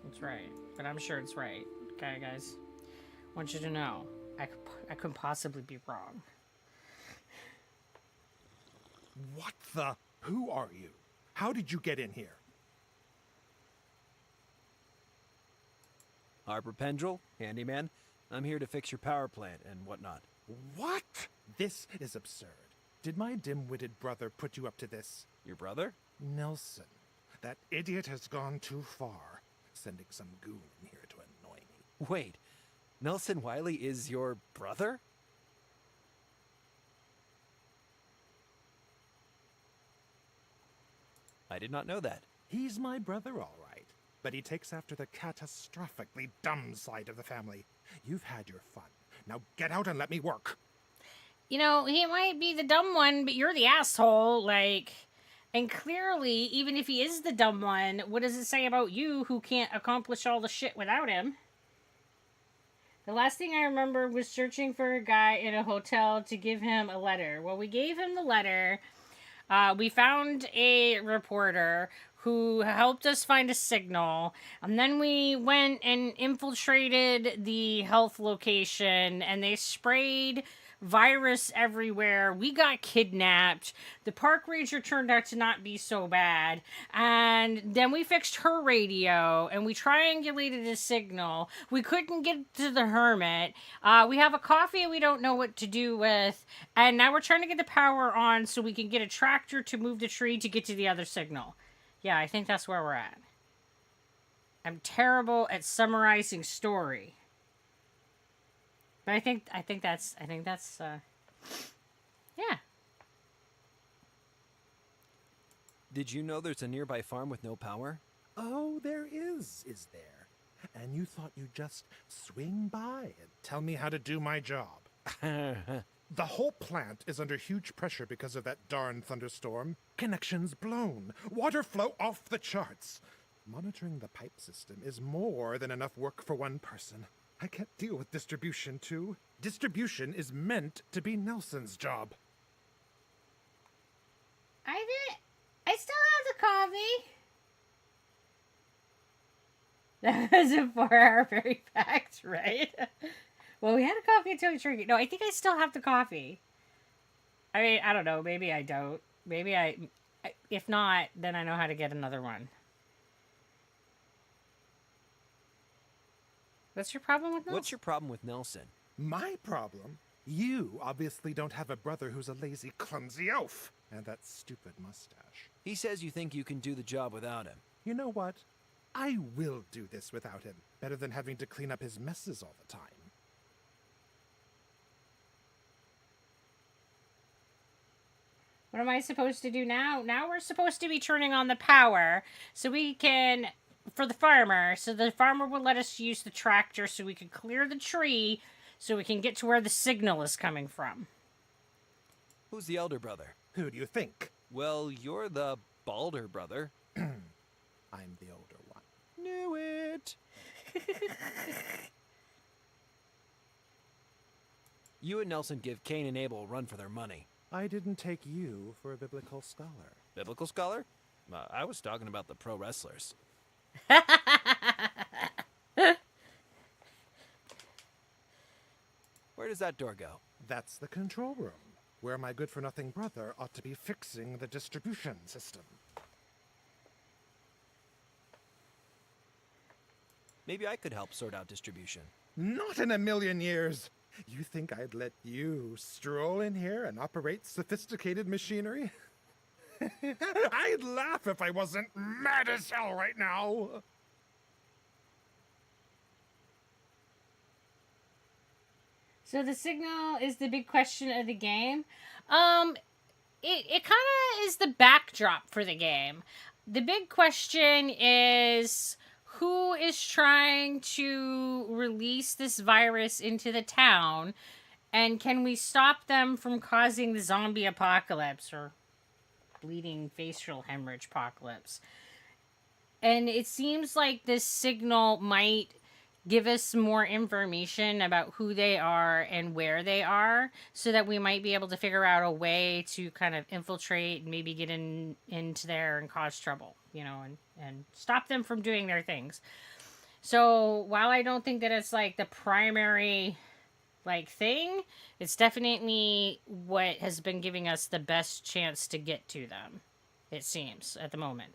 it's right. But I'm sure it's right. Okay, guys? I want you to know. I couldn't possibly be wrong. What the? Who are you? How did you get in here? Harper Pendrell, handyman. I'm here to fix your power plant and whatnot. What? This is absurd. Did my dim-witted brother put you up to this? Your brother? Nelson. That idiot has gone too far, sending some goon in here to annoy me. Wait, Nelson Wiley is your brother? I did not know that. He's my brother, all right. But he takes after the catastrophically dumb side of the family. You've had your fun. Now get out and let me work. You know, he might be the dumb one, but you're the asshole, like... And clearly, even if he is the dumb one, what does it say about you who can't accomplish all the shit without him? The last thing I remember was searching for a guy in a hotel to give him a letter. Well, we gave him the letter. We found a reporter who helped us find a signal. And then we went and infiltrated the health location, and they sprayed virus everywhere. We got kidnapped. The park ranger turned out to not be so bad. And then we fixed her radio and we triangulated a signal. We couldn't get to the hermit. We have a coffee we don't know what to do with. And now we're trying to get the power on so we can get a tractor to move the tree to get to the other signal. Yeah, I think that's where we're at. I'm terrible at summarizing story. But I think that's yeah. Did you know there's a nearby farm with no power? Oh, there is there? And you thought you'd just swing by and tell me how to do my job. The whole plant is under huge pressure because of that darn thunderstorm. Connections blown, water flow off the charts. Monitoring the pipe system is more than enough work for one person. I can't deal with distribution, too. Distribution is meant to be Nelson's job. I still have the coffee. That was a 4-hour berry pact, right? Well, we had a coffee until we drank it. No, I think I still have the coffee. I mean, I don't know. Maybe I don't. Maybe if not, then I know how to get another one. What's your problem with Nelson? What's your problem with Nelson? My problem? You obviously don't have a brother who's a lazy, clumsy oaf. And that stupid mustache. He says you think you can do the job without him. You know what? I will do this without him. Better than having to clean up his messes all the time. What am I supposed to do now? Now we're supposed to be turning on the power so we can... for the farmer, so the farmer will let us use the tractor so we can clear the tree so we can get to where the signal is coming from. Who's the elder brother? Who do you think? Well, you're the balder brother. I'm the older one. Knew it! You and Nelson give Cain and Abel a run for their money. I didn't take you for a biblical scholar. Biblical scholar? I was talking about the pro wrestlers. Where does that door go? That's the control room, where my good-for-nothing brother ought to be fixing the distribution system. Maybe I could help sort out distribution. Not in a million years! You think I'd let you stroll in here and operate sophisticated machinery? I'd laugh if I wasn't mad as hell right now! So the signal is the big question of the game. It kind of is the backdrop for the game. The big question is who is trying to release this virus into the town, and can we stop them from causing the zombie apocalypse or bleeding facial hemorrhage apocalypse? And it seems like this signal might give us some more information about who they are and where they are, so that we might be able to figure out a way to kind of infiltrate and maybe get into there and cause trouble, you know, and stop them from doing their things. So while I don't think that it's like the primary like thing, it's definitely what has been giving us the best chance to get to them, it seems, at the moment.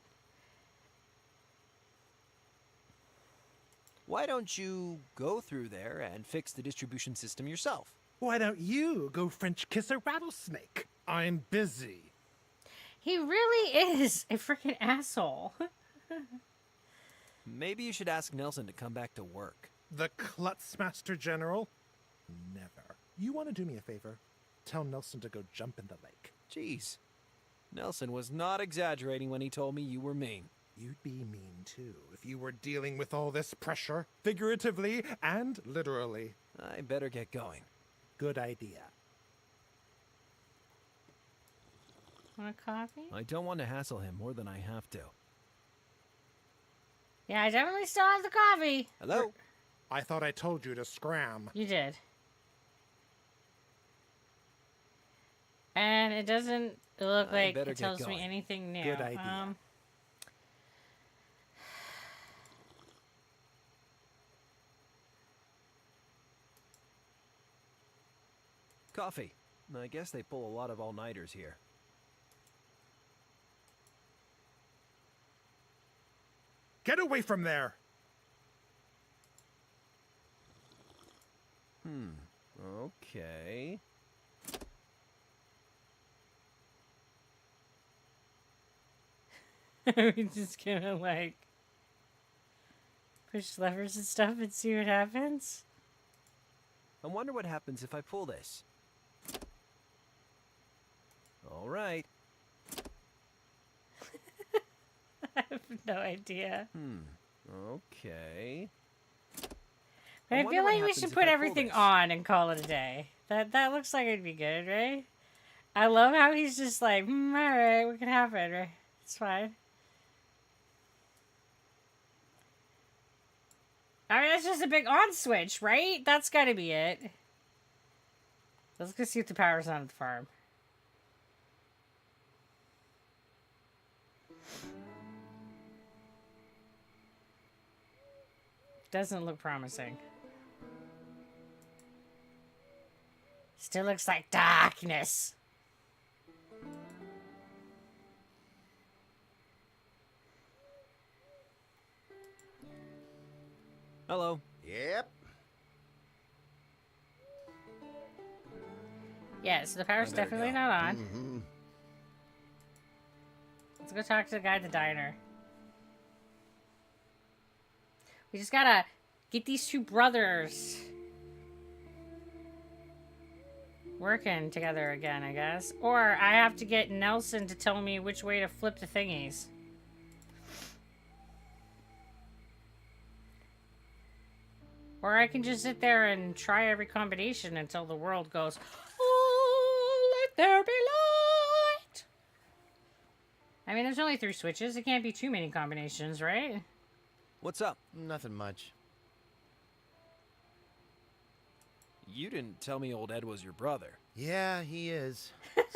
Why don't you go through there and fix the distribution system yourself? Why don't you go French kiss a rattlesnake? I'm busy. He really is a freaking asshole. Maybe you should ask Nelson to come back to work. The Klutzmaster General? Never. You want to do me a favor? Tell Nelson to go jump in the lake. Jeez. Nelson was not exaggerating when he told me you were mean. You'd be mean, too, if you were dealing with all this pressure, figuratively and literally. I better get going. Good idea. Want a coffee? I don't want to hassle him more than I have to. Yeah, I definitely still have the coffee. Hello? I thought I told you to scram. You did. And it doesn't look like it tells me anything new. Good idea. Coffee. I guess they pull a lot of all-nighters here. Get away from there! Okay. We're just gonna, like, push levers and stuff and see what happens? I wonder what happens if I pull this. All right. I have no idea. Okay. I feel like we should put everything on and call it a day. That looks like it'd be good, right? I love how he's just like, alright, what can happen, right? It's fine. I mean, that's just a big on switch, right? That's gotta be it. Let's go see if the power's on at the farm. Doesn't look promising. Still looks like darkness. Hello. Yep. Yeah, so the power's definitely not on. Let's go talk to the guy at the diner. We just gotta get these two brothers working together again, I guess. Or I have to get Nelson to tell me which way to flip the thingies. Or I can just sit there and try every combination until the world goes, oh, let there be light. I mean, there's only 3 switches. It can't be too many combinations, right? What's up? Nothing much. You didn't tell me old Ed was your brother. Yeah, he is.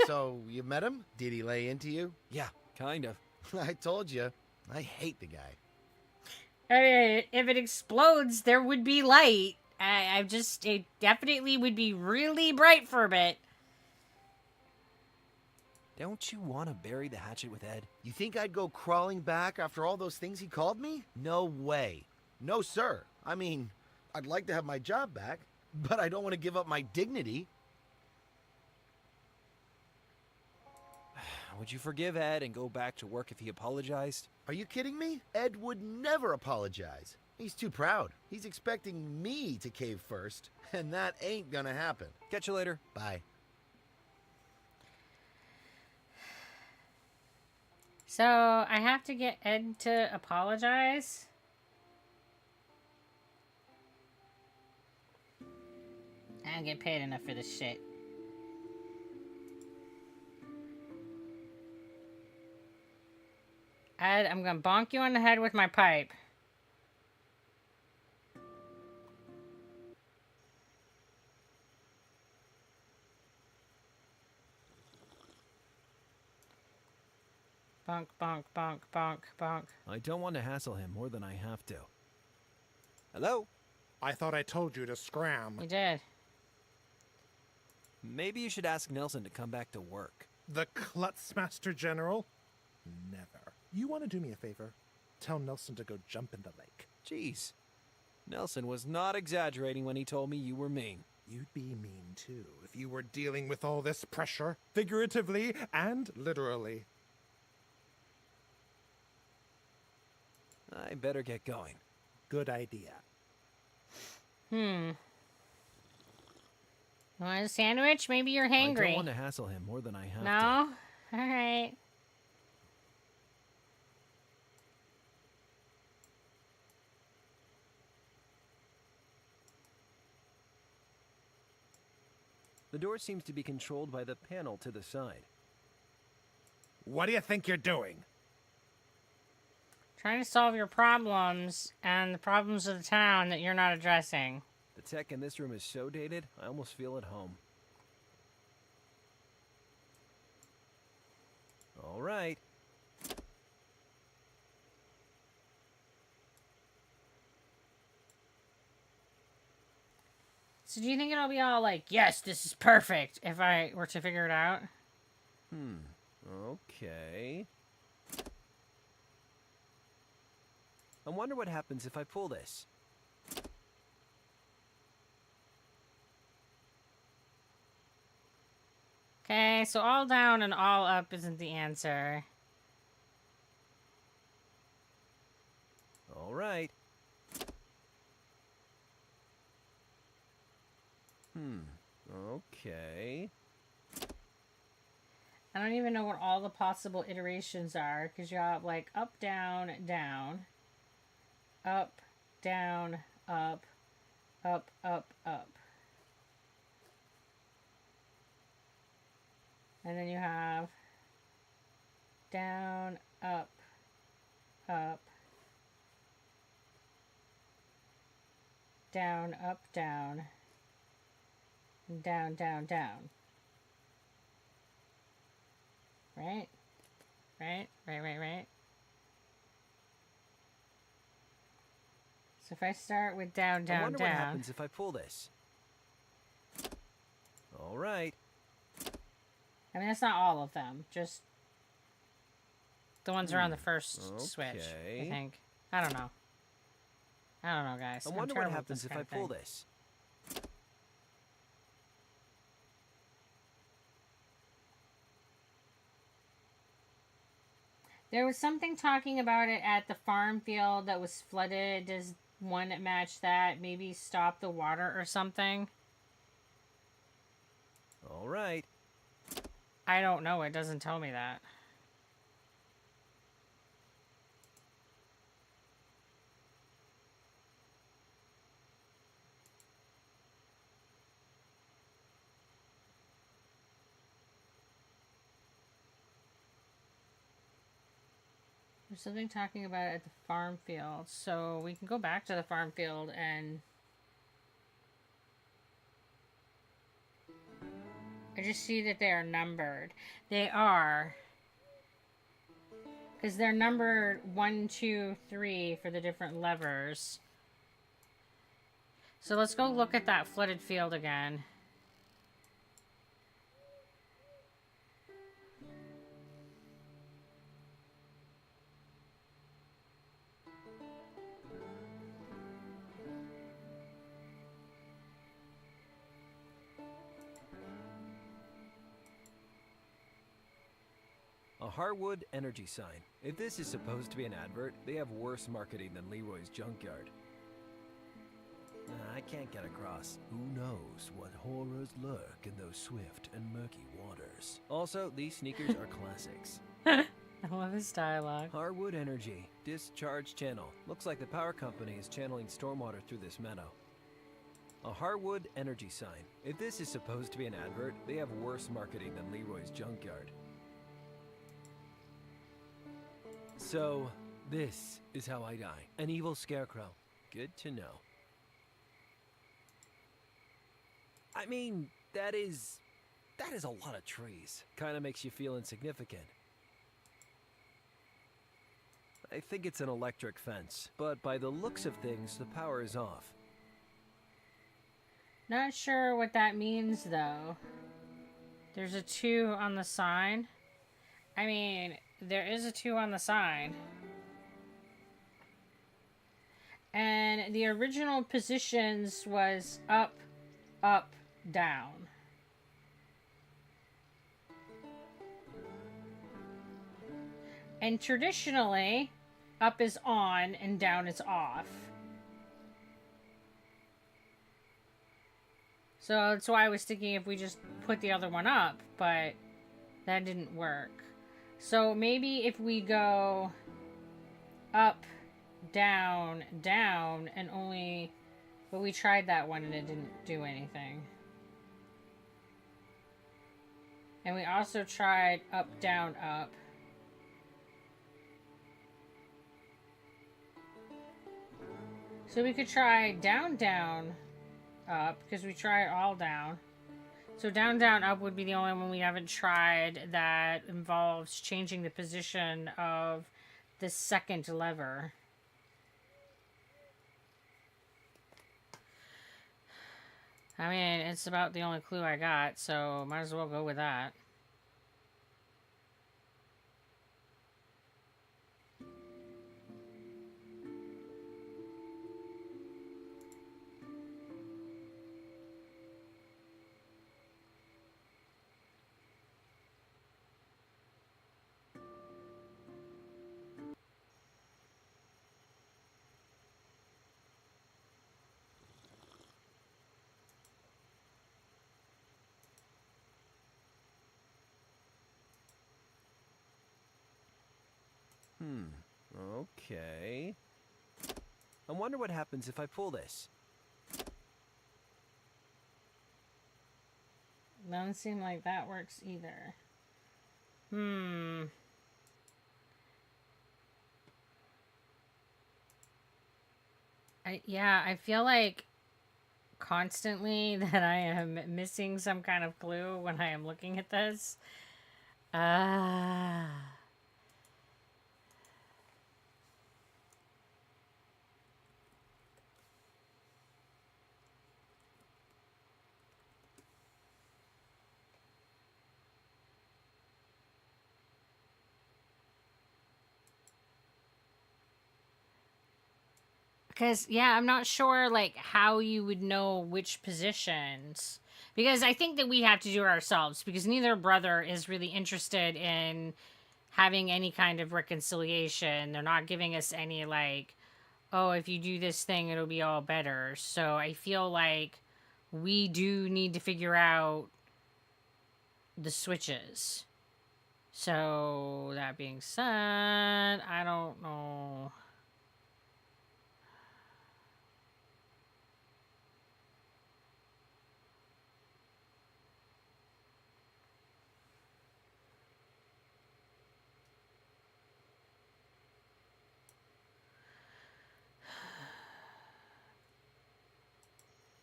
So, you met him? Did he lay into you? Yeah, kind of. I told you. I hate the guy. I mean, if it explodes, there would be light. It definitely would be really bright for a bit. Don't you want to bury the hatchet with Ed? You think I'd go crawling back after all those things he called me? No way. No, sir. I mean, I'd like to have my job back, but I don't want to give up my dignity. Would you forgive Ed and go back to work if he apologized? Are you kidding me? Ed would never apologize. He's too proud. He's expecting me to cave first, and that ain't gonna happen. Catch you later. Bye. So, I have to get Ed to apologize? I don't get paid enough for this shit. Ed, I'm gonna bonk you on the head with my pipe. Bonk, bonk, bonk, bonk, bonk. I don't want to hassle him more than I have to. Hello? I thought I told you to scram. You did. Maybe you should ask Nelson to come back to work. The Klutzmaster General? Never. You want to do me a favor? Tell Nelson to go jump in the lake. Jeez. Nelson was not exaggerating when he told me you were mean. You'd be mean too if you were dealing with all this pressure, figuratively and literally. I better get going. Good idea. You want a sandwich? Maybe you're hangry. I don't want to hassle him more than I have to. No? Alright. The door seems to be controlled by the panel to the side. What do you think you're doing? Trying to solve your problems and the problems of the town that you're not addressing. The tech in this room is so dated, I almost feel at home. All right. So do you think it'll be all like, yes, this is perfect, if I were to figure it out? Okay. I wonder what happens if I pull this. Okay, so all down and all up isn't the answer. All right. Okay. I don't even know what all the possible iterations are, because you have like up, down, down, up, down, up, up, up, up. And then you have down, up, up, down, up, down, and down, down, down. Right? Right? Right. So if I start with down, down, I wonder down. what happens if I pull this. All right. I mean, that's not all of them. Just the ones around the first switch, I think. I don't know. I don't know, guys. I I'm wonder what terrible at happens this if I kind of pull thing. this. There was something talking about it at the farm field that was flooded. Does one match that? Maybe stop the water or something? All right. I don't know. It doesn't tell me that. There's something talking about it at the farm field. So we can go back to the farm field and... I just see that they are numbered. They are. Because they're numbered 1, 2, 3 for the different levers. So let's go look at that flooded field again. A Harwood energy sign. If this is supposed to be an advert, they have worse marketing than Leroy's Junkyard. I can't get across. Who knows what horrors lurk in those swift and murky waters. Also, these sneakers are classics. I love this dialogue. Harwood Energy. Discharge channel. Looks like the power company is channeling stormwater through this meadow. A Harwood energy sign. If this is supposed to be an advert, they have worse marketing than Leroy's Junkyard. So, this is how I die. An evil scarecrow. Good to know. I mean, that is a lot of trees. Kinda makes you feel insignificant. I think it's an electric fence, but by the looks of things, the power is off. Not sure what that means, though. There's a 2 on the sign. I mean, there is a 2 on the sign. And the original positions was up, up, down. And traditionally, up is on and down is off. So that's why I was thinking if we just put the other one up, but that didn't work. So maybe if we go up, down, down, and only... But we tried that one and it didn't do anything. And we also tried up, down, up. So we could try down, down, up, because we tried all down. So down, down, up would be the only one we haven't tried that involves changing the position of the second lever. I mean, it's about the only clue I got, so might as well go with that. Okay. I wonder what happens if I pull this. Doesn't seem like that works either. Yeah, I feel like constantly that I am missing some kind of clue when I am looking at this. Because, yeah, I'm not sure, like, how you would know which positions. Because I think that we have to do it ourselves. Because neither brother is really interested in having any kind of reconciliation. They're not giving us any, like, oh, if you do this thing, it'll be all better. So I feel like we do need to figure out the switches. So, that being said, I don't know.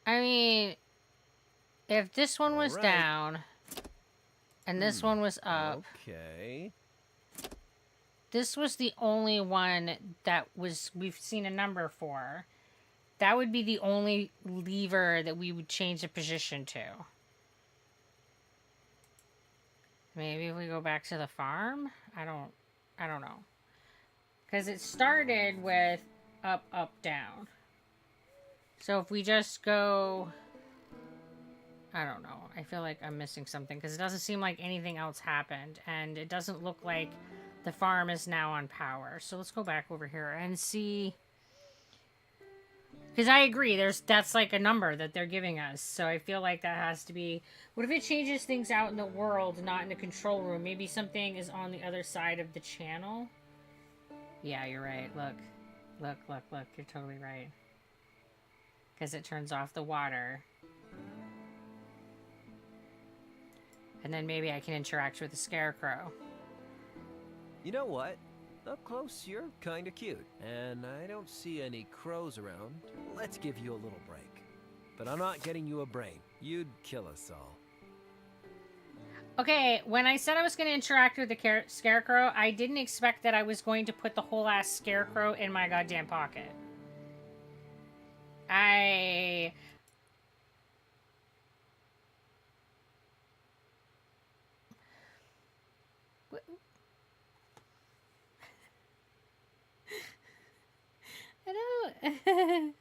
I mean, if this one was down, and this one was up. Okay. This was the only one that we've seen a number for. That would be the only lever that we would change the position to. Maybe if we go back to the farm? I don't know. Because it started with up, up, down. So if we just go... I don't know. I feel like I'm missing something because it doesn't seem like anything else happened. And it doesn't look like the farm is now on power. So let's go back over here and see... Because I agree, that's like a number that they're giving us. So I feel like that has to be... What if it changes things out in the world, not in the control room? Maybe something is on the other side of the channel? Yeah, you're right. Look. Look, look, look. You're totally right. Because it turns off the water. And then maybe I can interact with the scarecrow. You know what? Up close, you're kinda cute. And I don't see any crows around. Let's give you a little break. But I'm not getting you a brain. You'd kill us all. Okay, when I said I was going to interact with the scarecrow, I didn't expect that I was going to put the whole ass scarecrow in my goddamn pocket. I don't...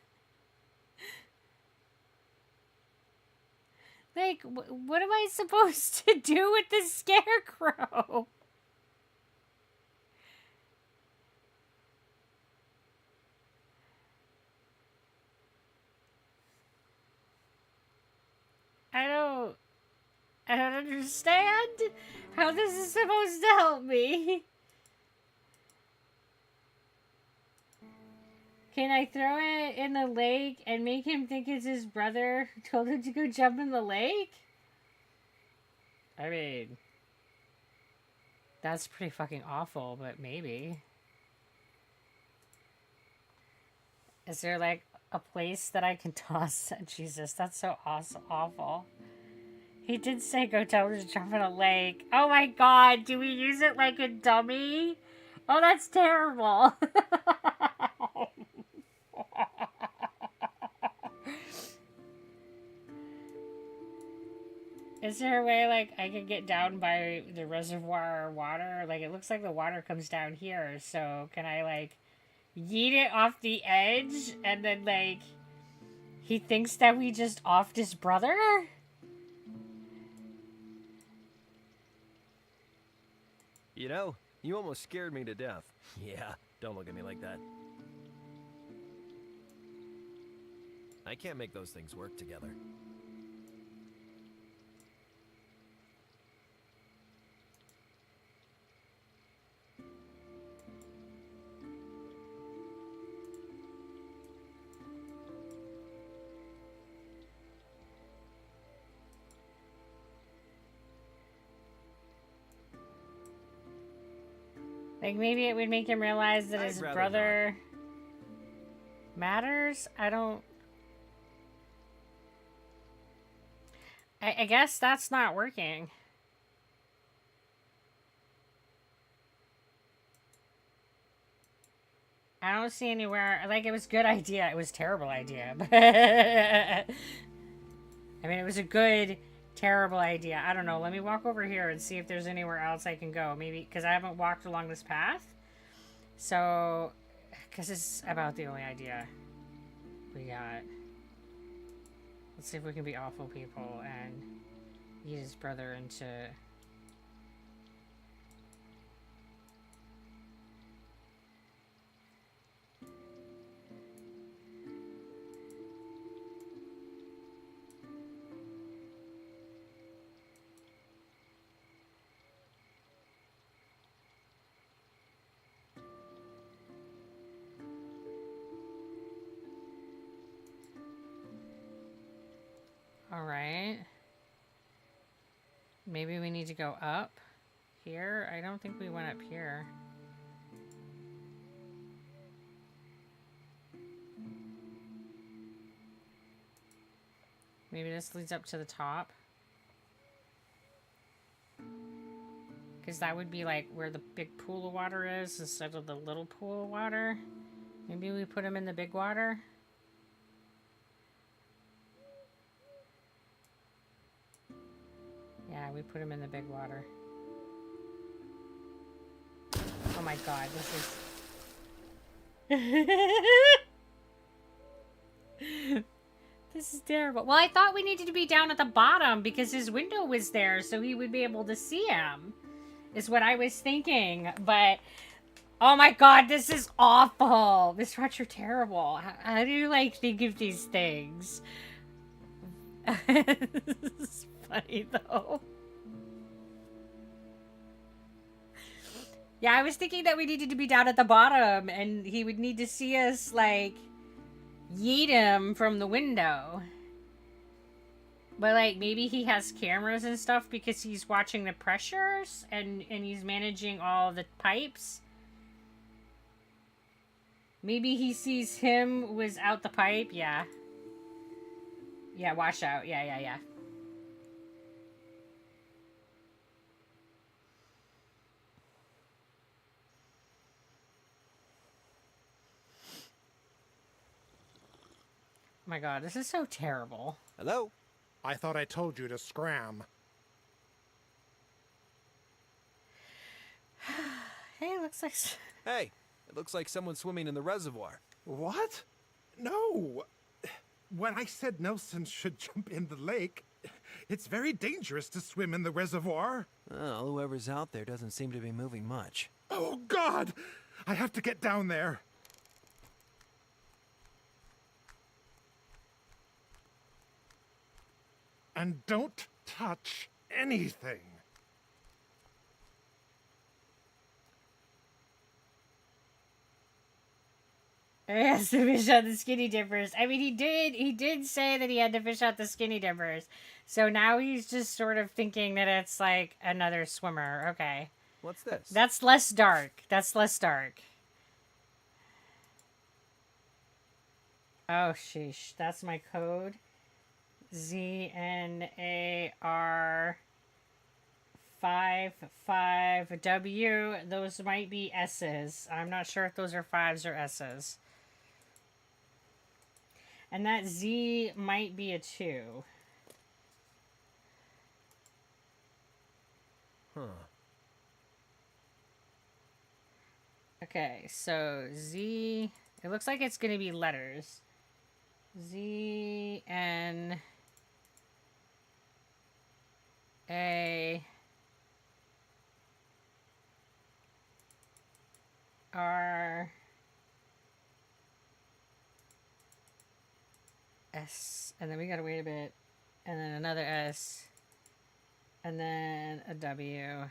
Like, what am I supposed to do with the scarecrow? I don't understand how this is supposed to help me. Can I throw it in the lake and make him think it's his brother who told him to go jump in the lake? I mean, that's pretty fucking awful, but maybe. Is there like a place that I can toss? Jesus, that's so awful. He did say go tell him to jump in a lake. Oh my god, do we use it like a dummy? Oh, that's terrible. Is there a way, like, I can get down by the reservoir water? Like, it looks like the water comes down here, so can I, like, yeet it off the edge, and then, like, he thinks that we just offed his brother? You know, you almost scared me to death. Yeah, don't look at me like that. I can't make those things work together. Like, maybe it would make him realize that his brother matters? I don't... I guess that's not working. I don't see anywhere... Like, it was a good idea. It was a terrible idea. But I mean, it was a good... terrible idea. I don't know. Let me walk over here and see if there's anywhere else I can go. Maybe because I haven't walked along this path. So, because it's about the only idea we got. Let's see if we can be awful people and eat his brother into... Alright. Maybe we need to go up here. I don't think we went up here. Maybe this leads up to the top. Because that would be like where the big pool of water is instead of the little pool of water. Maybe we put him in the big water. Yeah, we put him in the big water. Oh my god, this is... This is terrible. Well, I thought we needed to be down at the bottom because his window was there so he would be able to see him. Is what I was thinking. But, oh my god, this is awful. Miss Roger, terrible. How do you, like, think of these things? This is funny, though. Yeah, I was thinking that we needed to be down at the bottom and he would need to see us, like, yeet him from the window. But, like, maybe he has cameras and stuff because he's watching the pressures and he's managing all the pipes. Maybe he sees him was out the pipe. Yeah. Yeah, wash out. Yeah. my god, this is so terrible. Hello? I thought I told you to scram. Hey, looks like... Hey, it looks like someone's swimming in the reservoir. What? No. When I said Nelson should jump in the lake, it's very dangerous to swim in the reservoir. Well, whoever's out there doesn't seem to be moving much. Oh, God! I have to get down there. And don't touch anything. He has to fish out the skinny dippers. I mean, he did say that he had to fish out the skinny dippers. So now he's just sort of thinking that it's like another swimmer. Okay. What's this? That's less dark. That's less dark. Oh, sheesh. That's my code. ZNAR55W. Those might be S's. I'm not sure if those are 5s or S's. And that Z might be a 2. Huh. Okay, so Z... It looks like it's going to be letters. Z, N, A, R, S, and then we gotta wait a bit, and then another S, and then a W.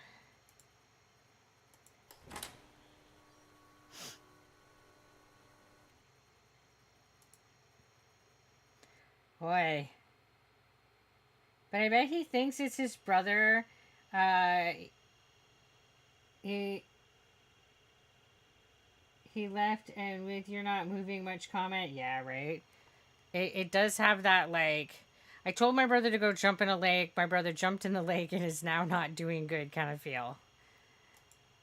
Boy. But I bet he thinks it's his brother. He left, and with "you're not moving much" comment. Yeah, right. It does have that, like, I told my brother to go jump in a lake. My brother jumped in the lake and is now not doing good kind of feel.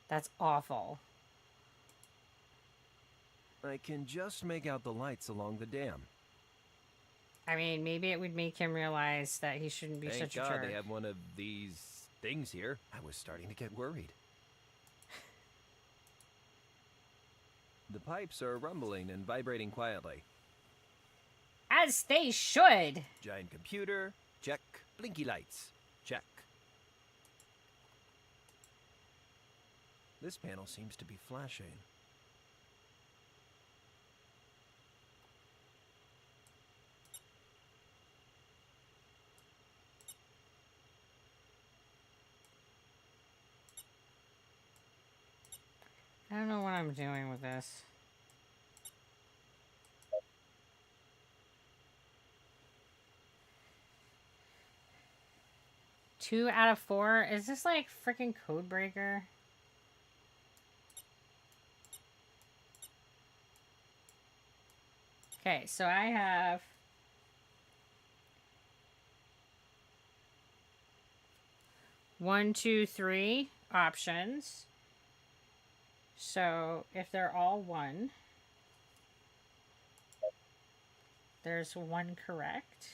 That's awful. I can just make out the lights along the dam. I mean, maybe it would make him realize that he shouldn't be Thank such a God jerk. they have one of these things here. I was starting to get worried. The pipes are rumbling and vibrating quietly. As they should. Giant computer, check. Blinky lights, check. This panel seems to be flashing. I don't know what I'm doing with this. Two out of 4? Is this like freaking Codebreaker? Okay, so I have 1, 2, 3 options. So if they're all 1, there's 1 correct.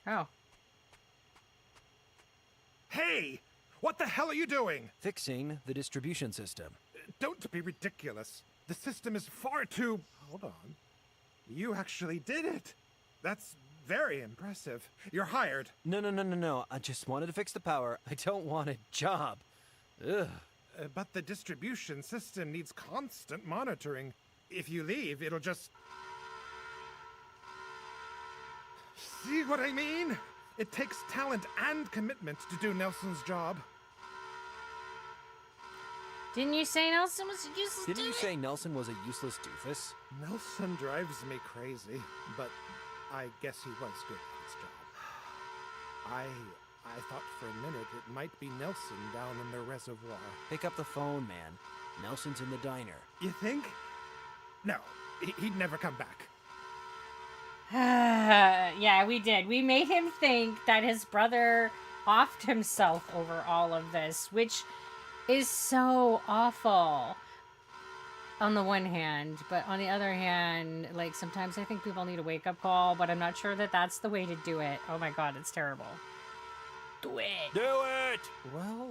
Oh. Hey! What the hell are you doing? Fixing the distribution system. Don't be ridiculous. The system is far too... Hold on. You actually did it. That's very impressive. You're hired. No. I just wanted to fix the power. I don't want a job. Ugh. But the distribution system needs constant monitoring. If you leave, it'll just... See what I mean? It takes talent and commitment to do Nelson's job. Didn't you say Nelson was a useless Didn't you say Nelson was a useless doofus? Nelson drives me crazy, but I guess he was good at his job. I thought for a minute it might be Nelson down in the reservoir. Pick up the phone, man. Nelson's in the diner. You think? No, he'd never come back. Yeah, we did. We made him think that his brother offed himself over all of this, which is so awful on the one hand, but on the other hand, like, sometimes I think people need a wake-up call, but I'm not sure that that's the way to do it. Oh my god, it's terrible. Do it! Do it! Well,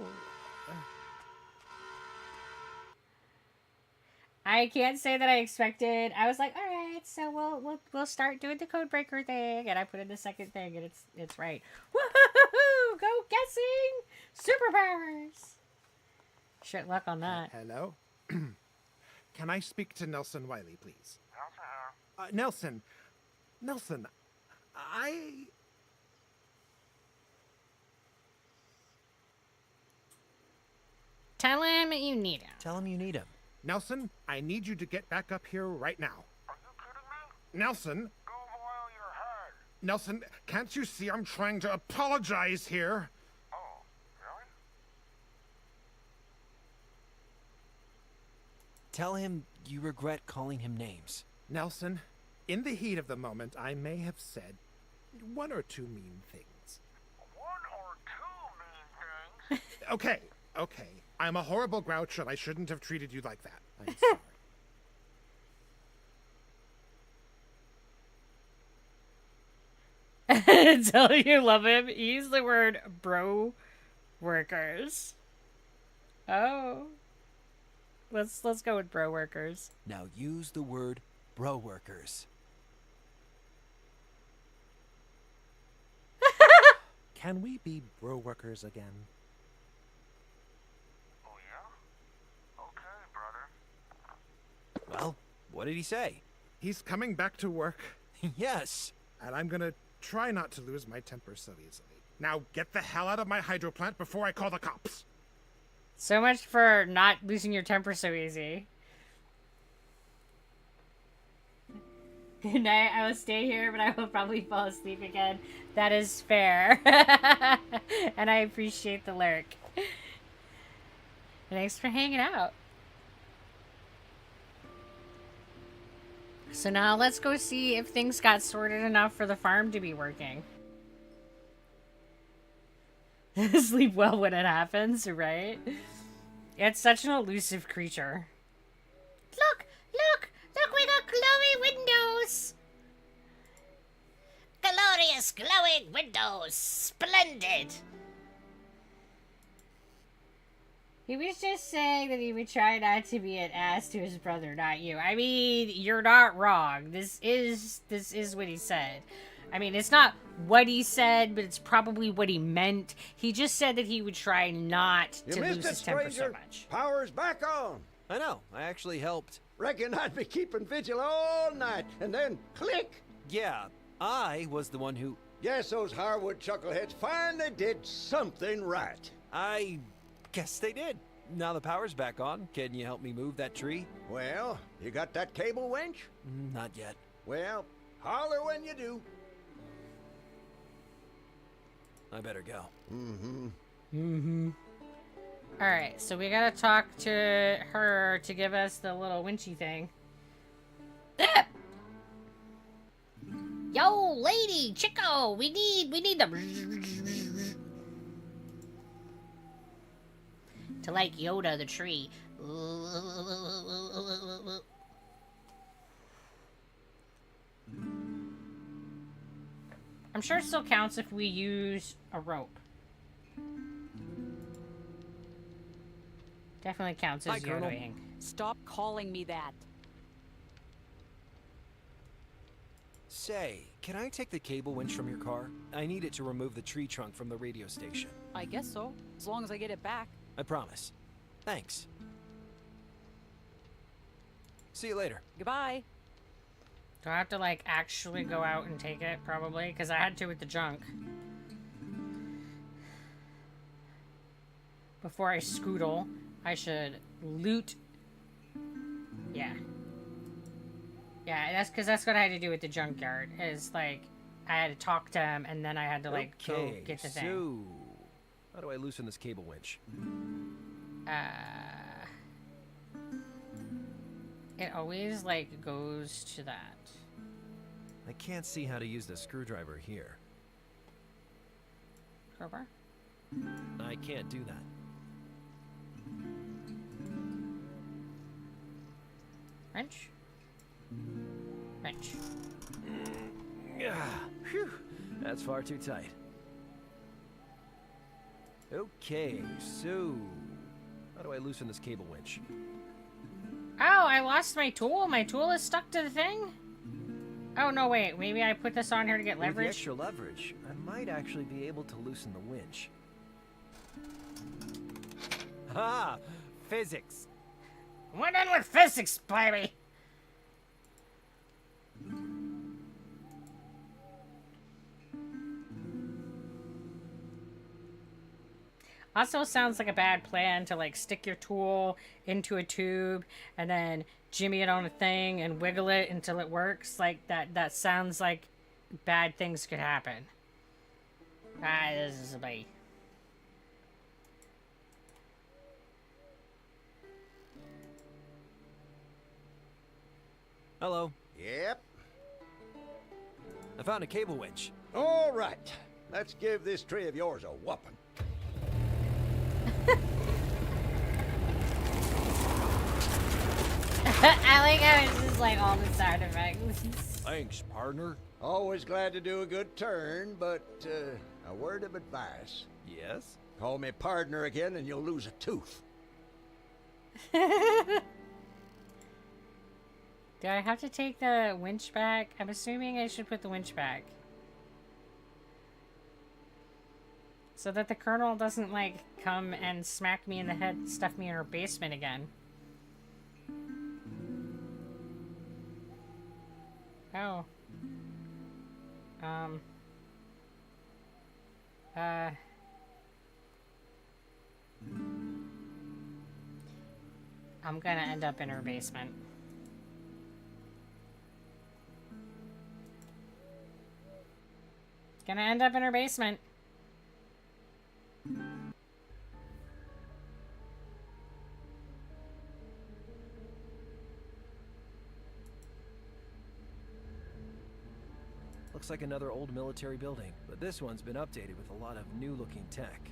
I can't say that I expected. I was like, all right, so we'll start doing the code breaker thing, and I put in the second thing, and it's right. Woohoo! Go guessing! Superpowers! Shit luck on that. Hello? Can I speak to Nelson Wiley, please? Nelson. Nelson, Tell him you need him. Tell him you need him. Nelson, I need you to get back up here right now. Are you kidding me? Nelson. Go boil your head. Nelson, can't you see I'm trying to apologize here? Oh, really? Tell him you regret calling him names. Nelson, in the heat of the moment, I may have said one or two mean things. One or two mean things? Okay. I'm a horrible grouch, and I shouldn't have treated you like that. I'm sorry. Tell you love him. Use the word bro workers. Oh. Let's go with bro workers. Now use the word bro workers. Can we be bro workers again? Well, what did he say? He's coming back to work. Yes. And I'm gonna try not to lose my temper so easily. Now get the hell out of my hydro plant before I call the cops. So much for not losing your temper so easy. Good night. I will stay here, but I will probably fall asleep again. That is fair. And I appreciate the lurk. Thanks for hanging out. So now let's go see if things got sorted enough for the farm to be working. Sleep well when it happens, right? It's such an elusive creature. Look, we got glowing windows. Glorious glowing windows. Splendid. He was just saying that he would try not to be an ass to his brother, not you. I mean, you're not wrong. This is what he said. I mean, it's not what he said, but it's probably what he meant. He just said that he would try not to lose his temper so much. Power's back on. I know. I actually helped. Reckon I'd be keeping vigil all night, and then click. Yeah, I was the one who... Guess those Harwood chuckleheads finally did something right. I guess they did. Now the power's back on. Can you help me move that tree? Well, you got that cable winch? Not yet. Well, holler when you do. I better go. Alright, so we gotta talk to her to give us the little winchy thing. Yo, lady, Chico, we need the... to like Yoda the tree. I'm sure it still counts if we use a rope. Definitely counts as Yodaing. Stop calling me that. Say, can I take the cable winch from your car? I need it to remove the tree trunk from the radio station. I guess so, as long as I get it back. I promise. Thanks. See you later. Goodbye. Do I have to, like, actually go out and take it? Probably, because I had to with the junk. Before I scoodle, I should loot. Yeah. Yeah, that's because that's what I had to do with the junkyard. Is, like, I had to talk to him, and then I had to, like, go get the thing. So, how do I loosen this cable winch? It always, like, goes to that. I can't see how to use the screwdriver here. Crowbar? I can't do that. Wrench? Wrench. Phew, that's far too tight. Okay, so how do I loosen this cable winch? Oh, I lost my tool. My tool is stuck to the thing? Oh, no, wait. Maybe I put this on here to get With the leverage? extra leverage, I might actually be able to loosen the winch. Ha! Physics! We're done with physics, baby! Also sounds like a bad plan to, like, stick your tool into a tube and then jimmy it on a thing and wiggle it until it works. Like, that sounds like bad things could happen. Ah, this is a bait. Hello. Yep. I found a cable winch. All right. Let's give this tree of yours a whooping. I like how it's just like all the sound effects. Thanks, partner. Always glad to do a good turn, but a word of advice. Yes? Call me partner again and you'll lose a tooth. Do I have to take the winch back? I'm assuming I should put the winch back. So that the Colonel doesn't, like, come and smack me in the head, stuff me in her basement again. Oh. I'm gonna end up in her basement. Gonna end up in her basement. Looks like another old military building, but this one's been updated with a lot of new-looking tech.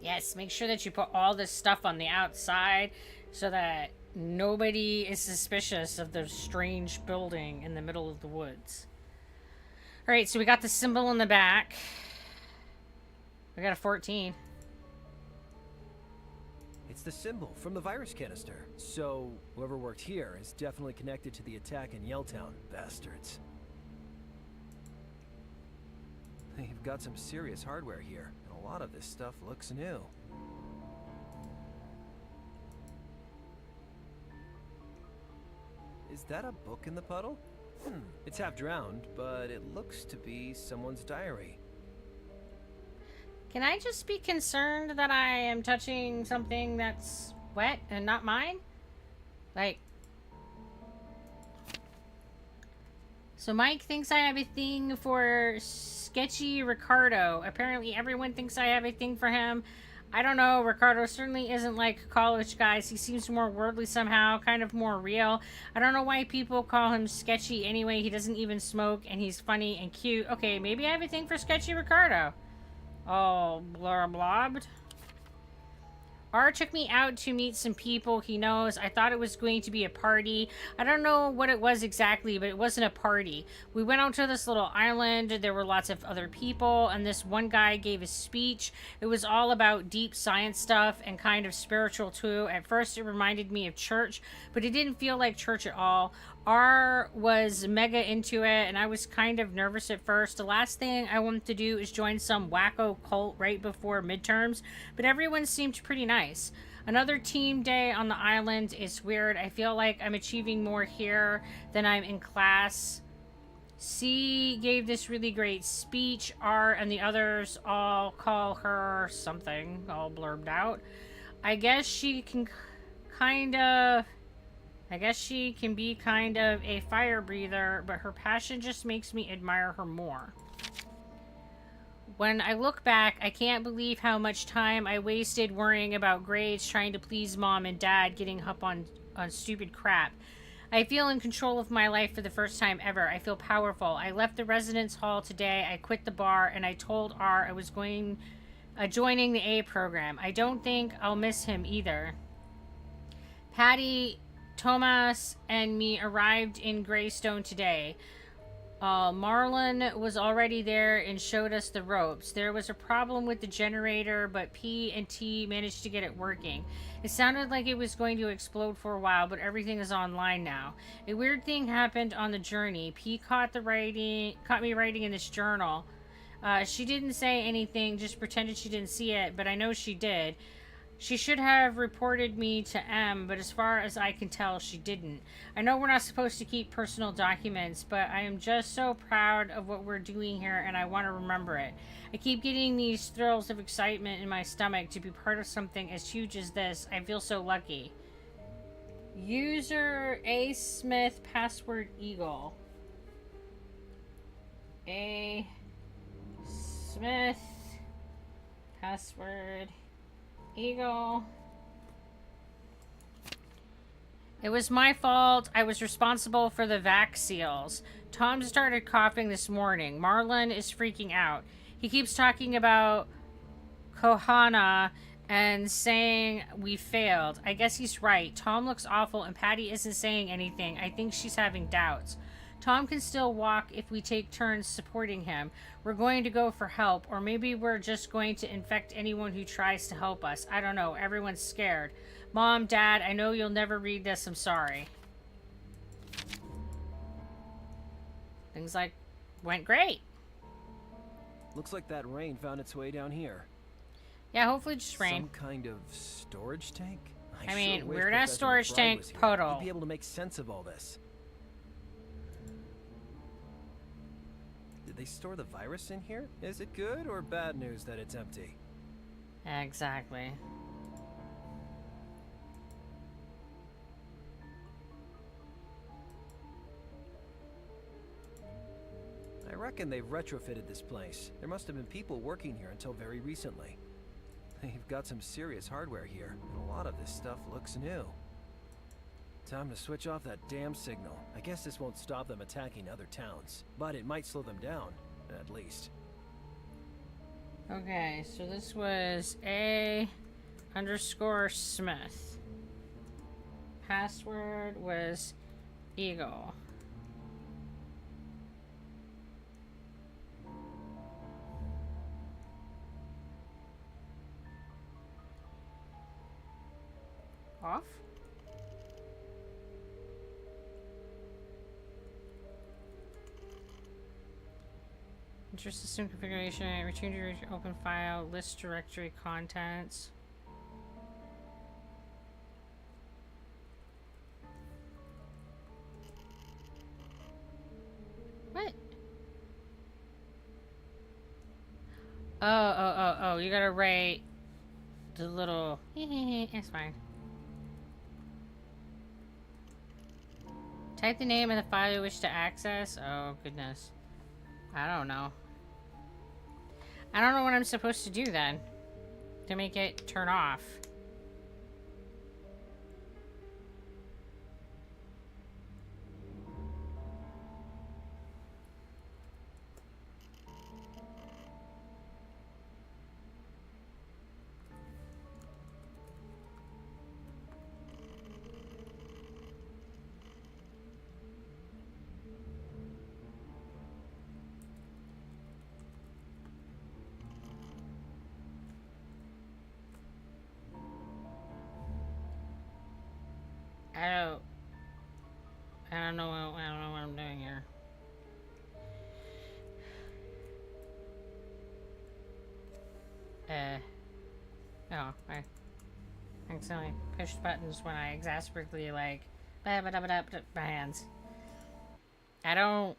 Yes, make sure that you put all this stuff on the outside so that nobody is suspicious of the strange building in the middle of the woods. Alright, so we got the symbol in the back. We got a 14. It's the symbol from the virus canister. So, whoever worked here is definitely connected to the attack in Yelltown, bastards. They've got some serious hardware here, and a lot of this stuff looks new. Is that a book in the puddle? It's half drowned, but it looks to be someone's diary. Can I just be concerned that I am touching something that's wet and not mine? Like... So Mike thinks I have a thing for Sketchy Ricardo. Apparently everyone thinks I have a thing for him. I don't know, Ricardo certainly isn't like college guys. He seems more worldly somehow, kind of more real. I don't know why people call him sketchy anyway. He doesn't even smoke, and he's funny and cute. Okay, maybe I have a thing for Sketchy Ricardo. Oh, blah blobbed. R took me out to meet some people he knows. I thought it was going to be a party. I don't know what it was exactly, but it wasn't a party. We went out to this little island. There were lots of other people, and this one guy gave a speech. It was all about deep science stuff and kind of spiritual too. At first, it reminded me of church, but it didn't feel like church at all. R was mega into it, and I was kind of nervous at first. The last thing I wanted to do is join some wacko cult right before midterms, but everyone seemed pretty nice. Another team day on the island is weird. I feel like I'm achieving more here than I'm in class. C gave this really great speech. R and the others all call her something, all blurbed out. I guess she can be kind of a fire breather, but her passion just makes me admire her more. When I look back, I can't believe how much time I wasted worrying about grades, trying to please mom and dad, getting up on stupid crap. I feel in control of my life for the first time ever. I feel powerful. I left the residence hall today. I quit the bar, and I told R I was joining the A program. I don't think I'll miss him either. Patty, Thomas, and me arrived in Greystone today. Marlon was already there and showed us the ropes. There was a problem with the generator, but P and T managed to get it working. It sounded like it was going to explode for a while, but everything is online now. A weird thing happened on the journey. P caught me writing in this journal. She didn't say anything, just pretended she didn't see it, but I know she did. She should have reported me to M, but as far as I can tell, she didn't. I know we're not supposed to keep personal documents, but I am just so proud of what we're doing here, and I want to remember it. I keep getting these thrills of excitement in my stomach to be part of something as huge as this. I feel so lucky. User A Smith, password Eagle. A Smith, password Eagle. It was my fault. I was responsible for the vac seals. Tom started coughing this morning. Marlon is freaking out. He keeps talking about Kohana and saying we failed. I guess he's right. Tom looks awful and Patty isn't saying anything. I think she's having doubts. Tom can still walk if we take turns supporting him. We're going to go for help, or maybe we're just going to infect anyone who tries to help us. I don't know. Everyone's scared. Mom, Dad, I know you'll never read this. I'm sorry. Things went great. Looks like that rain found its way down here. Yeah, hopefully just rain. Some kind of storage tank? I mean, sure wish we're not a Professor storage McBride tank, was here. Poto. He'd be able to make sense of all this. Did they store the virus in here? Is it good or bad news that it's empty? Exactly. I reckon they've retrofitted this place. There must have been people working here until very recently. They've got some serious hardware here, and a lot of this stuff looks new. Time to switch off that damn signal. I guess this won't stop them attacking other towns, but it might slow them down, at least. Okay, so this was A_Smith. Password was Eagle. Off? Enter system configuration, return to open file, list directory contents. What? Oh, you gotta write the little it's fine. Type the name of the file you wish to access. Oh goodness. I don't know. I don't know what I'm supposed to do then to make it turn off. I don't know what I'm doing here. Oh, I accidentally pushed buttons when I exasperately my hands. I don't.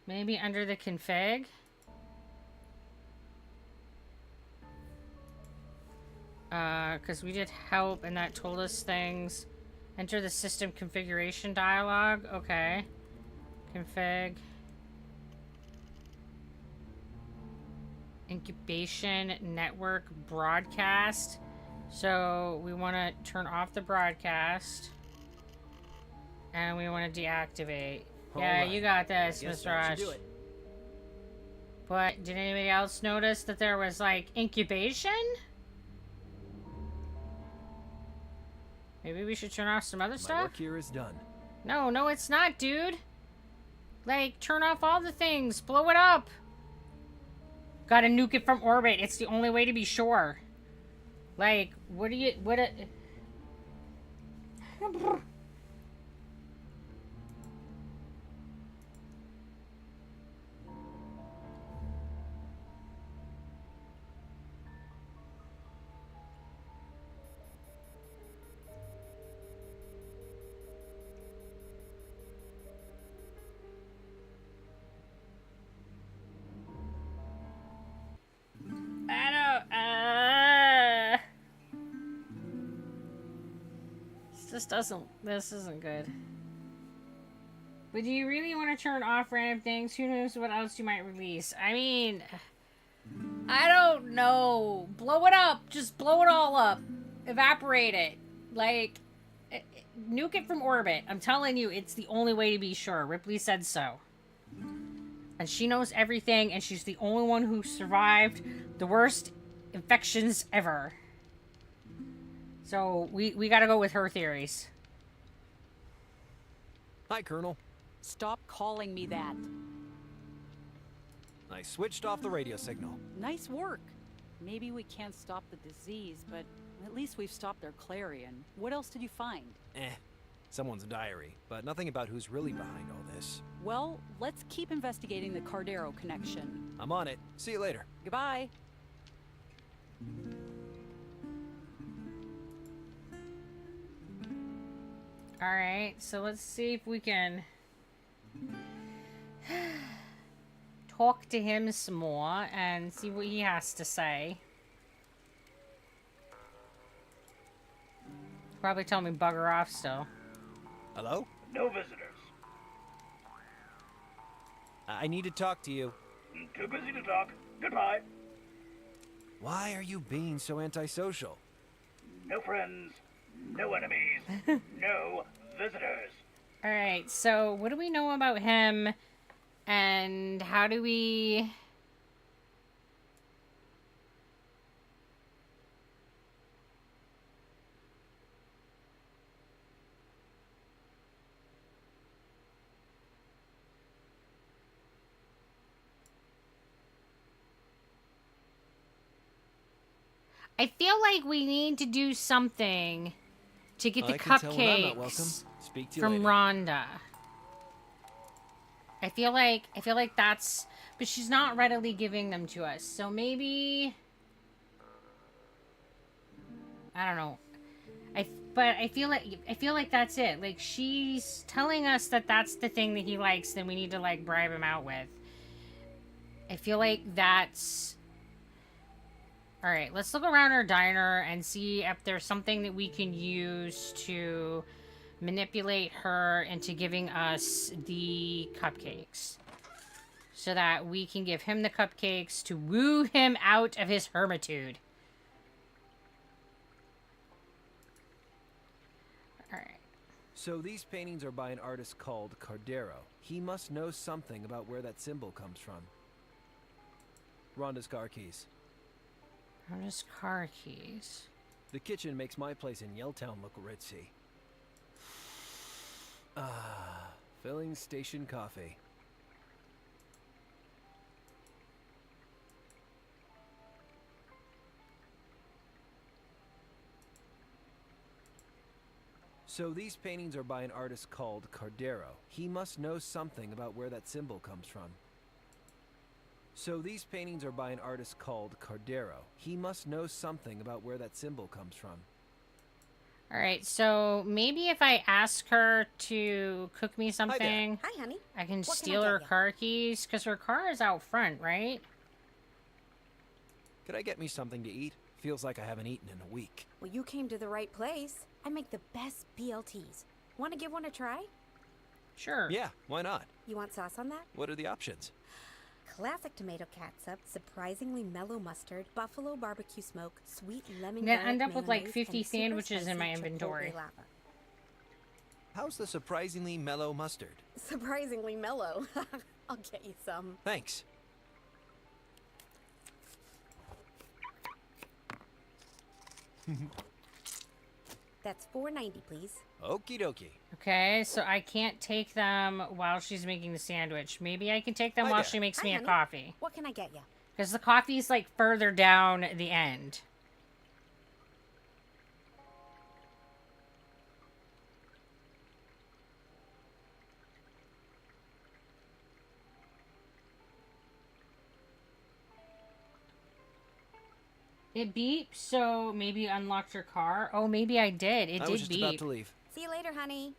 Maybe under the config? Because we did help and that told us things. Enter the system configuration dialog. Okay. Config. Incubation network broadcast. So we want to turn off the broadcast. And we want to deactivate. Yeah, Alright. you got this, I guess Mr. that Rush. should do it. But did anybody else notice that there was like incubation? Maybe we should turn off some other My stuff? work here is done. No, it's not, dude. Like, turn off all the things. Blow it up. Gotta nuke it from orbit. It's the only way to be sure. Like, what do you... What a... This isn't good. But do you really want to turn off random things? Who knows what else you might release? I mean, I don't know. Blow it up. Just blow it all up. Evaporate it. Like, nuke it from orbit. I'm telling you, it's the only way to be sure. Ripley said so. And she knows everything, and she's the only one who survived the worst infections ever. So, we gotta go with her theories. Hi, Colonel. Stop calling me that. I switched off the radio signal. Nice work. Maybe we can't stop the disease, but at least we've stopped their Clarion. What else did you find? Someone's diary, but nothing about who's really behind all this. Well, let's keep investigating the Cardero connection. I'm on it. See you later. Goodbye. Alright, so let's see if we can talk to him some more and see what he has to say. Probably tell me bugger off still. Hello? No visitors. I need to talk to you. Too busy to talk. Goodbye. Why are you being so antisocial? No friends. No enemies. No visitors. Alright, so what do we know about him? And how do we... I feel like we need to do something to get the I can tell when I'm not welcome. cupcakes Speak to you from later. Rhonda. I feel like that's, but she's not readily giving them to us. So maybe, I don't know. But I feel like that's it. Like, she's telling us that that's the thing that he likes, then we need to like bribe him out with. I feel like that's... Alright, let's look around our diner and see if there's something that we can use to manipulate her into giving us the cupcakes. So that we can give him the cupcakes to woo him out of his hermitude. Alright. So these paintings are by an artist called Cardero. He must know something about where that symbol comes from. Rhonda's car keys. Rhonda's car keys. The kitchen makes my place in Yelltown look ritzy. Ah, filling station coffee. So these paintings are by an artist called Cardero. He must know something about where that symbol comes from. So these paintings are by an artist called Cardero. He must know something about where that symbol comes from. Alright, so maybe if I ask her to cook me something, Hi, honey. I can What can I steal get her ya? car keys, because her car is out front, right? Could I get me something to eat? feels like I haven't eaten in a week. Well, you came to the right place. I make the best BLTs. Want to give one a try? Sure. Yeah, why not? You want sauce on that? What are the options? Classic tomato catsup, surprisingly mellow mustard, buffalo barbecue smoke, sweet lemon. I'm gonna end up with like mayonnaise, 50 and super sandwiches in my spicy inventory. chipotle lava. How's the surprisingly mellow mustard? Surprisingly mellow. I'll get you some. Thanks. That's $4.90, please. Okie dokie. Okay, so I can't take them while she's making the sandwich. Maybe I can take them Hi while there. she makes Hi, me a honey. coffee. What can I get you? Because the coffee's like further down the end. It beeped, so maybe you unlocked your car. Oh, maybe I did. It I did was just beep. about to leave. See you later, honey.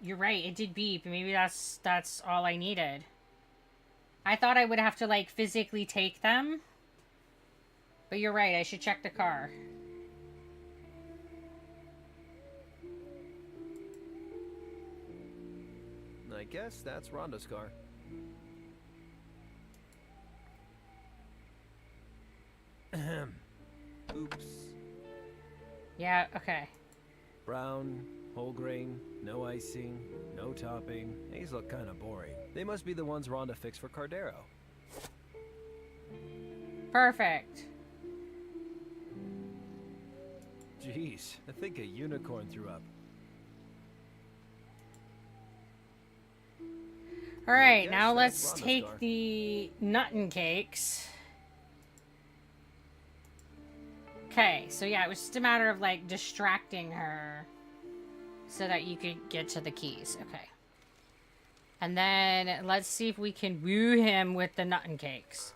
You're right. It did beep. Maybe that's all I needed. I thought I would have to like physically take them, but you're right. I should check the car. I guess that's Rhonda's car. Ahem. Oops. Yeah. Okay. Brown, whole grain, no icing, no topping. These look kind of boring. They must be the ones Rhonda fixed for Cardero. Perfect. Jeez, I think a unicorn threw up. All right. Yes, Now that's let's Rhonda's take car. the Nuttin Cakes. Okay, so yeah, it was just a matter of like distracting her so that you could get to the keys. Okay. And then let's see if we can woo him with the Nuttin Cakes.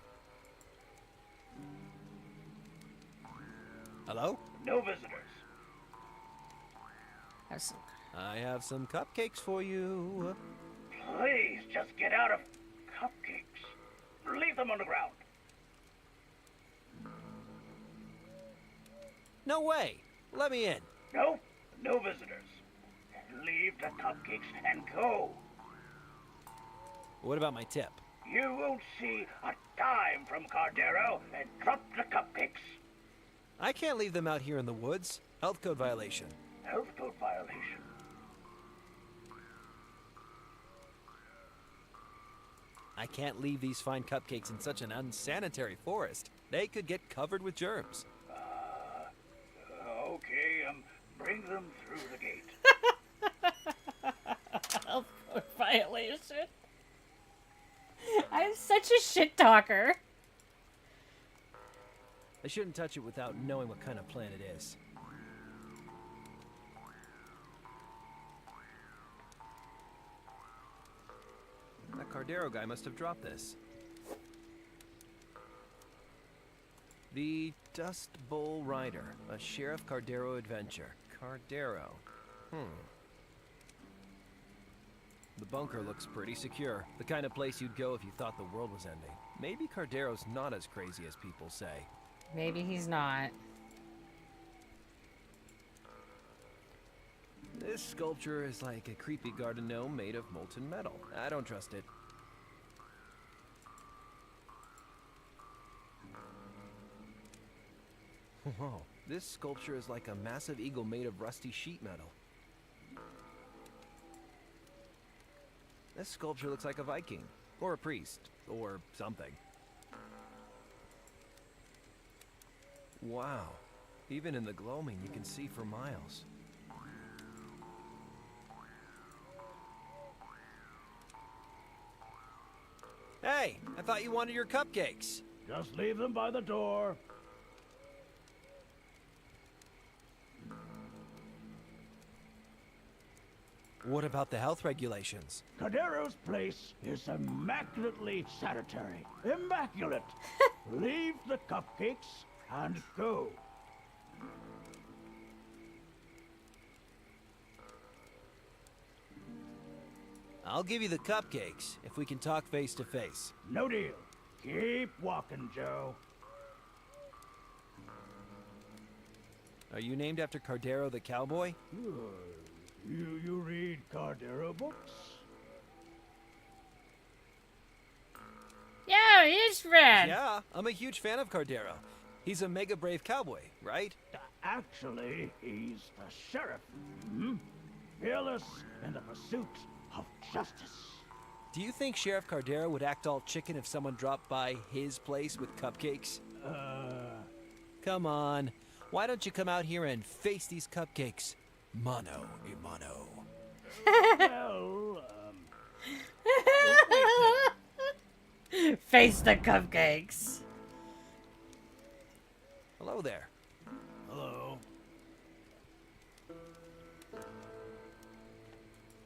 Hello? No visitors. Have some- I have some cupcakes for you. Please just get out of cupcakes. Leave them on the ground. No way! Let me in. No, no visitors. Leave the cupcakes and go. What about my tip? You won't see a dime from Cardero and drop the cupcakes. I can't leave them out here in the woods. Health code violation. Health code violation. I can't leave these fine cupcakes in such an unsanitary forest. They could get covered with germs. Okay, bring them through the gate. Health code violation. I'm such a shit talker. I shouldn't touch it without knowing what kind of plant it is. That Cardero guy must have dropped this. The Dust Bowl Rider, a Sheriff Cardero adventure. Cardero. The bunker looks pretty secure. The kind of place you'd go if you thought the world was ending. Maybe Cardero's not as crazy as people say. Maybe he's not. This sculpture is like a creepy garden gnome made of molten metal. I don't trust it. Whoa, this sculpture is like a massive eagle made of rusty sheet metal. This sculpture looks like a Viking, or a priest, or something. Wow, even in the gloaming you can see for miles. Hey, I thought you wanted your cupcakes. Just leave them by the door. What about the health regulations? Cardero's place is immaculately sanitary. Immaculate. Leave the cupcakes and go. I'll give you the cupcakes if we can talk face to face. No deal. Keep walking, Joe. Are you named after Cardero the cowboy? You read Cardero books? Yeah, he is red. Yeah, I'm a huge fan of Cardero. He's a mega brave cowboy, right? Actually, he's the sheriff. Fearless in the pursuit of justice. Do you think Sheriff Cardero would act all chicken if someone dropped by his place with cupcakes? Come on. Why don't you come out here and face these cupcakes? Mano a mano. Well, Face the cupcakes. Hello there. Hello.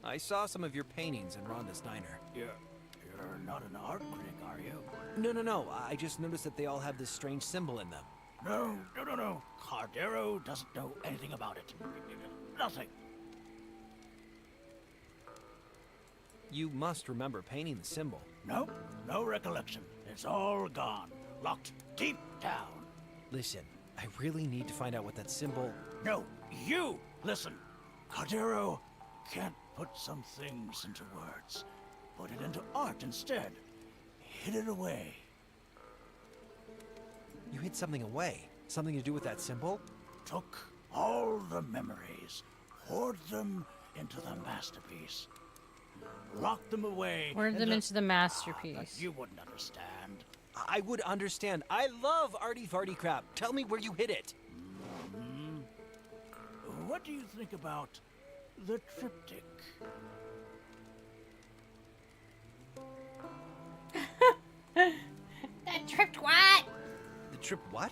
I saw some of your paintings in Rhonda's diner. You're not an art critic, are you? No. I just noticed that they all have this strange symbol in them. No. Cardero doesn't know anything about it. Nothing. You must remember painting the symbol. Nope, no recollection. It's all gone. Locked deep down. Listen, I really need to find out what that symbol... No, you listen. Cardero can't put some things into words. Put it into art instead. Hid it away. You hid something away? Something to do with that symbol? Took all the memories, poured them into the masterpiece. Locked them away. Poured them into the masterpiece. You wouldn't understand. I would understand. I love arty-farty crap. Tell me where you hid it. What do you think about the triptych? That tripped what? The trip what?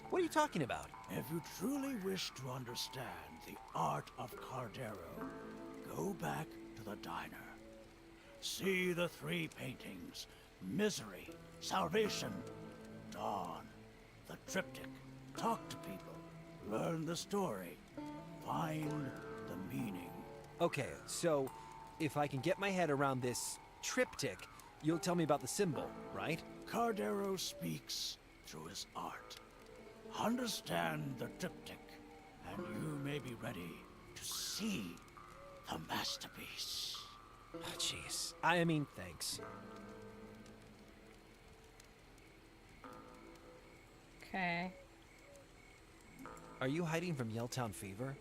What are you talking about? If you truly wish to understand the art of Cardero, go back to the diner. See the 3 paintings: Misery, Salvation, Dawn. The triptych. Talk to people. Learn the story. Find the meaning. Okay, so if I can get my head around this triptych, you'll tell me about the symbol, right? Cardero speaks through his art. Understand the triptych, and you may be ready to see the masterpiece. Oh, jeez. I mean, thanks. Okay. Are you hiding from Yelltown fever?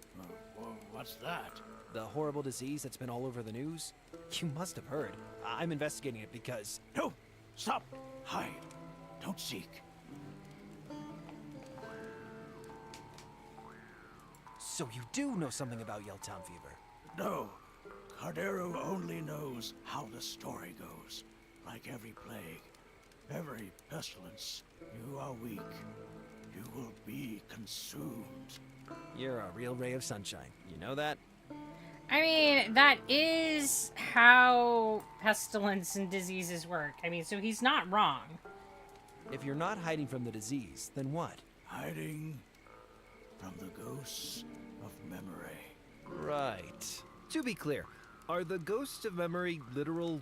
What's that? The horrible disease that's been all over the news? You must have heard. I'm investigating it because... No! Stop! Hide! Don't seek. So you do know something about Yelltown fever? No. Cardero only knows how the story goes. Like every plague, every pestilence, you are weak. You will be consumed. You're a real ray of sunshine. You know that? I mean, that is how pestilence and diseases work. I mean, so he's not wrong. If you're not hiding from the disease, then what? Hiding from the ghosts of memory. Right. To be clear, are the ghosts of memory literal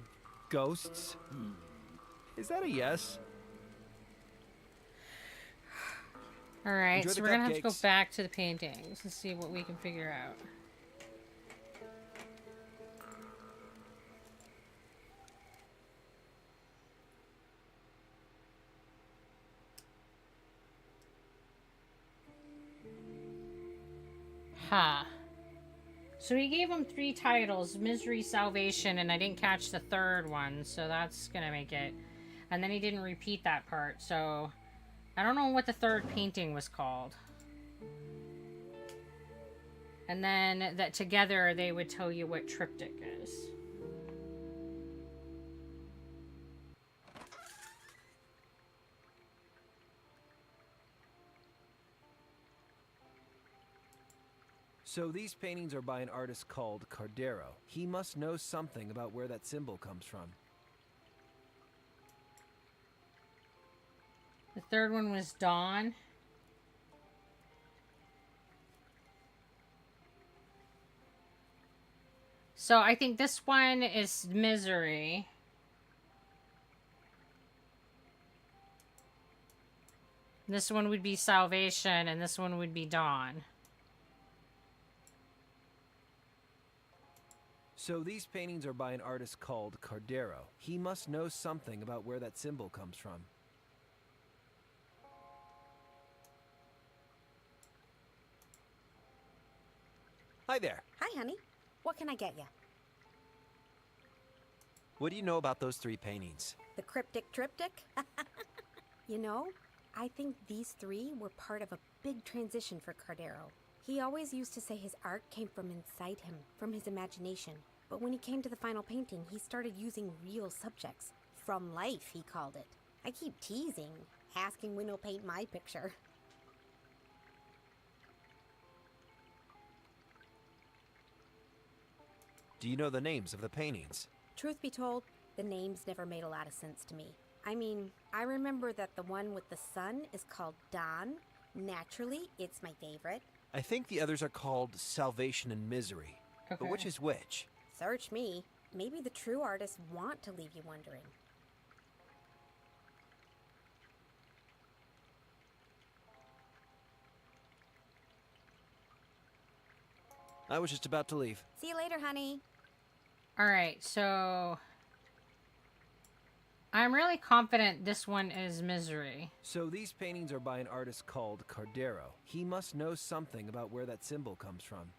ghosts? Is that a yes? Alright, Enjoy so the we're gonna have to go cupcakes. back to the paintings and see what we can figure out. Ha. So he gave him 3 titles, Misery, Salvation, and I didn't catch the 3rd one, so that's gonna make it. And then he didn't repeat that part, so I don't know what the 3rd painting was called. And then that together they would tell you what triptych is. So these paintings are by an artist called Cardero. He must know something about where that symbol comes from. The 3rd one was Dawn. So I think this one is Misery. This one would be Salvation, and this one would be Dawn. So these paintings are by an artist called Cardero. He must know something about where that symbol comes from. Hi there. Hi, honey. What can I get you? What do you know about those 3 paintings? The cryptic triptych? You know, I think these 3 were part of a big transition for Cardero. He always used to say his art came from inside him, from his imagination. But when he came to the final painting, he started using real subjects. From life, he called it. I keep teasing, asking when he'll paint my picture. Do you know the names of the paintings? Truth be told, the names never made a lot of sense to me. I mean, I remember that the one with the sun is called Dawn. Naturally, it's my favorite. I think the others are called Salvation and Misery. Okay. But which is which? Search me. Maybe the true artists want to leave you wondering. I was just about to leave. See you later, honey. Alright, so... I'm really confident this one is Misery. So these paintings are by an artist called Cardero. He must know something about where that symbol comes from.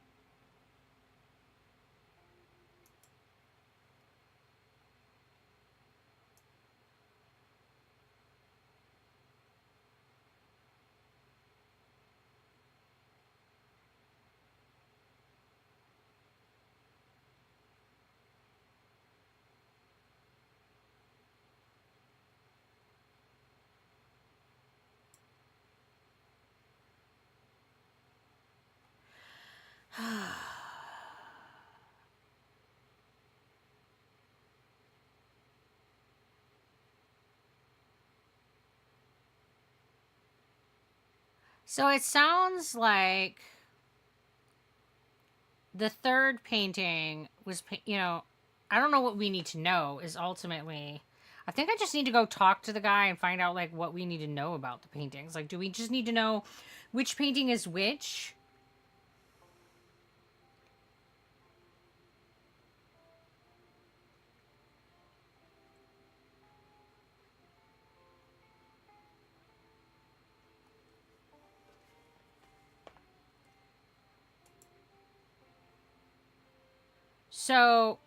So it sounds like the third painting was, you know, I don't know what we need to know is ultimately, I think I just need to go talk to the guy and find out like what we need to know about the paintings. Like, do we just need to know which painting is which? So,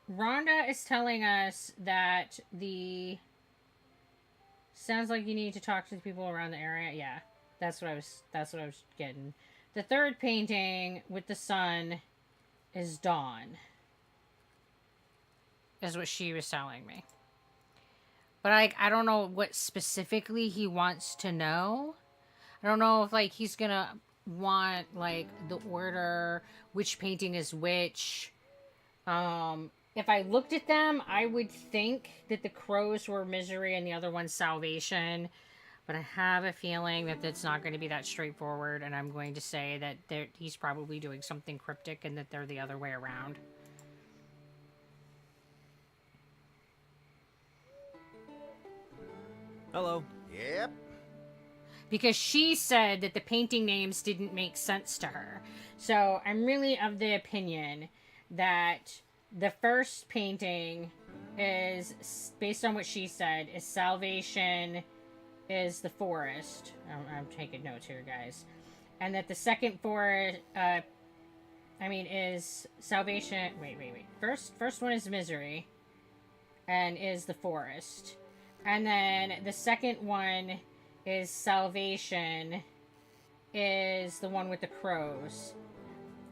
Rhonda is telling us that sounds like you need to talk to the people around the area. Yeah, that's what I was getting. The third painting with the sun is Dawn. Is what she was telling me. But I don't know what specifically he wants to know. I don't know if like he's gonna want like the order, which painting is which. If I looked at them, I would think that the crows were Misery and the other one's Salvation. But I have a feeling that it's not going to be that straightforward, and I'm going to say that he's probably doing something cryptic and that they're the other way around. Hello. Yep. Because she said that the painting names didn't make sense to her. So I'm really of the opinion that the first painting is, based on what she said, is Salvation is the forest. I'm taking notes here, guys. And that the second forest, is Salvation. Wait. First one is Misery, and is the forest. And then the second one is Salvation, is the one with the crows.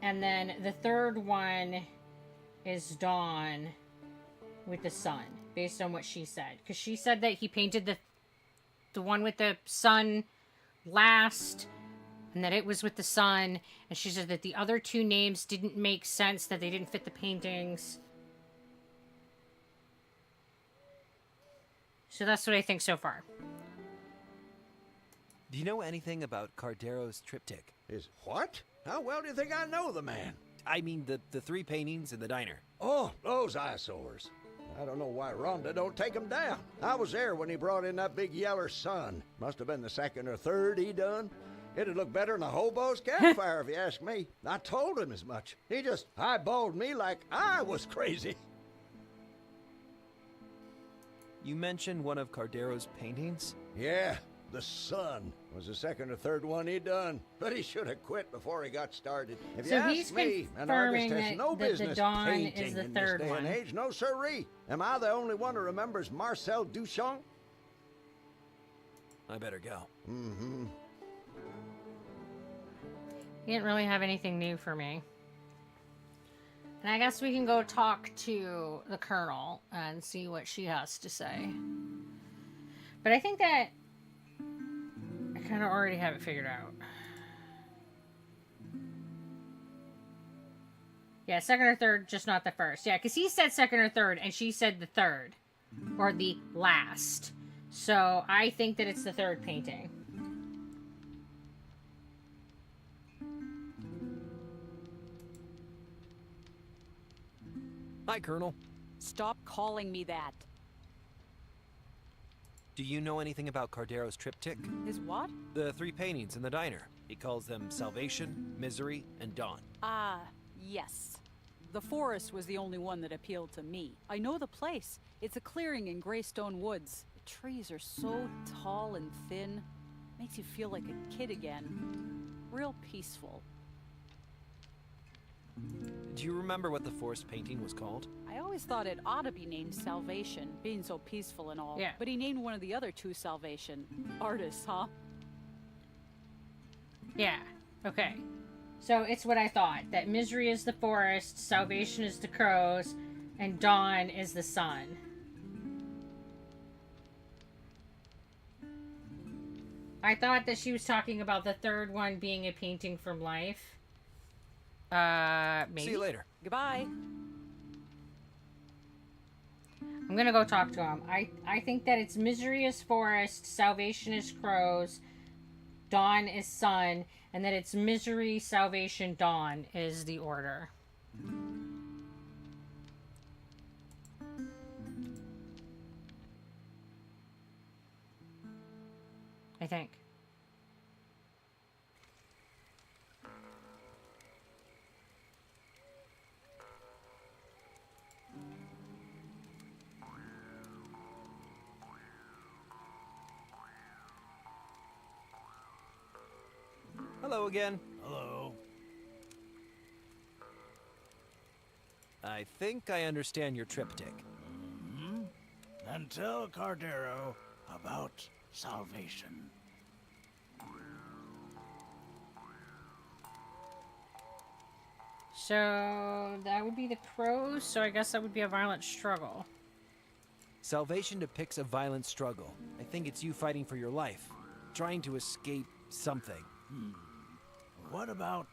And then the third one is Dawn with the sun, based on what she said. Because she said that he painted the one with the sun last, and that it was with the sun. And she said that the other two names didn't make sense, that they didn't fit the paintings. So that's what I think so far. Do you know anything about Cardero's triptych? Is what? How well do you think I know the man? I mean the 3 paintings in the diner. Oh, those eyesores. I don't know why Rhonda don't take 'em down. I was there when he brought in that big yeller sun. Must have been the second or third he done. It'd look better than a hobo's campfire if you ask me. I told him as much. He just eyeballed me like I was crazy. You mentioned one of Cardero's paintings? Yeah, the sun was the second or third one he'd done. But he should have quit before he got started. If So you he's ask me, an artist confirming has no that the business Dawn painting is the in this third day one. and age. No siree. Am I the only one who remembers Marcel Duchamp? I better go. Mm-hmm. He didn't really have anything new for me. And I guess we can go talk to the Colonel and see what she has to say. But I think that I kind of already have it figured out. Yeah, second or third, just not the first. Yeah, because he said second or third, and she said the third. Or the last. So I think that it's the third painting. Hi, Colonel. Stop calling me that. Do you know anything about Cardero's triptych? His what? The 3 paintings in the diner. He calls them Salvation, Misery, and Dawn. Ah, yes. The forest was the only one that appealed to me. I know the place. It's a clearing in Greystone Woods. The trees are so tall and thin. Makes you feel like a kid again. Real peaceful. Do you remember what the forest painting was called? I always thought it ought to be named Salvation, being so peaceful and all. Yeah. But he named one of the other 2 Salvation. Artists, huh? Yeah, okay. So it's what I thought. That Misery is the forest, Salvation is the crows, and Dawn is the sun. I thought that she was talking about the third one being a painting from life. Maybe. See you later. Goodbye. I'm gonna go talk to him. I think that it's Misery is forest, Salvation is crows, Dawn is sun, and that it's Misery, Salvation, Dawn is the order. I think. Hello again. Hello. I think I understand your triptych. Mm-hmm. Then tell Cardero about Salvation. So that would be the crows, so I guess that would be a violent struggle. Salvation depicts a violent struggle. I think it's you fighting for your life, trying to escape something. What about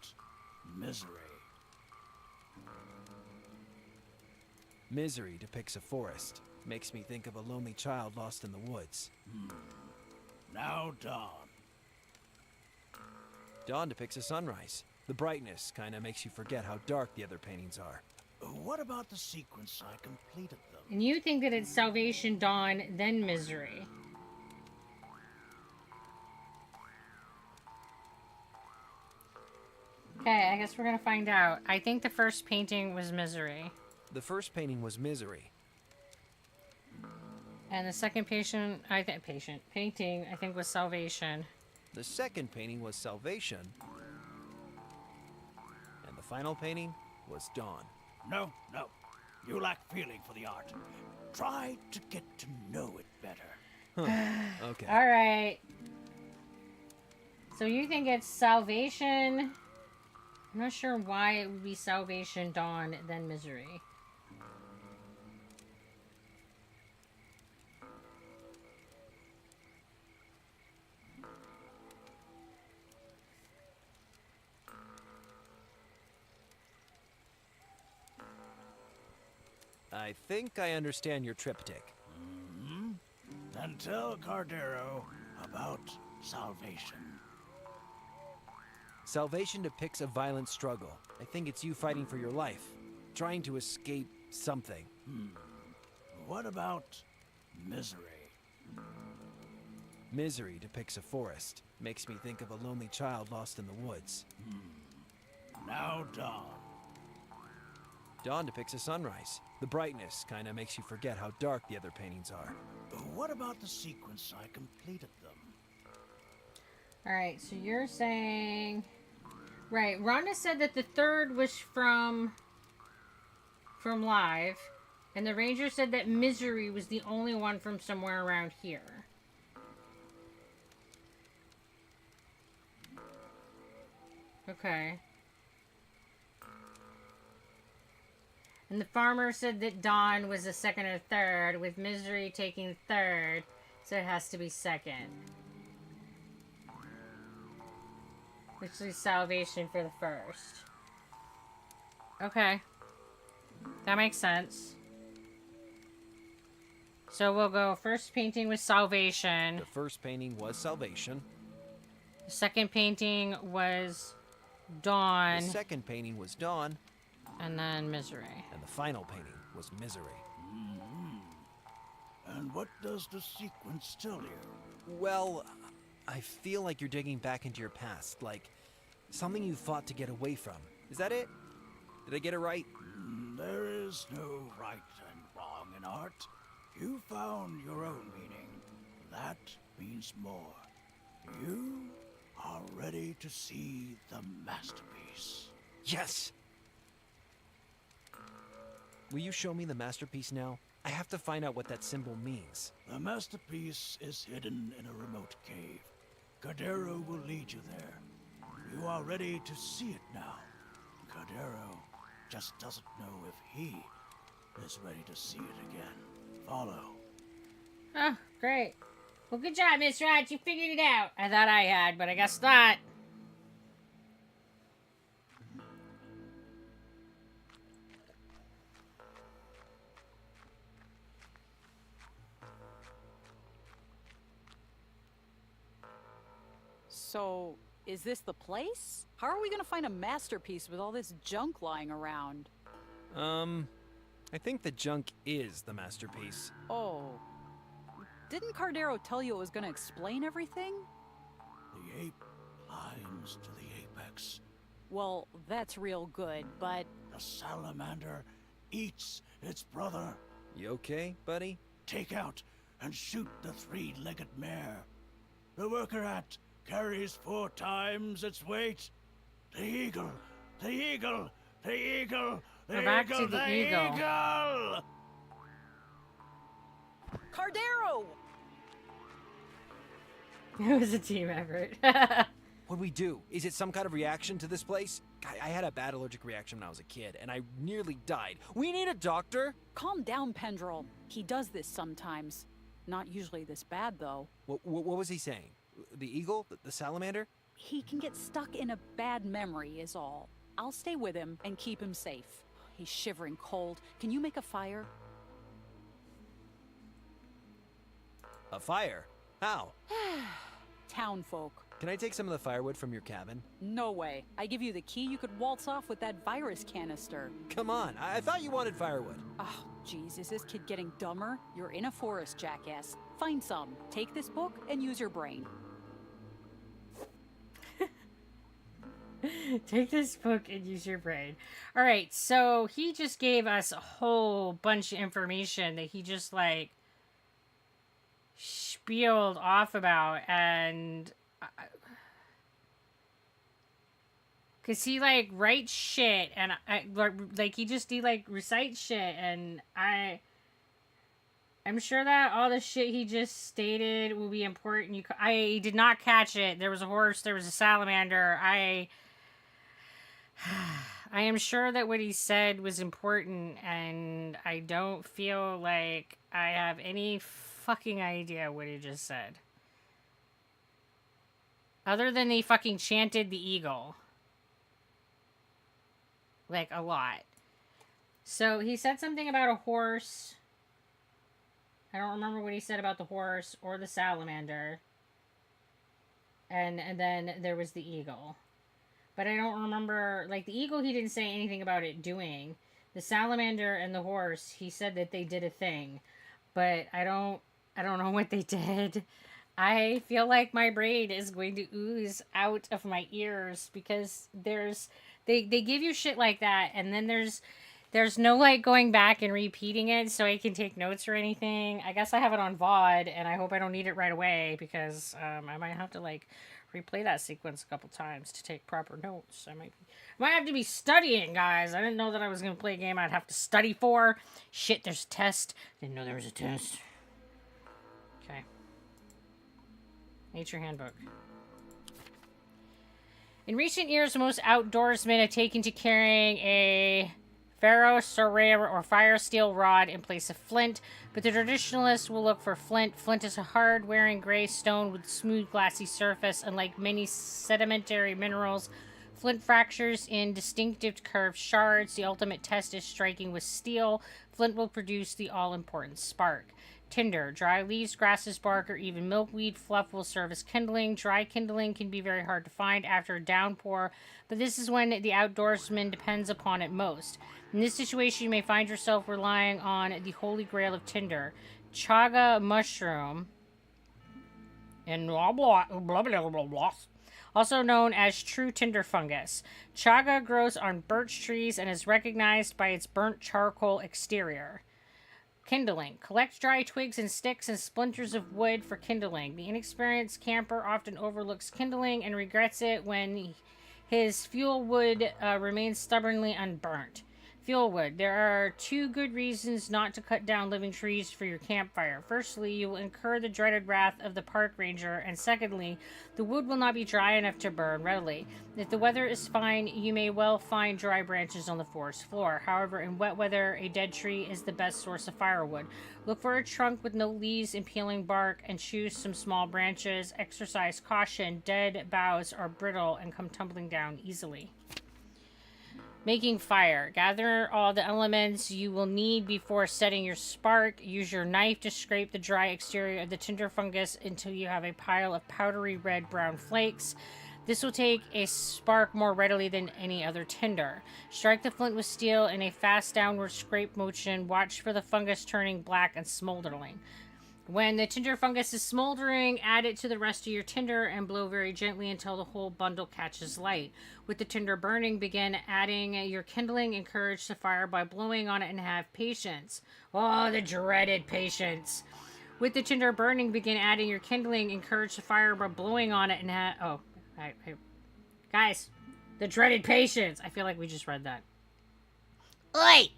Misery? Misery depicts a forest. Makes me think of a lonely child lost in the woods. Now Dawn. Dawn depicts a sunrise. The brightness kinda makes you forget how dark the other paintings are. What about the sequence I completed them? And you think that it's Salvation, Dawn, then Misery. Okay, I guess we're gonna find out. I think the first painting was Misery. The first painting was Misery. And the second painting, I think was Salvation. The second painting was Salvation. And the final painting was Dawn. No. You lack feeling for the art. Try to get to know it better. Okay. Alright. So you think it's Salvation? I'm not sure why it would be Salvation, Dawn, then Misery. I think I understand your triptych. Mm-hmm. Then tell Cardero about Salvation. Salvation depicts a violent struggle. I think it's you fighting for your life, trying to escape something. What about Misery? Misery depicts a forest. Makes me think of a lonely child lost in the woods. Now dawn. Dawn depicts a sunrise. The brightness kinda makes you forget how dark the other paintings are. What about the sequence I completed them? Alright, so you're saying... Right, Rhonda said that the third was from Live, and the Ranger said that Misery was the only one from somewhere around here. Okay. And the farmer said that Dawn was the second or third, with Misery taking third, so it has to be second. Which is Salvation for the first. Okay. That makes sense. So we'll go first painting with Salvation. The first painting was Salvation. The second painting was Dawn. The second painting was Dawn. And then Misery. And the final painting was Misery. And what does the sequence tell you? Well, I feel like you're digging back into your past, like something you fought to get away from. Is that it? Did I get it right? There is no right and wrong in art. You found your own meaning. That means more. You are ready to see the masterpiece. Yes! Will you show me the masterpiece now? I have to find out what that symbol means. The masterpiece is hidden in a remote cave. Cardero will lead you there. You are ready to see it now. Cardero just doesn't know if he is ready to see it again. Follow. Oh, great. Well, good job, Miss Raj. You figured it out. I thought I had, but I guess not. So, is this the place? How are we gonna find a masterpiece with all this junk lying around? I think the junk is the masterpiece. Oh. Didn't Cardero tell you it was gonna explain everything? The ape climbs to the apex. Well, that's real good, but... The salamander eats its brother. You okay, buddy? Take out and shoot the three-legged mare. The worker ant carries 4 times its weight. The eagle! The eagle! The eagle! The We're back eagle! to the The eagle. eagle! Cardero! It was a team effort. What do we do? Is it some kind of reaction to this place? I had a bad allergic reaction when I was a kid, and I nearly died. We need a doctor! Calm down, Pendrell. He does this sometimes. Not usually this bad, though. What was he saying? The eagle? The salamander? He can get stuck in a bad memory, is all. I'll stay with him and keep him safe. He's shivering cold. Can you make a fire? A fire? How? Townfolk. Can I take some of the firewood from your cabin? No way. I give you the key, you could waltz off with that virus canister. Come on, I thought you wanted firewood. Oh, jeez, is this kid getting dumber? You're in a forest, jackass. Find some. Take this book and use your brain. Take this book and use your brain. All right, so he just gave us a whole bunch of information that he just, like, spieled off about, and... Because he, like, writes shit, and, he like, recites shit, and I'm sure that all the shit he just stated will be important. I did not catch it. There was a horse, there was a salamander. I am sure that what he said was important, and I don't feel like I have any fucking idea what he just said. Other than he fucking chanted the eagle. Like, a lot. So, he said something about a horse. I don't remember what he said about the horse or the salamander. And then there was the eagle. But I don't remember, like, the eagle, he didn't say anything about it doing. The salamander and the horse, he said that they did a thing. But I don't know what they did. I feel like my brain is going to ooze out of my ears because they give you shit like that, and then there's no like going back and repeating it so I can take notes or anything. I guess I have it on VOD, and I hope I don't need it right away because I might have to like replay that sequence a couple times to take proper notes. I might have to be studying, guys. I didn't know that I was gonna play a game I'd have to study for. Shit, there's a test. Didn't know there was a test. Okay. Nature Handbook. In recent years, most outdoorsmen have taken to carrying a ferrosorare or fire steel rod in place of flint, but the traditionalists will look for flint. Flint is a hard-wearing gray stone with smooth, glassy surface. Unlike many sedimentary minerals, flint fractures in distinctive curved shards. The ultimate test is striking with steel. Flint will produce the all-important spark. Tinder. Dry leaves, grasses, bark, or even milkweed fluff will serve as kindling. Dry kindling can be very hard to find after a downpour, but this is when the outdoorsman depends upon it most. In this situation, you may find yourself relying on the holy grail of tinder, chaga mushroom, and blah, blah, blah, blah, blah, blah, also known as true tinder fungus. Chaga grows on birch trees and is recognized by its burnt charcoal exterior. Kindling. Collect dry twigs and sticks and splinters of wood for kindling. The inexperienced camper often overlooks kindling and regrets it when his fuel wood remains stubbornly unburnt. Fuel wood. There are two good reasons not to cut down living trees for your campfire. Firstly, you will incur the dreaded wrath of the park ranger, and secondly, the wood will not be dry enough to burn readily. If the weather is fine, you may well find dry branches on the forest floor. However, in wet weather, a dead tree is the best source of firewood. Look for a trunk with no leaves and peeling bark, and choose some small branches. Exercise caution. Dead boughs are brittle and come tumbling down easily. Making fire. Gather all the elements you will need before setting your spark. Use your knife to scrape the dry exterior of the tinder fungus until you have a pile of powdery red-brown flakes. This will take a spark more readily than any other tinder. Strike the flint with steel in a fast downward scrape motion. Watch for the fungus turning black and smoldering. When the tinder fungus is smoldering, add it to the rest of your tinder and blow very gently until the whole bundle catches light. With the tinder burning, begin adding your kindling. Encourage the fire by blowing on it and have patience. Oh, the dreaded patience. With the tinder burning, begin adding your kindling. Encourage the fire by blowing on it and have... Oh, guys, the dreaded patience. I feel like we just read that. Oi!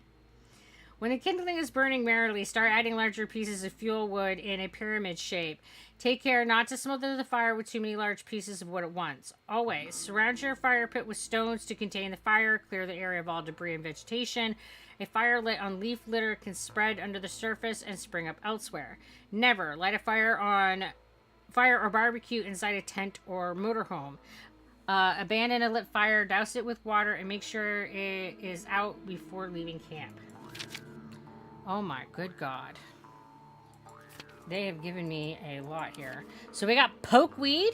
When the kindling is burning merrily, start adding larger pieces of fuel wood in a pyramid shape. Take care not to smother the fire with too many large pieces of wood at once. Always, surround your fire pit with stones to contain the fire. Clear the area of all debris and vegetation. A fire lit on leaf litter can spread under the surface and spring up elsewhere. Never light a fire or barbecue inside a tent or motorhome. Abandon a lit fire, douse it with water, and make sure it is out before leaving camp. Oh my good God. They have given me a lot here. So we got pokeweed,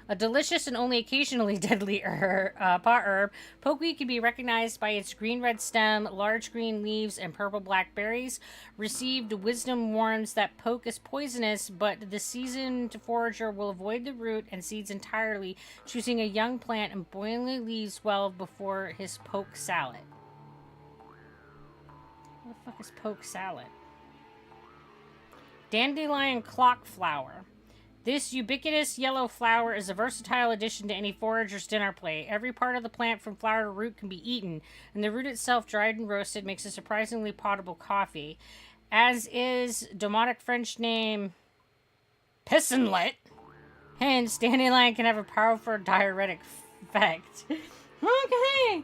a delicious and only occasionally deadly pot herb. Pokeweed can be recognized by its green-red stem, large green leaves, and purple-black berries. Received wisdom warns that poke is poisonous, but the seasoned forager will avoid the root and seeds entirely, choosing a young plant and boiling the leaves well before his poke salad. What the fuck is poke salad? Dandelion clock flower. This ubiquitous yellow flower is a versatile addition to any forager's dinner plate. Every part of the plant from flower to root can be eaten, and the root itself, dried and roasted, makes a surprisingly potable coffee. As is Demotic French name pissenlit. Hence, dandelion can have a powerful diuretic effect. Okay.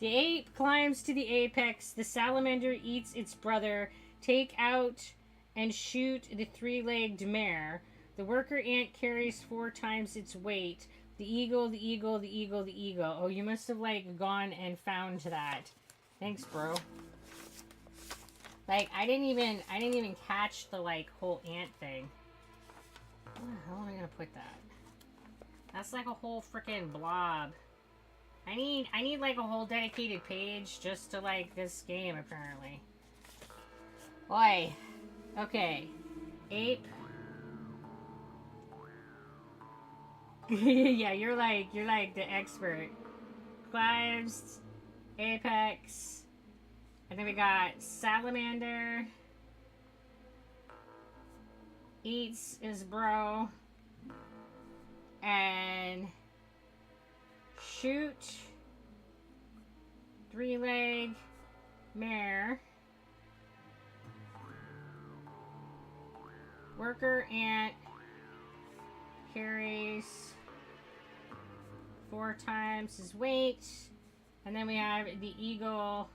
The ape climbs to the apex. The salamander eats its brother. Take out and shoot the three-legged mare. The worker ant carries 4 times its weight. The eagle, the eagle, the eagle, the eagle. Oh, you must have, like, gone and found that. Thanks, bro. Like, I didn't even catch the, like, whole ant thing. Where the hell am I gonna put that? That's like a whole freaking blob. I need like a whole dedicated page just to like this game apparently. Oi. Okay. Ape. Yeah, you're like the expert. Clives, Apex, and then we got Salamander. Eats is bro. And Shoot. Three-leg mare. Worker ant carries 4 times his weight. And then we have the eagle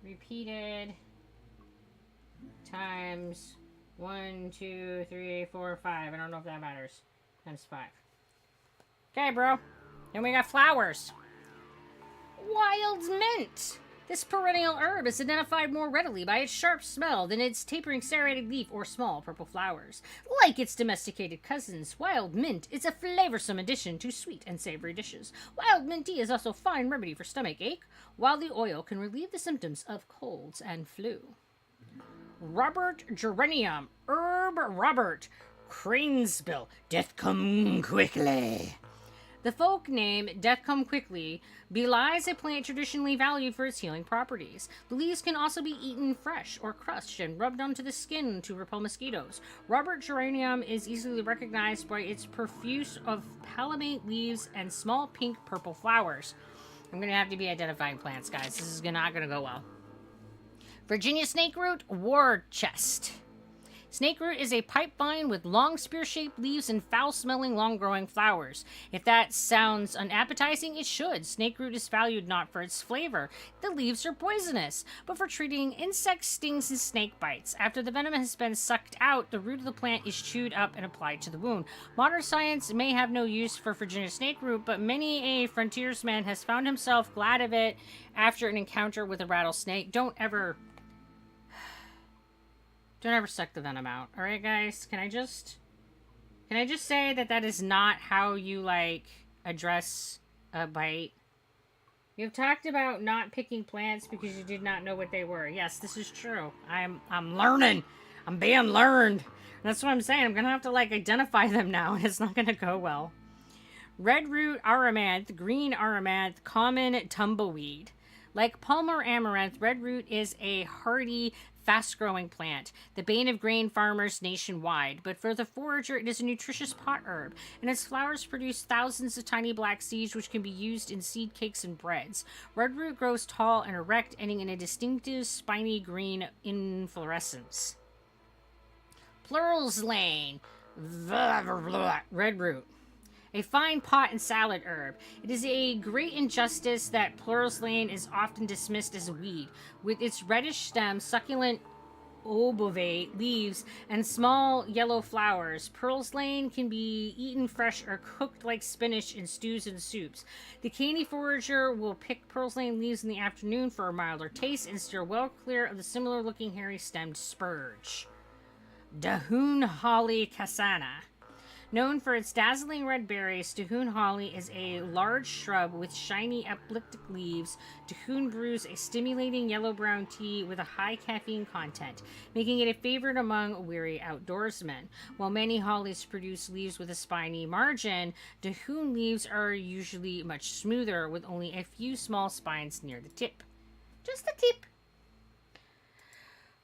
repeated times 1, 2, 3, 4, 5. I don't know if that matters. Times 5. Okay, bro. Then we got flowers. Wild mint. This perennial herb is identified more readily by its sharp smell than its tapering serrated leaf or small purple flowers. Like its domesticated cousins, wild mint is a flavorsome addition to sweet and savory dishes. Wild mint tea is also a fine remedy for stomach ache, while the oil can relieve the symptoms of colds and flu. Robert geranium, herb Robert, cranespill, death come quickly. The folk name Death Come Quickly belies a plant traditionally valued for its healing properties. The leaves can also be eaten fresh or crushed and rubbed onto the skin to repel mosquitoes. Robert geranium is easily recognized by its profuse of palmate leaves and small pink purple flowers. I'm going to have to be identifying plants, guys. This is not going to go well. Virginia snakeroot, war chest. Snakeroot is a pipe vine with long spear-shaped leaves and foul-smelling, long-growing flowers. If that sounds unappetizing, it should. Snakeroot is valued not for its flavor. The leaves are poisonous, but for treating insect stings and snake bites. After the venom has been sucked out, the root of the plant is chewed up and applied to the wound. Modern science may have no use for Virginia snakeroot, but many a frontiersman has found himself glad of it after an encounter with a rattlesnake. Don't ever suck the venom out. Alright, guys? Can I just say that is not how you, like, address a bite? You've talked about not picking plants because you did not know what they were. Yes, this is true. I'm learning. I'm being learned. That's what I'm saying. I'm gonna have to, like, identify them now, and it's not gonna go well. Red root amaranth, green amaranth, common tumbleweed. Like Palmer amaranth, red root is a hardy, fast-growing plant, the bane of grain farmers nationwide, but for the forager it is a nutritious pot herb, and its flowers produce thousands of tiny black seeds which can be used in seed cakes and breads. Red root grows tall and erect, ending in a distinctive spiny green inflorescence. Pluralslane, red root. A fine pot and salad herb. It is a great injustice that pluralslane is often dismissed as a weed. With its reddish stem, succulent obovate leaves, and small yellow flowers, pluralslane can be eaten fresh or cooked like spinach in stews and soups. The canny forager will pick pluralslane leaves in the afternoon for a milder taste and steer well clear of the similar-looking hairy-stemmed spurge. Dahoon holly cassana. Known for its dazzling red berries, Dahoon holly is a large shrub with shiny elliptic leaves. Dahoon brews a stimulating yellow-brown tea with a high caffeine content, making it a favorite among weary outdoorsmen. While many hollies produce leaves with a spiny margin, Dahoon leaves are usually much smoother, with only a few small spines near the tip. Just the tip.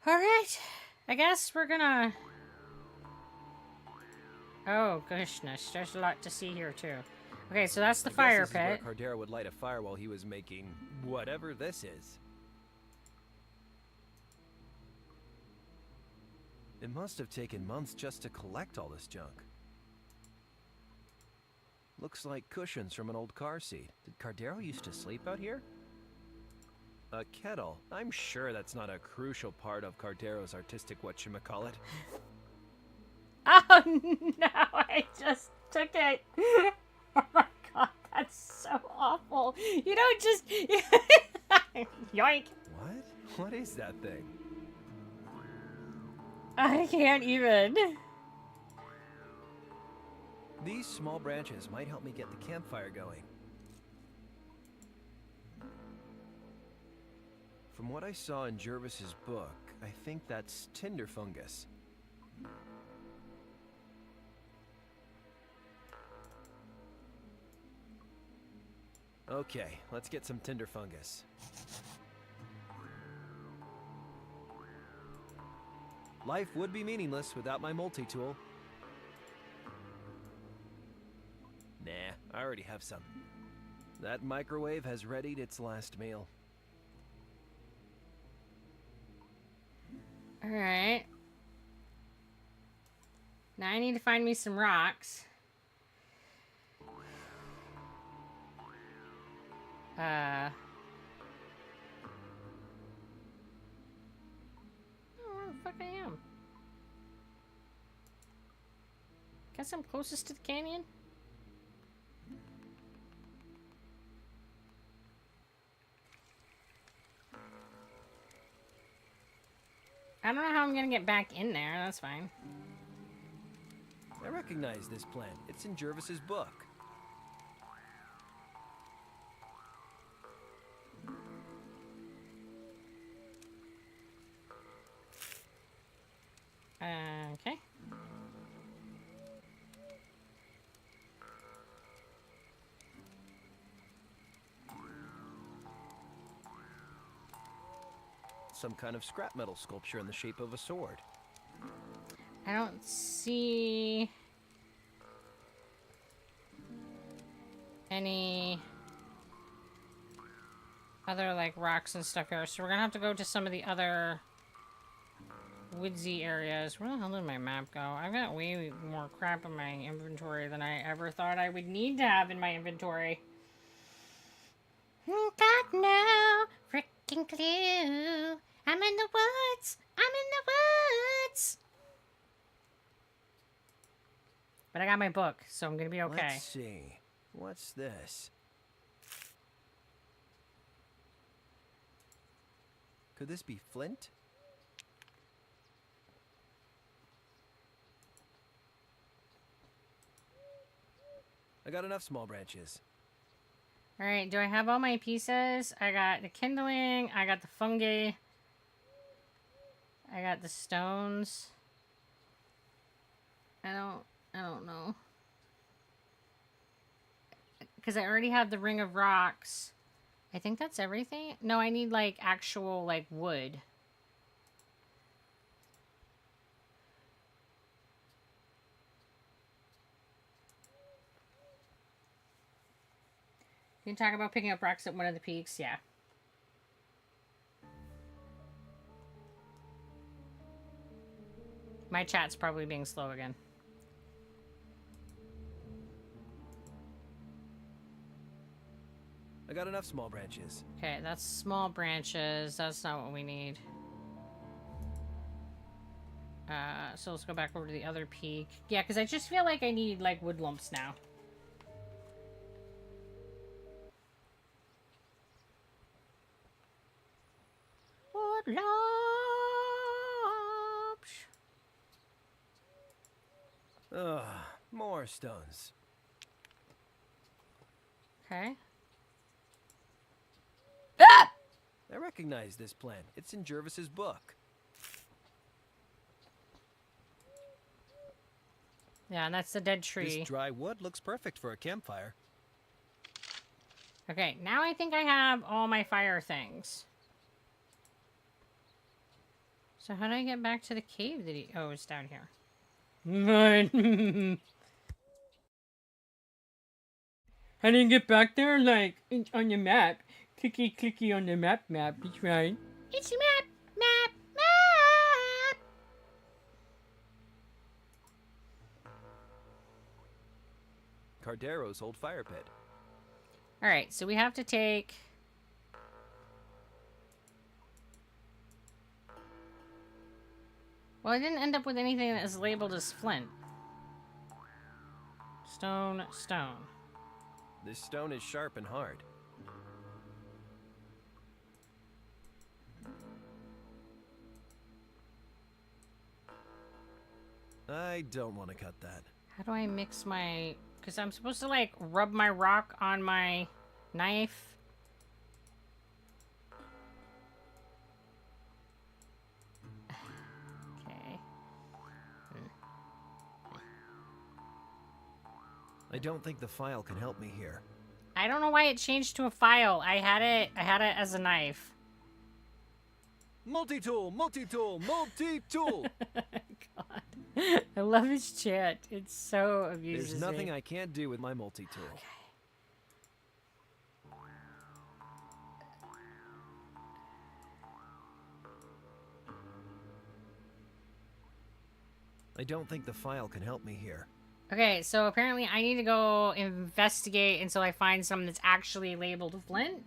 Alright, I guess we're gonna... Oh, goodness. There's a lot to see here, too. Okay, so that's the fire pit. This is where Cardera would light a fire while he was making whatever this is. It must have taken months just to collect all this junk. Looks like cushions from an old car seat. Did Cardero used to sleep out here? A kettle. I'm sure that's not a crucial part of Cardero's artistic whatchamacallit. Oh no, I just took it. Oh my god, that's so awful. You don't just... Yoink. What? What is that thing? I can't even. These small branches might help me get the campfire going. From what I saw in Jervis's book, I think that's tinder fungus. Okay, let's get some tinder fungus. Life would be meaningless without my multi-tool. Nah, I already have some. That microwave has readied its last meal. Alright. Now I need to find me some rocks. I don't know where the fuck I am. Guess I'm closest to the canyon? I don't know how I'm gonna get back in there, that's fine. I recognize this plant. It's in Jervis's book. Okay. Some kind of scrap metal sculpture in the shape of a sword. I don't see any other like rocks and stuff here, so we're gonna have to go to some of the other woodsy areas. Where the hell did my map go? I've got way more crap in my inventory than I ever thought I would need to have in my inventory. Got no freaking clue. I'm in the woods. I'm in the woods. But I got my book, so I'm gonna be okay. Let's see. What's this? Could this be flint? I got enough small branches. Alright, do I have all my pieces? I got the kindling, I got the fungi, I got the stones. I don't know. Because I already have the ring of rocks. I think that's everything. No, I need like actual like wood. You can talk about picking up rocks at one of the peaks, yeah. My chat's probably being slow again. I got enough small branches. Okay, that's small branches. That's not what we need. So let's go back over to the other peak. Yeah, because I just feel like I need, like, wood lumps now. Wood lumps! Ugh, more stones. Okay. I recognize this plant. It's in Jervis's book. Yeah, and that's the dead tree. This dry wood looks perfect for a campfire. Okay, now I think I have all my fire things. So how do I get back to the cave that he... Oh, it's down here. How do you get back there? Like, on your map. Clicky, clicky on the map. It's right. It's map. Cardero's old fire pit. Alright, so we have to take... Well, I didn't end up with anything that is labeled as flint. Stone. This stone is sharp and hard. I don't want to cut that. How do I mix my... Because I'm supposed to, like, rub my rock on my knife. Okay. I don't think the file can help me here. I don't know why it changed to a file. I had it as a knife. Multi-tool, multi-tool, multi-tool. God. I love his chant. It's so abuses There's nothing me. I can't do with my multi-tool. Okay. I don't think the file can help me here. Okay, so apparently I need to go investigate until I find something that's actually labeled Flint.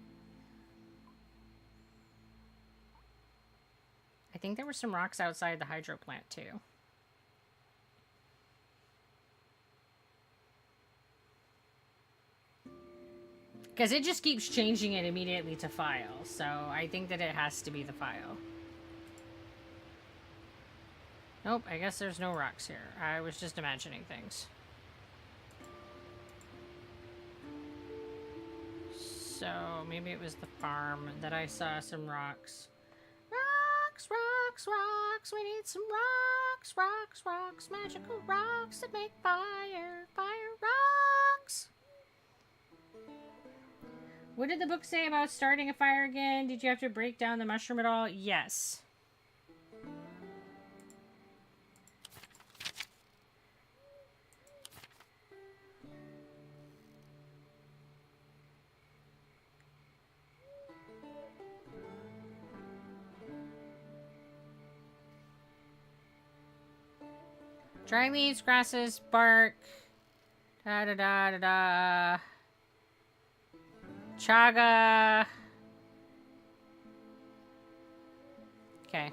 I think there were some rocks outside the hydro plant too. Because it just keeps changing it immediately to file, so I think that it has to be the file. Nope, I guess there's no rocks here. I was just imagining things. So, maybe it was the farm that I saw some rocks. Rocks, rocks, rocks, we need some rocks, rocks, rocks, magical rocks that make fire, fire rocks! What did the book say about starting a fire again? Did you have to break down the mushroom at all? Yes. Dry leaves, grasses, bark. Da da da da da. Chaga. Okay.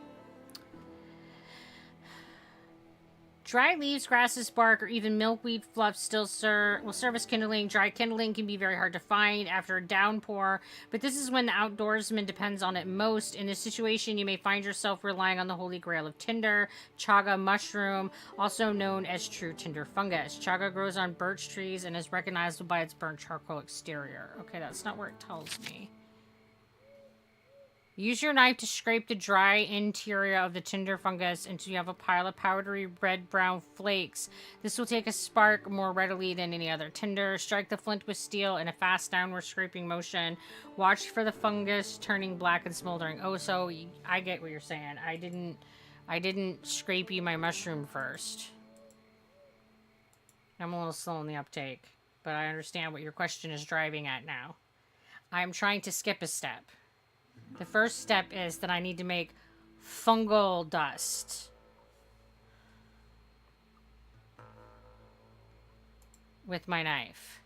Dry leaves, grasses, bark, or even milkweed fluff still will serve as kindling. Dry kindling can be very hard to find after a downpour, but this is when the outdoorsman depends on it most. In this situation, you may find yourself relying on the holy grail of tinder, chaga mushroom, also known as true tinder fungus. Chaga grows on birch trees and is recognizable by its burnt charcoal exterior. Okay, that's not where it tells me. Use your knife to scrape the dry interior of the tinder fungus until you have a pile of powdery red-brown flakes. This will take a spark more readily than any other tinder. Strike the flint with steel in a fast downward scraping motion. Watch for the fungus turning black and smoldering. Oh, so I get what you're saying. I didn't scrape you my mushroom first. I'm a little slow in the uptake, but I understand what your question is driving at now. I'm trying to skip a step. The first step is that I need to make fungal dust with my knife.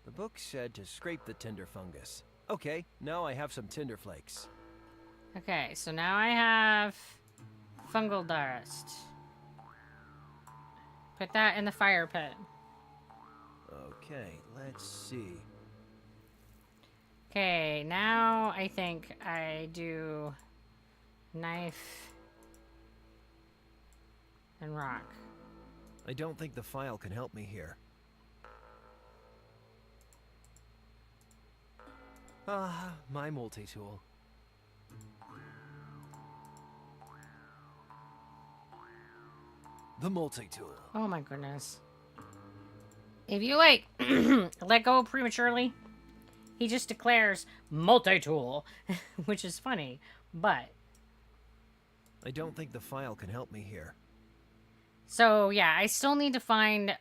The book said to scrape the tinder fungus. Okay, now I have some tinder flakes. Okay, so now I have fungal dust. Put that in the fire pit. Okay, let's see. Okay, now I think I do knife and rock. I don't think the file can help me here. Ah, my multi-tool. The multi-tool. Oh my goodness. If you, like, let go prematurely, he just declares multi-tool, which is funny, but... I don't think the file can help me here. So, yeah, I still need to find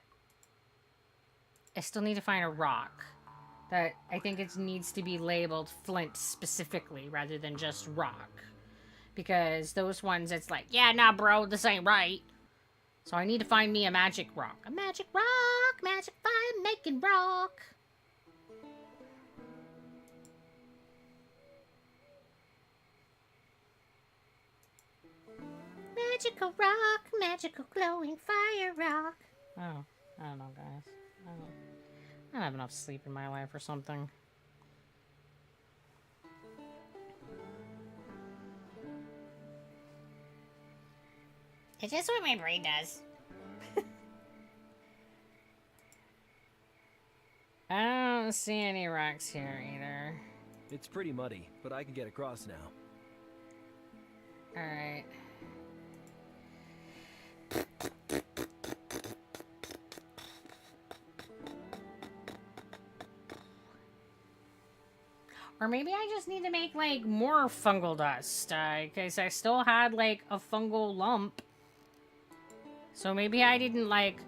a rock that I think it needs to be labeled flint specifically rather than just rock. Because those ones, it's like, yeah, nah, bro, this ain't right. So I need to find me a magic rock. A magic rock, magic fire making rock. Magical rock, magical glowing fire rock. Oh, I don't know, guys. I don't have enough sleep in my life or something. It's just what my brain does. I don't see any rocks here either. It's pretty muddy, but I can get across now. Alright. Or maybe I just need to make, like, more fungal dust. Because I still had, like, a fungal lump. So maybe I didn't, like,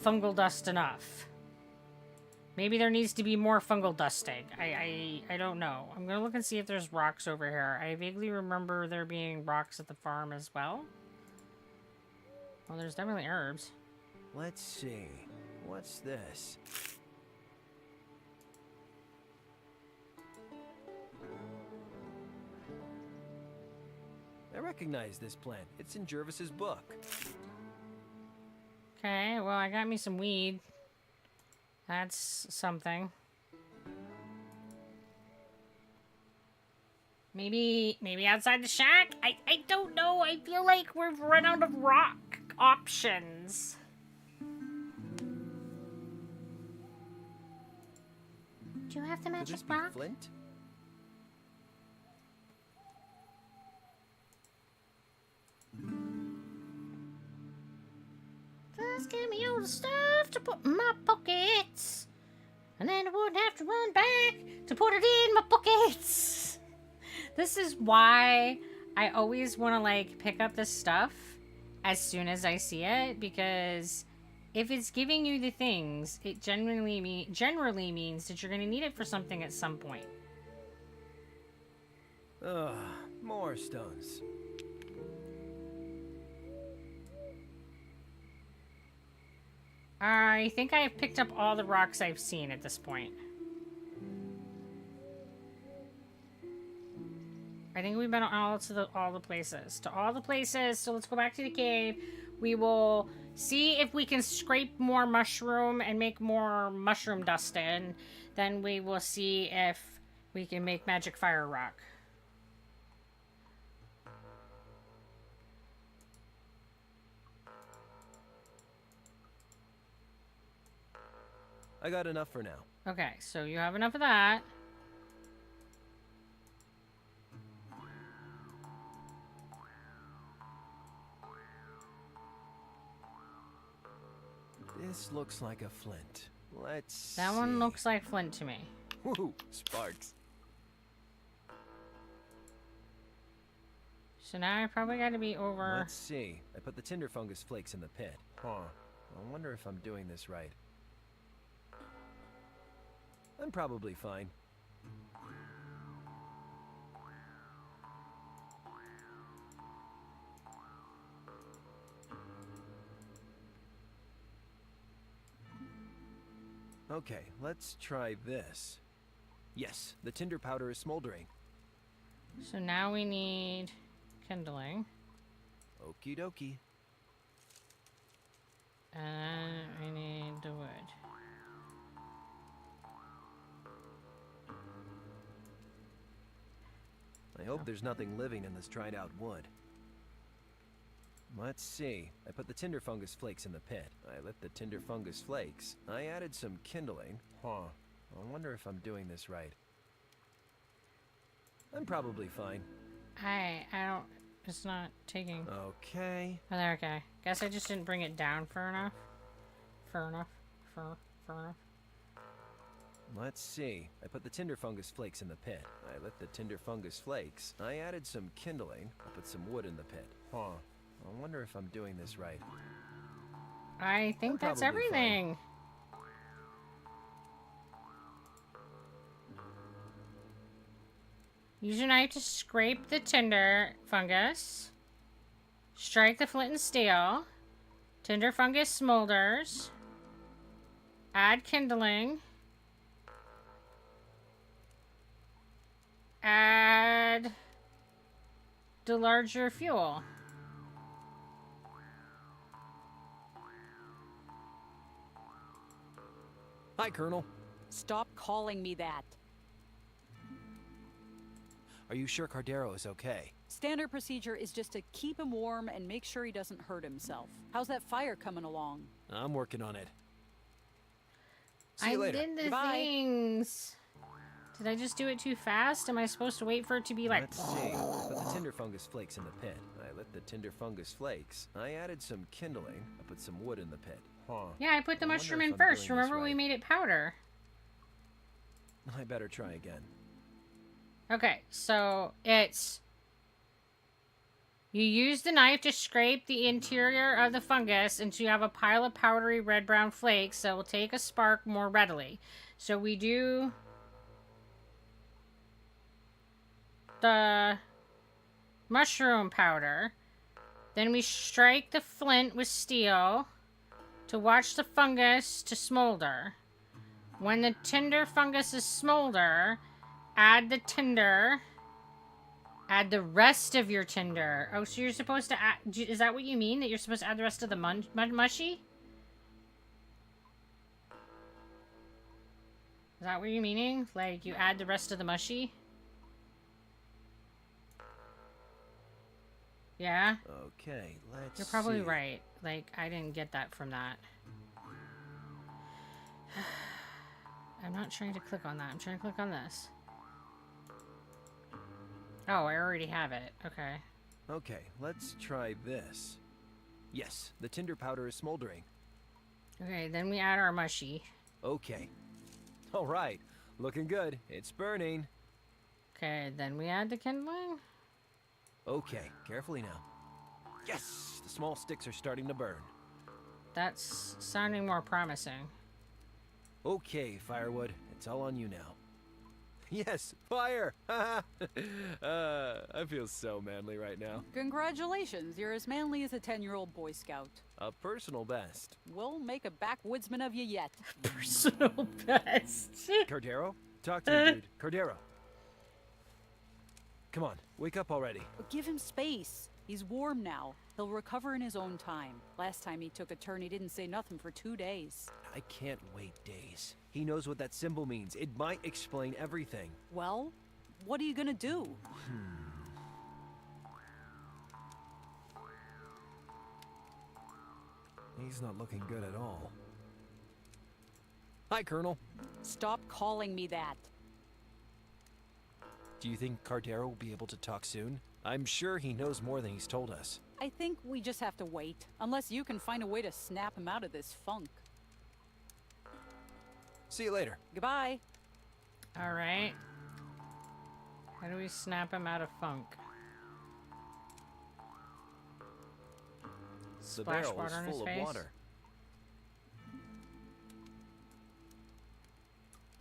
fungal dust enough. Maybe there needs to be more fungal dusting. I don't know. I'm gonna look and see if there's rocks over here. I vaguely remember there being rocks at the farm as well. Well, there's definitely herbs. Let's see. What's this? I recognize this plant. It's in Jervis's book. Okay, well, I got me some weed. That's something. Maybe outside the shack? I don't know. I feel like we've run out of rock options. Do you have the magic Could this be rock? Flint? Just give me all the stuff to put in my pockets. And then I wouldn't have to run back to put it in my pockets. This is why I always want to, like, pick up this stuff as soon as I see it. Because if it's giving you the things, it generally means that you're going to need it for something at some point. Ugh, more stones. I think I've picked up all the rocks I've seen at this point. I think we've been all the places. So let's go back to the cave. We will see if we can scrape more mushroom and make more mushroom dust in. Then we will see if we can make magic fire rock. I got enough for now. Okay, so you have enough of that. This looks like a flint. Let's That one looks like flint to me. Woo, sparks. So now I probably got to be over... Let's see. I put the tinder fungus flakes in the pit. Huh. I wonder if I'm doing this right. I'm probably fine. Okay, let's try this. Yes, the tinder powder is smoldering. So now we need kindling. Okie dokie. And we need the wood. I hope there's nothing living in this dried out wood. Let's see. I put the tinder fungus flakes in the pit. I lit the tinder fungus flakes. I added some kindling. Huh. I wonder if I'm doing this right. I'm probably fine. I don't... It's not taking... Okay. Oh, there, okay. Guess I just didn't bring it down far enough. Far enough. Let's see. I put the tinder fungus flakes in the pit. I lit the tinder fungus flakes. I added some kindling. I put some wood in the pit. Huh. I wonder if I'm doing this right. I think that's probably everything. Use your knife to scrape the tinder fungus. Strike the flint and steel. Tinder fungus smolders. Add kindling. Add the larger fuel. Hi, Colonel. Stop calling me that. Are you sure Cardero is okay? Standard procedure is just to keep him warm and make sure he doesn't hurt himself. How's that fire coming along? I'm working on it. See you I later. did the Goodbye. things. Did I just do it too fast? Am I supposed to wait for it to be like... Let's see. I put the tinder fungus flakes in the pit. I lit the tinder fungus flakes. I added some kindling. I put some wood in the pit. Huh. Yeah, I put the I mushroom wonder in if I'm first. doing this Remember we right. made it powder. I better try again. Okay, so it's... You use the knife to scrape the interior of the fungus until you have a pile of powdery red-brown flakes that will take a spark more readily. So we do the mushroom powder. Then we strike the flint with steel to watch the fungus to smolder. When the tinder fungus is smolder, add the tinder... Add the rest of your tinder. Oh, so you're supposed to add... Is that what you mean? That you're supposed to add the rest of the mushy? Is that what you're meaning? Like, you add the rest of the mushy? Yeah? Okay, let's You're probably see. right. Like, I didn't get that from that. I'm not trying to click on that. I'm trying to click on this. Oh, I already have it. Okay. Okay, let's try this. Yes, the tinder powder is smoldering. Okay, then we add our mushy. Okay. All right, looking good. It's burning. Okay, then we add the kindling. Okay, carefully now. Yes, the small sticks are starting to burn. That's sounding more promising. Okay, Firewood, it's all on you now. Yes, fire! I feel so manly right now. Congratulations, you're as manly as a 10-year-old Boy Scout. A personal best. We'll make a backwoodsman of you yet. Personal best. Cardero? Talk to me, dude. Cardero. Come on, wake up already. But give him space. He's warm now. He'll recover in his own time. Last time he took a turn, he didn't say nothing for 2 days. I can't wait days. He knows what that symbol means. It might explain everything. Well, what are you gonna do? He's not looking good at all. Hi, Colonel. Stop calling me that. Do you think Cardero will be able to talk soon? I'm sure he knows more than he's told us. I think we just have to wait. Unless you can find a way to snap him out of this funk. See you later. Goodbye. Alright. How do we snap him out of funk? The Splash barrel water is on his full face? of water.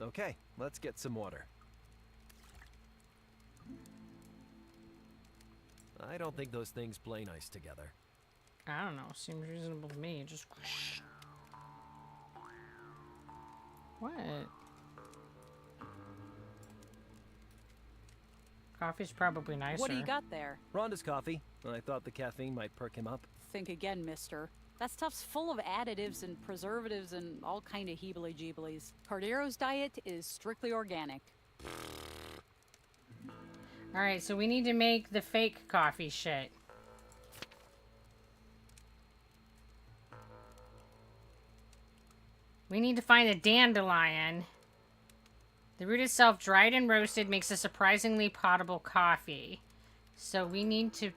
Okay, let's get some water. I don't think those things play nice together. I don't know. Seems reasonable to me. Just... What? Coffee's probably nicer. What do you got there? Rhonda's coffee. I thought the caffeine might perk him up. Think again, mister. That stuff's full of additives and preservatives and all kind of heebly-jeeblies. Cardero's diet is strictly organic. Alright, so we need to make the fake coffee shit. We need to find a dandelion. The root itself, dried and roasted, makes a surprisingly potable coffee. So we need to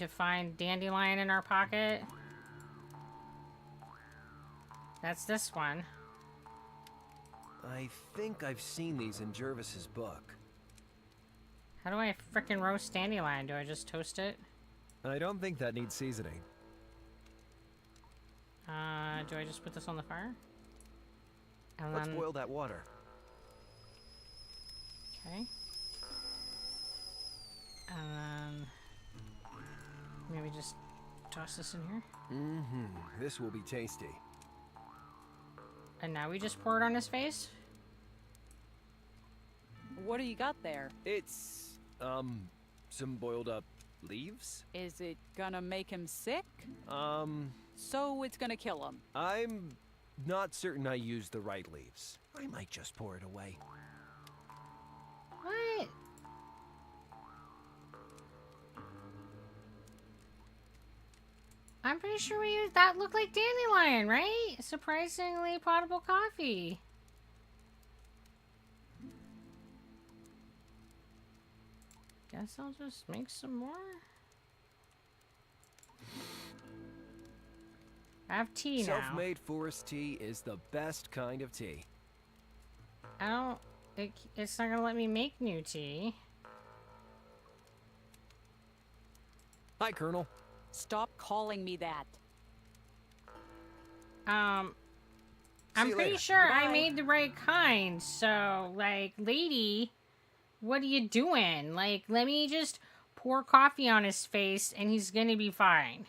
find dandelion in our pocket. That's this one. I think I've seen these in Jervis's book. How do I frickin' roast dandelion? Do I just toast it? I don't think that needs seasoning. Do I just put this on the fire? And Let's then... boil that water. Okay. And then... maybe just toss this in here. Mm-hmm. This will be tasty. And now we just pour it on his face? What do you got there? It's, some boiled up leaves? Is it gonna make him sick? So it's gonna kill him. I'm not certain I used the right leaves. I might just pour it away. What? I'm pretty sure we used that looked like dandelion, right? Surprisingly potable coffee. Guess I'll just make some more. I have tea now. Self-made forest tea is the best kind of tea. I don't... it's not gonna let me make new tea. Hi, Colonel. Stop calling me that. I'm you pretty later. sure I Bye. made the right kind. So, like, lady, what are you doing? Like, let me just pour coffee on his face and he's gonna be fine.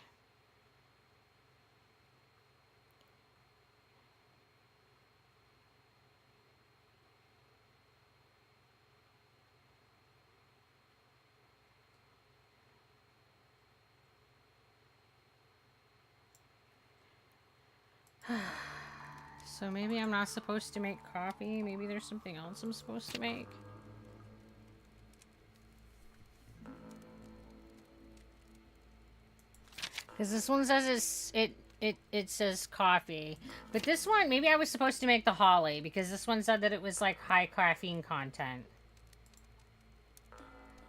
So maybe I'm not supposed to make coffee. Maybe there's something else I'm supposed to make. Because this one says it says coffee. But this one, maybe I was supposed to make the Holly. Because this one said that it was like high caffeine content.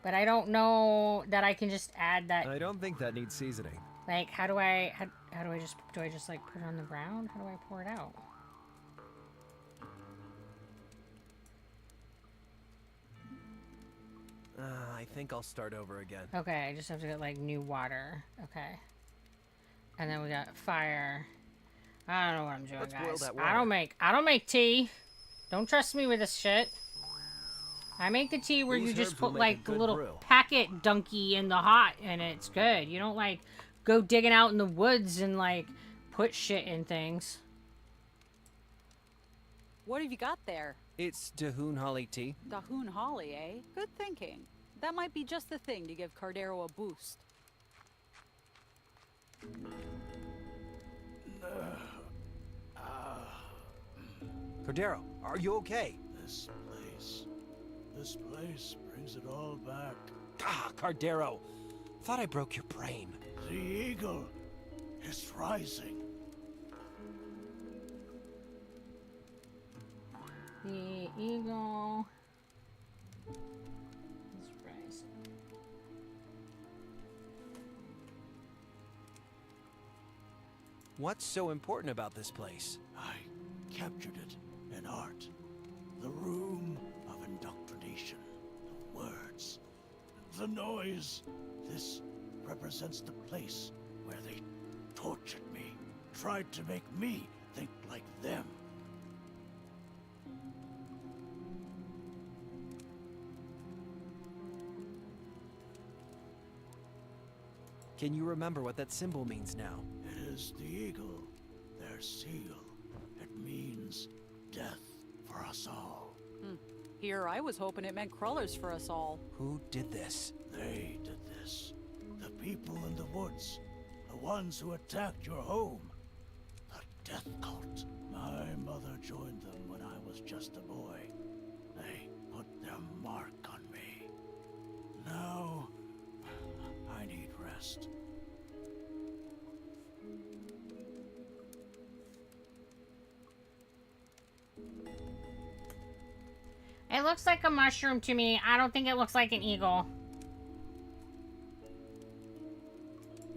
But I don't know that I can just add that. I don't think that needs seasoning. Like, how do I just like put it on the ground? How do I pour it out? I think I'll start over again. Okay, I just have to get like new water. Okay. And then we got fire. I don't know what I'm doing, Let's boil guys. that I don't make tea. Don't trust me with this shit. I make the tea where These you just herbs will put make a like a good little brew. packet donkey in the hot and it's good. You don't like go digging out in the woods and like put shit in things. What have you got there? It's Dahoon Holly tea. Dahoon Holly, eh? Good thinking. That might be just the thing to give Cardero a boost. Cordero, are you okay? This place brings it all back. Ah, Cardero. Thought I broke your brain. The eagle is rising. The eagle is rising. What's so important about this place? I captured it in art. The room of indoctrination. The words. The noise. This represents the place where they tortured me. Tried to make me think like them. Can you remember what that symbol means now? It is the eagle, their seal. It means death for us all. Here, I was hoping it meant crawlers for us all. Who did this? They did this. The people in the woods. The ones who attacked your home. The death cult. My mother joined them when I was just a boy. They put their mark on me. Now, I need rest. It looks like a mushroom to me. I don't think it looks like an eagle.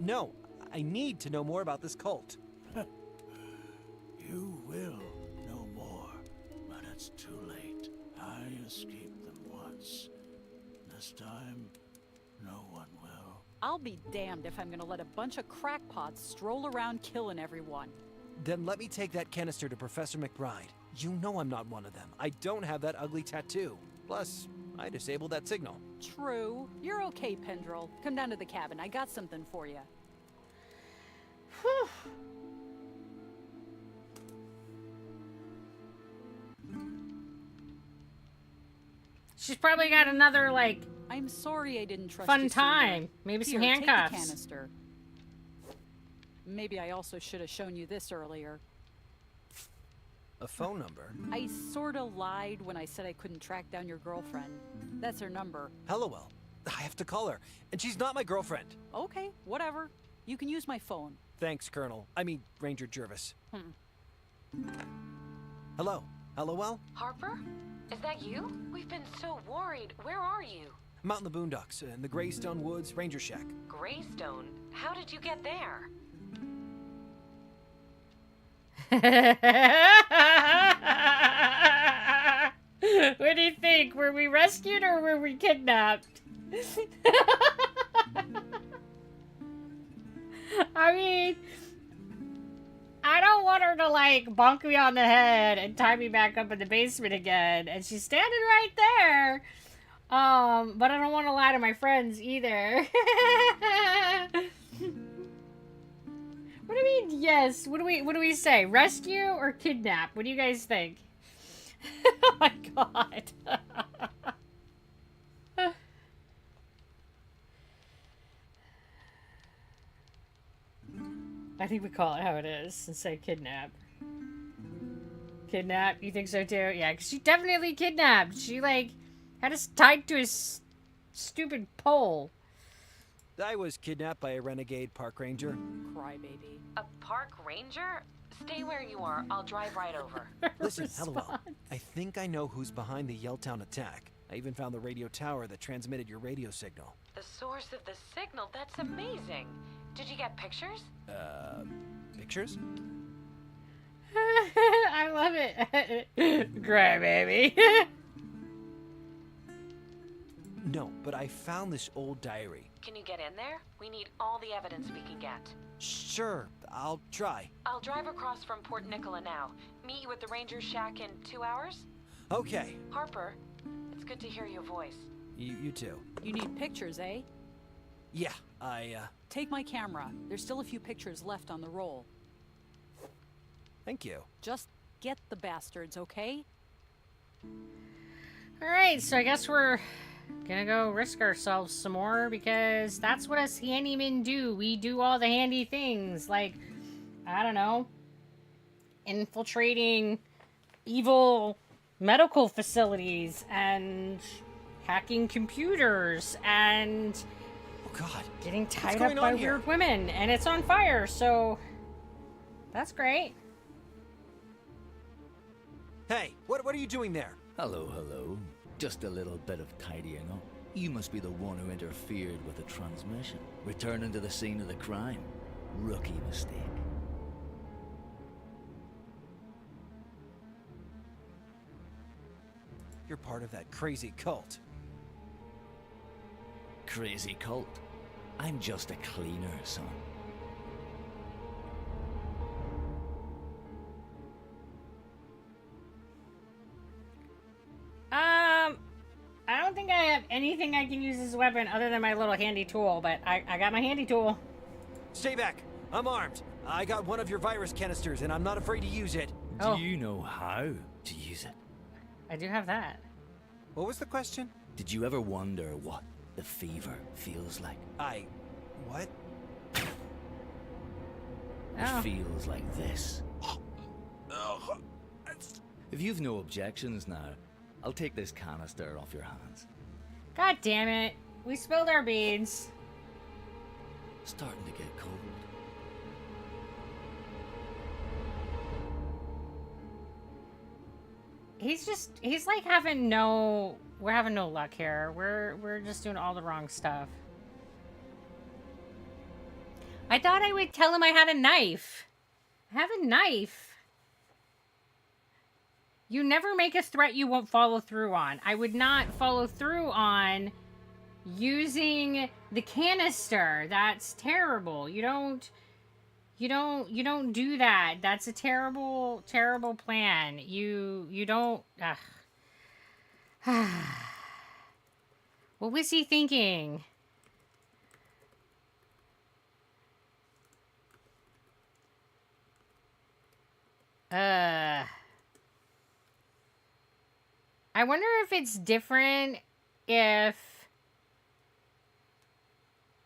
No, I need to know more about this cult. You will know more, but it's too late. I escaped them once. This time, no one will. I'll be damned if I'm gonna let a bunch of crackpots stroll around killing everyone. Then let me take that canister to Professor McBride. You know I'm not one of them. I don't have that ugly tattoo. Plus, I disabled that signal. True. You're okay, Pendrell. Come down to the cabin. I got something for you. Whew. She's probably got another, like, I'm sorry I didn't trust fun you sooner. time. Maybe some Here, take the handcuffs. canister. Maybe I also should have shown you this earlier. A phone number? I sorta lied when I said I couldn't track down your girlfriend. That's her number. Hellowell. I have to call her, and she's not my girlfriend. Okay, whatever. You can use my phone. Thanks, Colonel. I mean, Ranger Jervis. Hmm. Hello? Hellowell? Harper? Is that you? We've been so worried. Where are you? I'm out in the boondocks, in the Greystone Woods Ranger Shack. Greystone? How did you get there? What do you think? Were we rescued or were we kidnapped? I mean, I don't want her to, like, bonk me on the head and tie me back up in the basement again. And she's standing right there. But I don't want to lie to my friends either. What do you mean, yes? What do we say? Rescue or kidnap? What do you guys think? Oh my god. I think we call it how it is and say kidnap. Kidnap? You think so too? Yeah, because she definitely kidnapped. She, like, had us tied to a stupid pole. I was kidnapped by a renegade park ranger. Crybaby. A park ranger? Stay where you are. I'll drive right over. Listen, Hallowell, I think I know who's behind the Yelltown attack. I even found the radio tower that transmitted your radio signal. The source of the signal? That's amazing. Did you get pictures? Pictures? I love it. Crybaby. No, but I found this old diary. Can you get in there? We need all the evidence we can get. Sure, I'll try. I'll drive across from Port Nicola now. Meet you at the Ranger's Shack in 2 hours? Okay. Harper, it's good to hear your voice. You too. You need pictures, eh? Yeah, Take my camera. There's still a few pictures left on the roll. Thank you. Just get the bastards, okay? Alright, so I guess we're gonna go risk ourselves some more because that's what us handymen do. We do all the handy things, like, I don't know, infiltrating evil medical facilities and hacking computers and God, getting tied up by weird women. And it's on fire, so that's great. Hey, what are you doing there? Hello, hello. Just a little bit of tidying up. You must be the one who interfered with the transmission. Returning to the scene of the crime. Rookie mistake. You're part of that crazy cult. Crazy cult? I'm just a cleaner, son. I don't think I have anything I can use as a weapon other than my little handy tool, but I got my handy tool. Stay back. I'm armed. I got one of your virus canisters, and I'm not afraid to use it. Do you know how to use it? I do have that. What was the question? Did you ever wonder what the fever feels like? What? It feels like this. If you've no objections now, I'll take this canister off your hands. God damn it. We spilled our beads. Starting to get cold. He's like we're having no luck here. We're just doing all the wrong stuff. I thought I would tell him I had a knife. I have a knife. You never make a threat you won't follow through on. I would not follow through on using the canister. That's terrible. You don't do that. That's a terrible, terrible plan. You don't. What was he thinking? I wonder if it's different if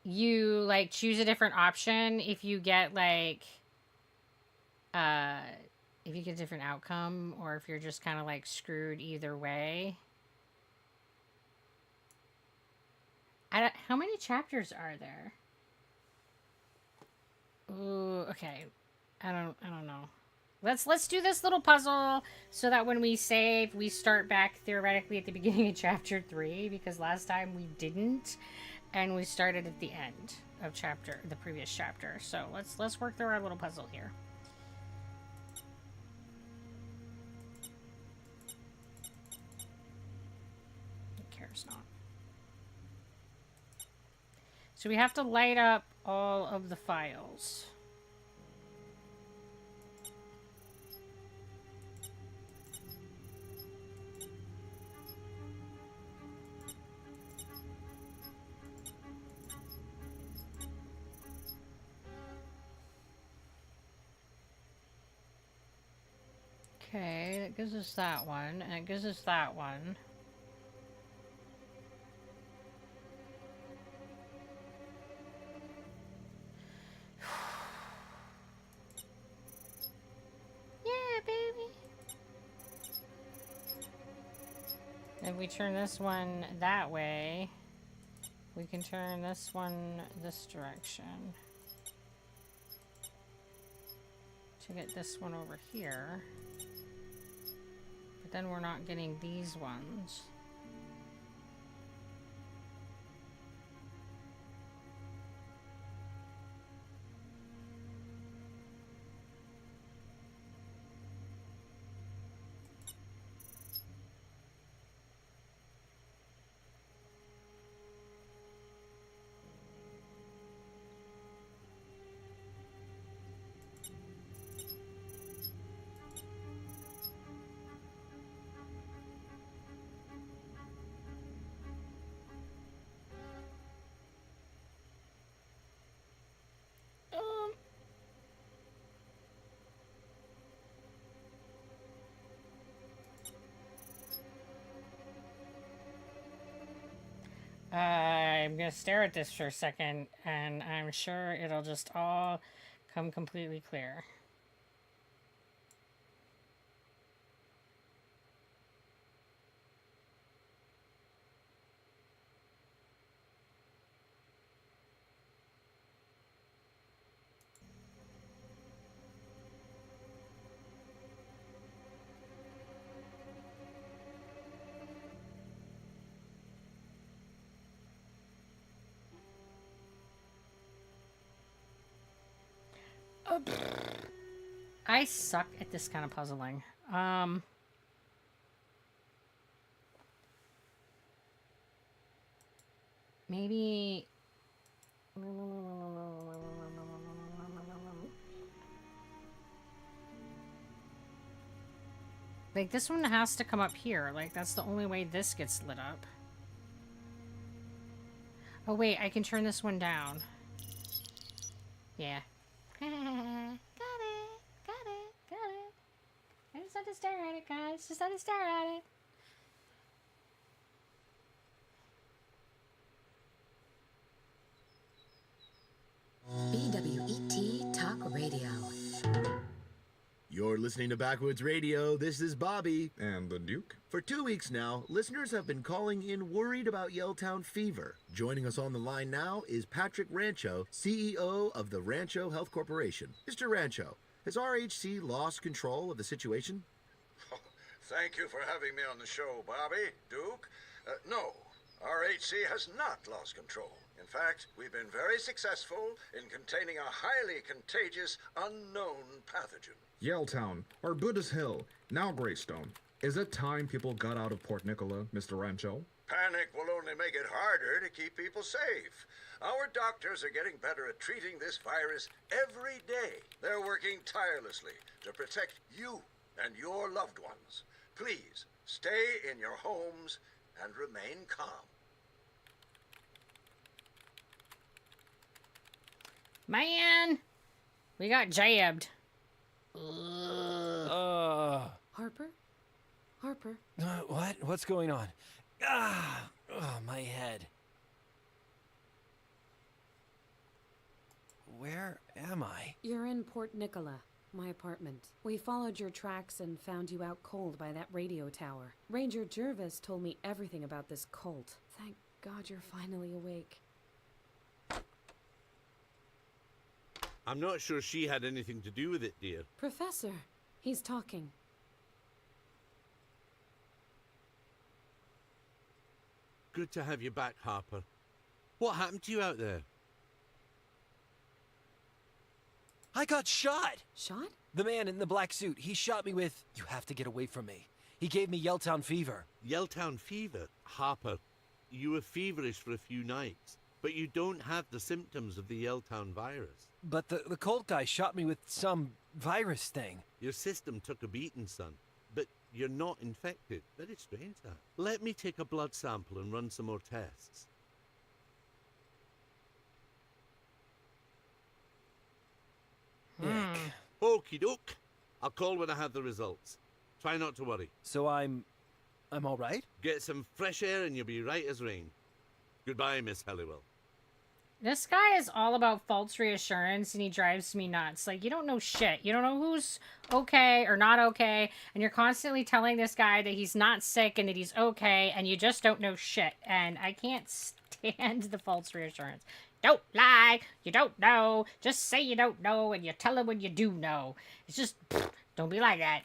you, like, choose a different option if you get, like, if you get a different outcome, or if you're just kind of, like, screwed either way. How many chapters are there? Ooh, okay. I don't know. Let's do this little puzzle so that when we save, we start back theoretically at the beginning of chapter 3, because last time we didn't, and we started at the end of the previous chapter. So let's work through our little puzzle here. Who cares not? So we have to light up all of the files. Okay, that gives us that one, and it gives us that one. Yeah, baby! If we turn this one that way, we can turn this one this direction. To get this one over here. But then we're not getting these ones. I'm gonna stare at this for a second, and I'm sure it'll just all come completely clear. I suck at this kind of puzzling. Maybe... Like, this one has to come up here. Like, that's the only way this gets lit up. Oh, wait, I can turn this one down. Yeah. Got it. I just had to stare at it, guys. Just had to stare at it. BWET Talk Radio. You're listening to Backwoods Radio. This is Bobby. And the Duke. For 2 weeks now, listeners have been calling in worried about Yelltown fever. Joining us on the line now is Patrick Rancho, CEO of the Rancho Health Corporation. Mr. Rancho, has RHC lost control of the situation? Oh, thank you for having me on the show, Bobby. Duke? No, RHC has not lost control. In fact, we've been very successful in containing a highly contagious, unknown pathogen. Yelltown, or Buddha's Hill, now Greystone. Is it time people got out of Port Nicola, Mr. Rancho? Panic will only make it harder to keep people safe. Our doctors are getting better at treating this virus every day. They're working tirelessly to protect you and your loved ones. Please, stay in your homes and remain calm. Man! We got jabbed. Harper? Harper? What? What's going on? Ah! Oh, my head. Where am I? You're in Port Nicola, my apartment. We followed your tracks and found you out cold by that radio tower. Ranger Jervis told me everything about this cult. Thank God you're finally awake. I'm not sure she had anything to do with it, dear. Professor, he's talking. Good to have you back, Harper. What happened to you out there? I got shot! Shot? The man in the black suit, he shot me with, "You have to get away from me." He gave me Yelltown fever. Yelltown fever? Harper, you were feverish for a few nights, but you don't have the symptoms of the Yelltown virus. But the cult guy shot me with some virus thing. Your system took a beating, son. But you're not infected. Very strange, that. Let me take a blood sample and run some more tests. Okie doke. I'll call when I have the results. Try not to worry. So I'm all right? Get some fresh air and you'll be right as rain. Goodbye, Miss Halliwell. This guy is all about false reassurance, and he drives me nuts. Like, you don't know shit. You don't know who's okay or not okay, and you're constantly telling this guy that he's not sick and that he's okay, and you just don't know shit. And I can't stand the false reassurance. Don't lie. You don't know. Just say you don't know, and you tell him when you do know. It's just, don't be like that.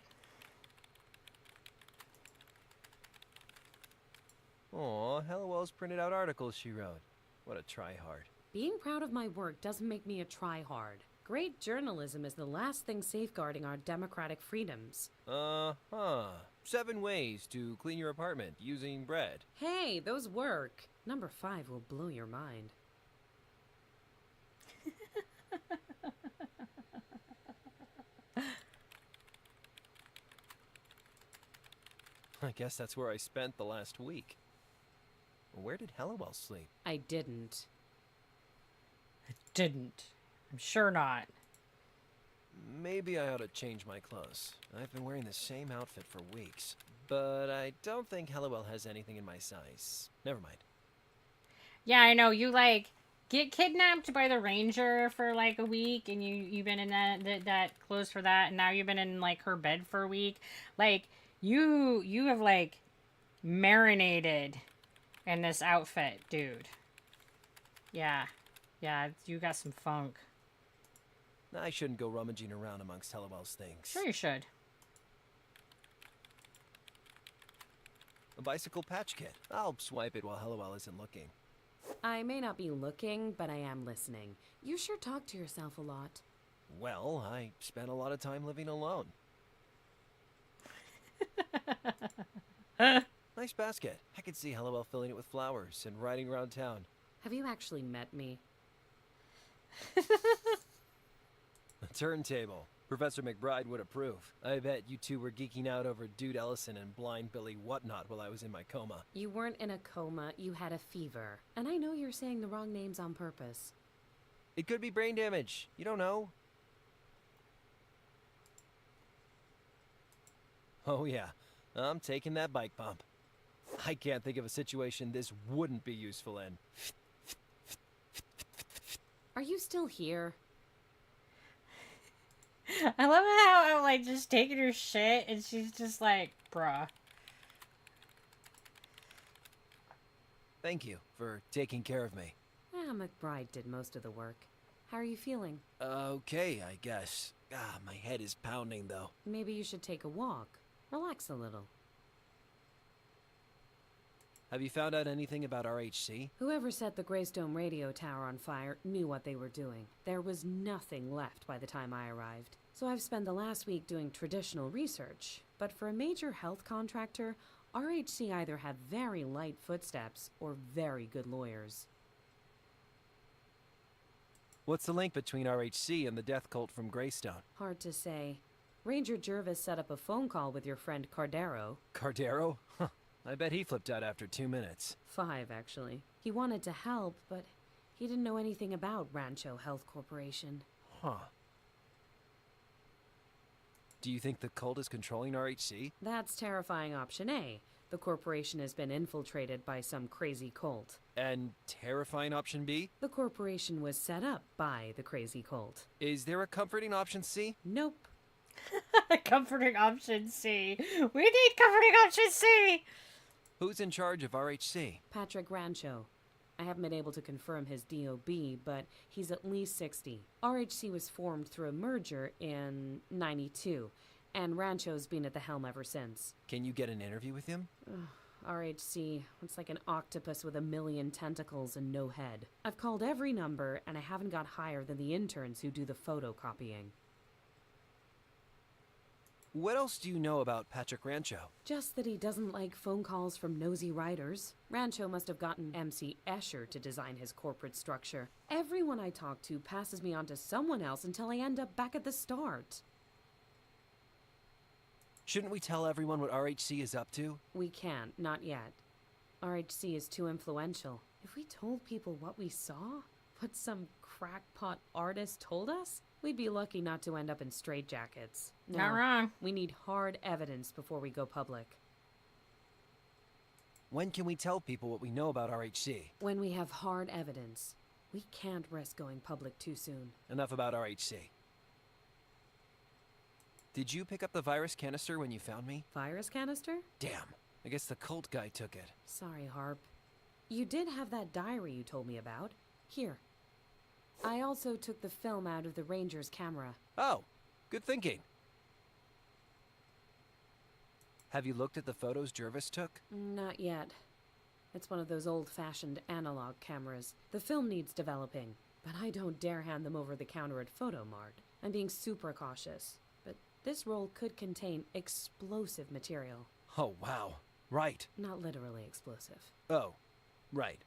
Aw, Halliwell's printed out articles she wrote. What a tryhard. Being proud of my work doesn't make me a tryhard. Great journalism is the last thing safeguarding our democratic freedoms. 7 ways to clean your apartment using bread. Hey, those work. Number 5 will blow your mind. I guess that's where I spent the last week. Where did Halliwell sleep? I didn't. I'm sure not. Maybe I ought to change my clothes. I've been wearing the same outfit for weeks. But I don't think Halliwell has anything in my size. Never mind. Yeah, I know. You, like, get kidnapped by the ranger for, like, a week, and you've been in that clothes for that, and now you've been in, like, her bed for a week. Like, you have, like, marinated in this outfit, dude. Yeah, you got some funk. I shouldn't go rummaging around amongst Halliwell's things. Sure you should. A bicycle patch kit. I'll swipe it while Halliwell isn't looking. I may not be looking, but I am listening. You sure talk to yourself a lot. Well, I spent a lot of time living alone. Nice basket. I could see Halliwell filling it with flowers and riding around town. Have you actually met me? A turntable. Professor McBride would approve. I bet you two were geeking out over Dude Ellison and Blind Billy Whatnot while I was in my coma. You weren't in a coma, you had a fever. And I know you're saying the wrong names on purpose. It could be brain damage. You don't know. Oh yeah, I'm taking that bike bump. I can't think of a situation this wouldn't be useful in. Are you still here? I love how I'm, like, just taking her shit, and she's just like, bruh. Thank you for taking care of me. McBride did most of the work. How are you feeling? Okay, I guess. My head is pounding, though. Maybe you should take a walk. Relax a little. Have you found out anything about RHC? Whoever set the Greystone radio tower on fire knew what they were doing. There was nothing left by the time I arrived. So I've spent the last week doing traditional research. But for a major health contractor, RHC either have very light footsteps or very good lawyers. What's the link between RHC and the death cult from Greystone? Hard to say. Ranger Jervis set up a phone call with your friend Cardero. Cardero? Huh. I bet he flipped out after 2 minutes. 5, actually. He wanted to help, but he didn't know anything about Rancho Health Corporation. Huh. Do you think the cult is controlling RHC? That's terrifying option A. The corporation has been infiltrated by some crazy cult. And terrifying option B? The corporation was set up by the crazy cult. Is there a comforting option C? Nope. Comforting option C. We need comforting option C! Who's in charge of RHC? Patrick Rancho. I haven't been able to confirm his DOB, but he's at least 60. RHC was formed through a merger in '92, and Rancho's been at the helm ever since. Can you get an interview with him? RHC, it's like an octopus with a million tentacles and no head. I've called every number, and I haven't got higher than the interns who do the photocopying. What else do you know about Patrick Rancho? Just that he doesn't like phone calls from nosy writers. Rancho must have gotten MC Escher to design his corporate structure. Everyone I talk to passes me on to someone else until I end up back at the start. Shouldn't we tell everyone what RHC is up to? We can't, not yet. RHC is too influential. If we told people what we saw, what some crackpot artist told us? We'd be lucky not to end up in straitjackets. Not wrong. We need hard evidence before we go public. When can we tell people what we know about RHC? When we have hard evidence. We can't risk going public too soon. Enough about RHC. Did you pick up the virus canister when you found me? Virus canister? Damn. I guess the cult guy took it. Sorry, Harp. You did have that diary you told me about. Here. I also took the film out of the Ranger's camera. Oh, good thinking. Have you looked at the photos Jervis took? Not yet. It's one of those old-fashioned analog cameras. The film needs developing, but I don't dare hand them over the counter at Photomart. I'm being super cautious, but this roll could contain explosive material. Oh, wow. Right. Not literally explosive. Oh, right.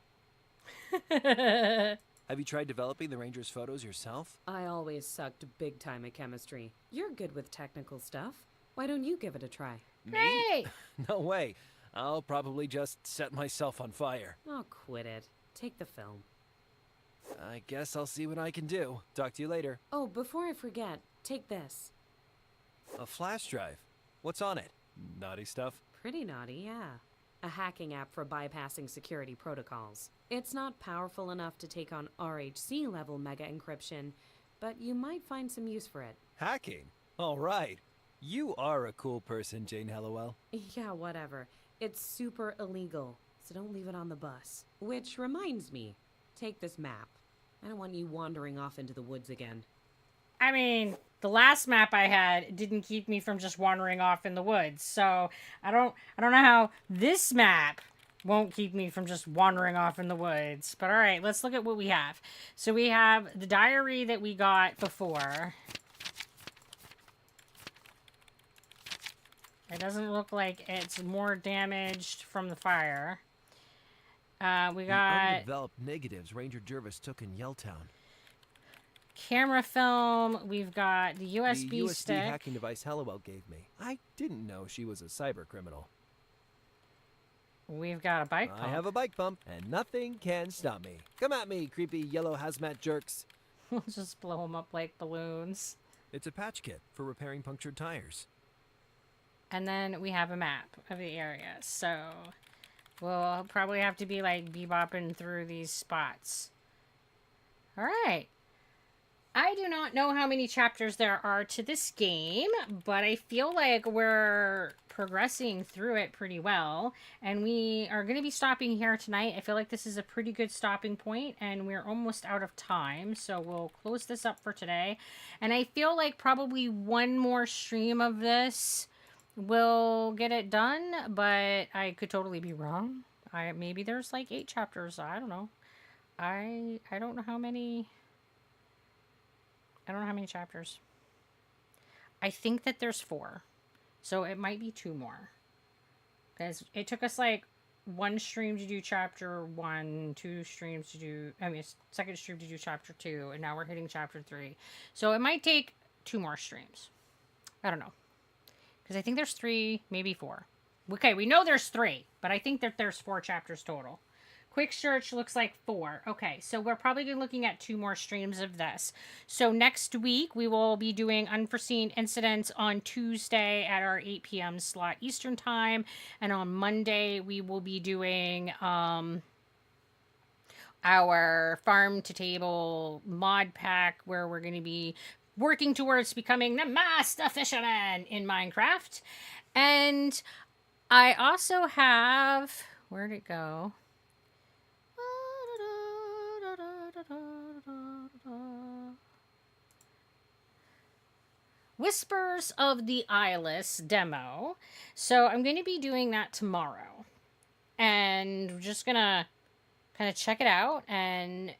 Have you tried developing the Ranger's photos yourself? I always sucked big time at chemistry. You're good with technical stuff. Why don't you give it a try? Great! No way. I'll probably just set myself on fire. Oh, quit it. Take the film. I guess I'll see what I can do. Talk to you later. Oh, before I forget, take this. A flash drive? What's on it? Naughty stuff? Pretty naughty, yeah. A hacking app for bypassing security protocols. It's not powerful enough to take on RHC-level mega encryption, but you might find some use for it. Hacking? All right. You are a cool person, Jane Hallowell. Yeah, whatever. It's super illegal, so don't leave it on the bus. Which reminds me, take this map. I don't want you wandering off into the woods again. I mean, the last map I had didn't keep me from just wandering off in the woods, so I don't know how this map won't keep me from just wandering off in the woods. But all right, let's look at what we have. So we have the diary that we got before. It doesn't look like it's more damaged from the fire. We got the undeveloped negatives Ranger Jervis took in Yelltown. Camera film. We've got the USB the USB stick. hacking device Hallowell gave me. I didn't know she was a cyber criminal. We've got a bike pump. I have a bike pump, and nothing can stop me. Come at me, creepy yellow hazmat jerks. We'll just blow them up like balloons. It's a patch kit for repairing punctured tires. And then we have a map of the area, so we'll probably have to be like bebopping through these spots. All right. I do not know how many chapters there are to this game, but I feel like we're progressing through it pretty well. And we are going to be stopping here tonight. I feel like this is a pretty good stopping point, and we're almost out of time. So we'll close this up for today. And I feel like probably one more stream of this will get it done, but I could totally be wrong. Maybe there's like 8 chapters. I don't know. I don't know how many... I don't know how many chapters. I think that there's 4. So it might be 2 more. Because it took us like 1 stream to do chapter 1, 2 streams to do... I mean, second stream to do chapter 2, and now we're hitting chapter 3. So it might take 2 more streams. I don't know. Because I think there's 3, maybe 4. Okay, we know there's 3, but I think that there's 4 chapters total. Quick search looks like 4. Okay, so we're probably looking at 2 more streams of this. So next week, we will be doing Unforeseen Incidents on Tuesday at our 8 p.m. slot Eastern Time. And on Monday, we will be doing our Farm to Table mod pack, where we're going to be working towards becoming the master fisherman in Minecraft. And I also have... Where'd it go? Whispers of the Eyeless demo. So I'm going to be doing that tomorrow. And we're just going to kind of check it out and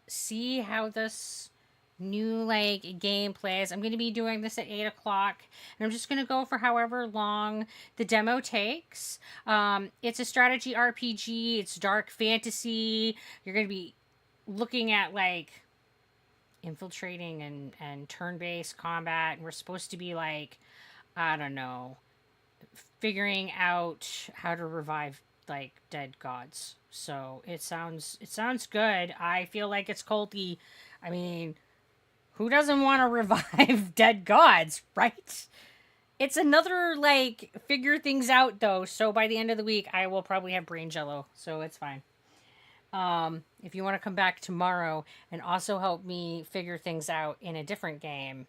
see how this new game plays. I'm going to be doing this at 8 o'clock, and I'm just going to go for however long the demo takes. It's a strategy RPG. It's dark fantasy. You're going to be looking at infiltrating and turn-based combat, and we're supposed to be I don't know, figuring out how to revive like dead gods. So it sounds good. I feel like it's culty. I mean, who doesn't want to revive dead gods, right? It's another, like, figure things out, though. So by the end of the week, I will probably have brain jello. So it's fine. If you want to come back tomorrow and also help me figure things out in a different game,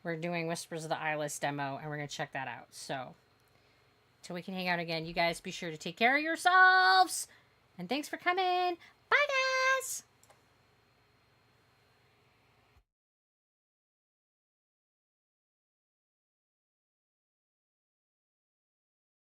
we're doing Whispers of the Eyeless demo, and we're going to check that out. So, till we can hang out again, you guys be sure to take care of yourselves. And thanks for coming.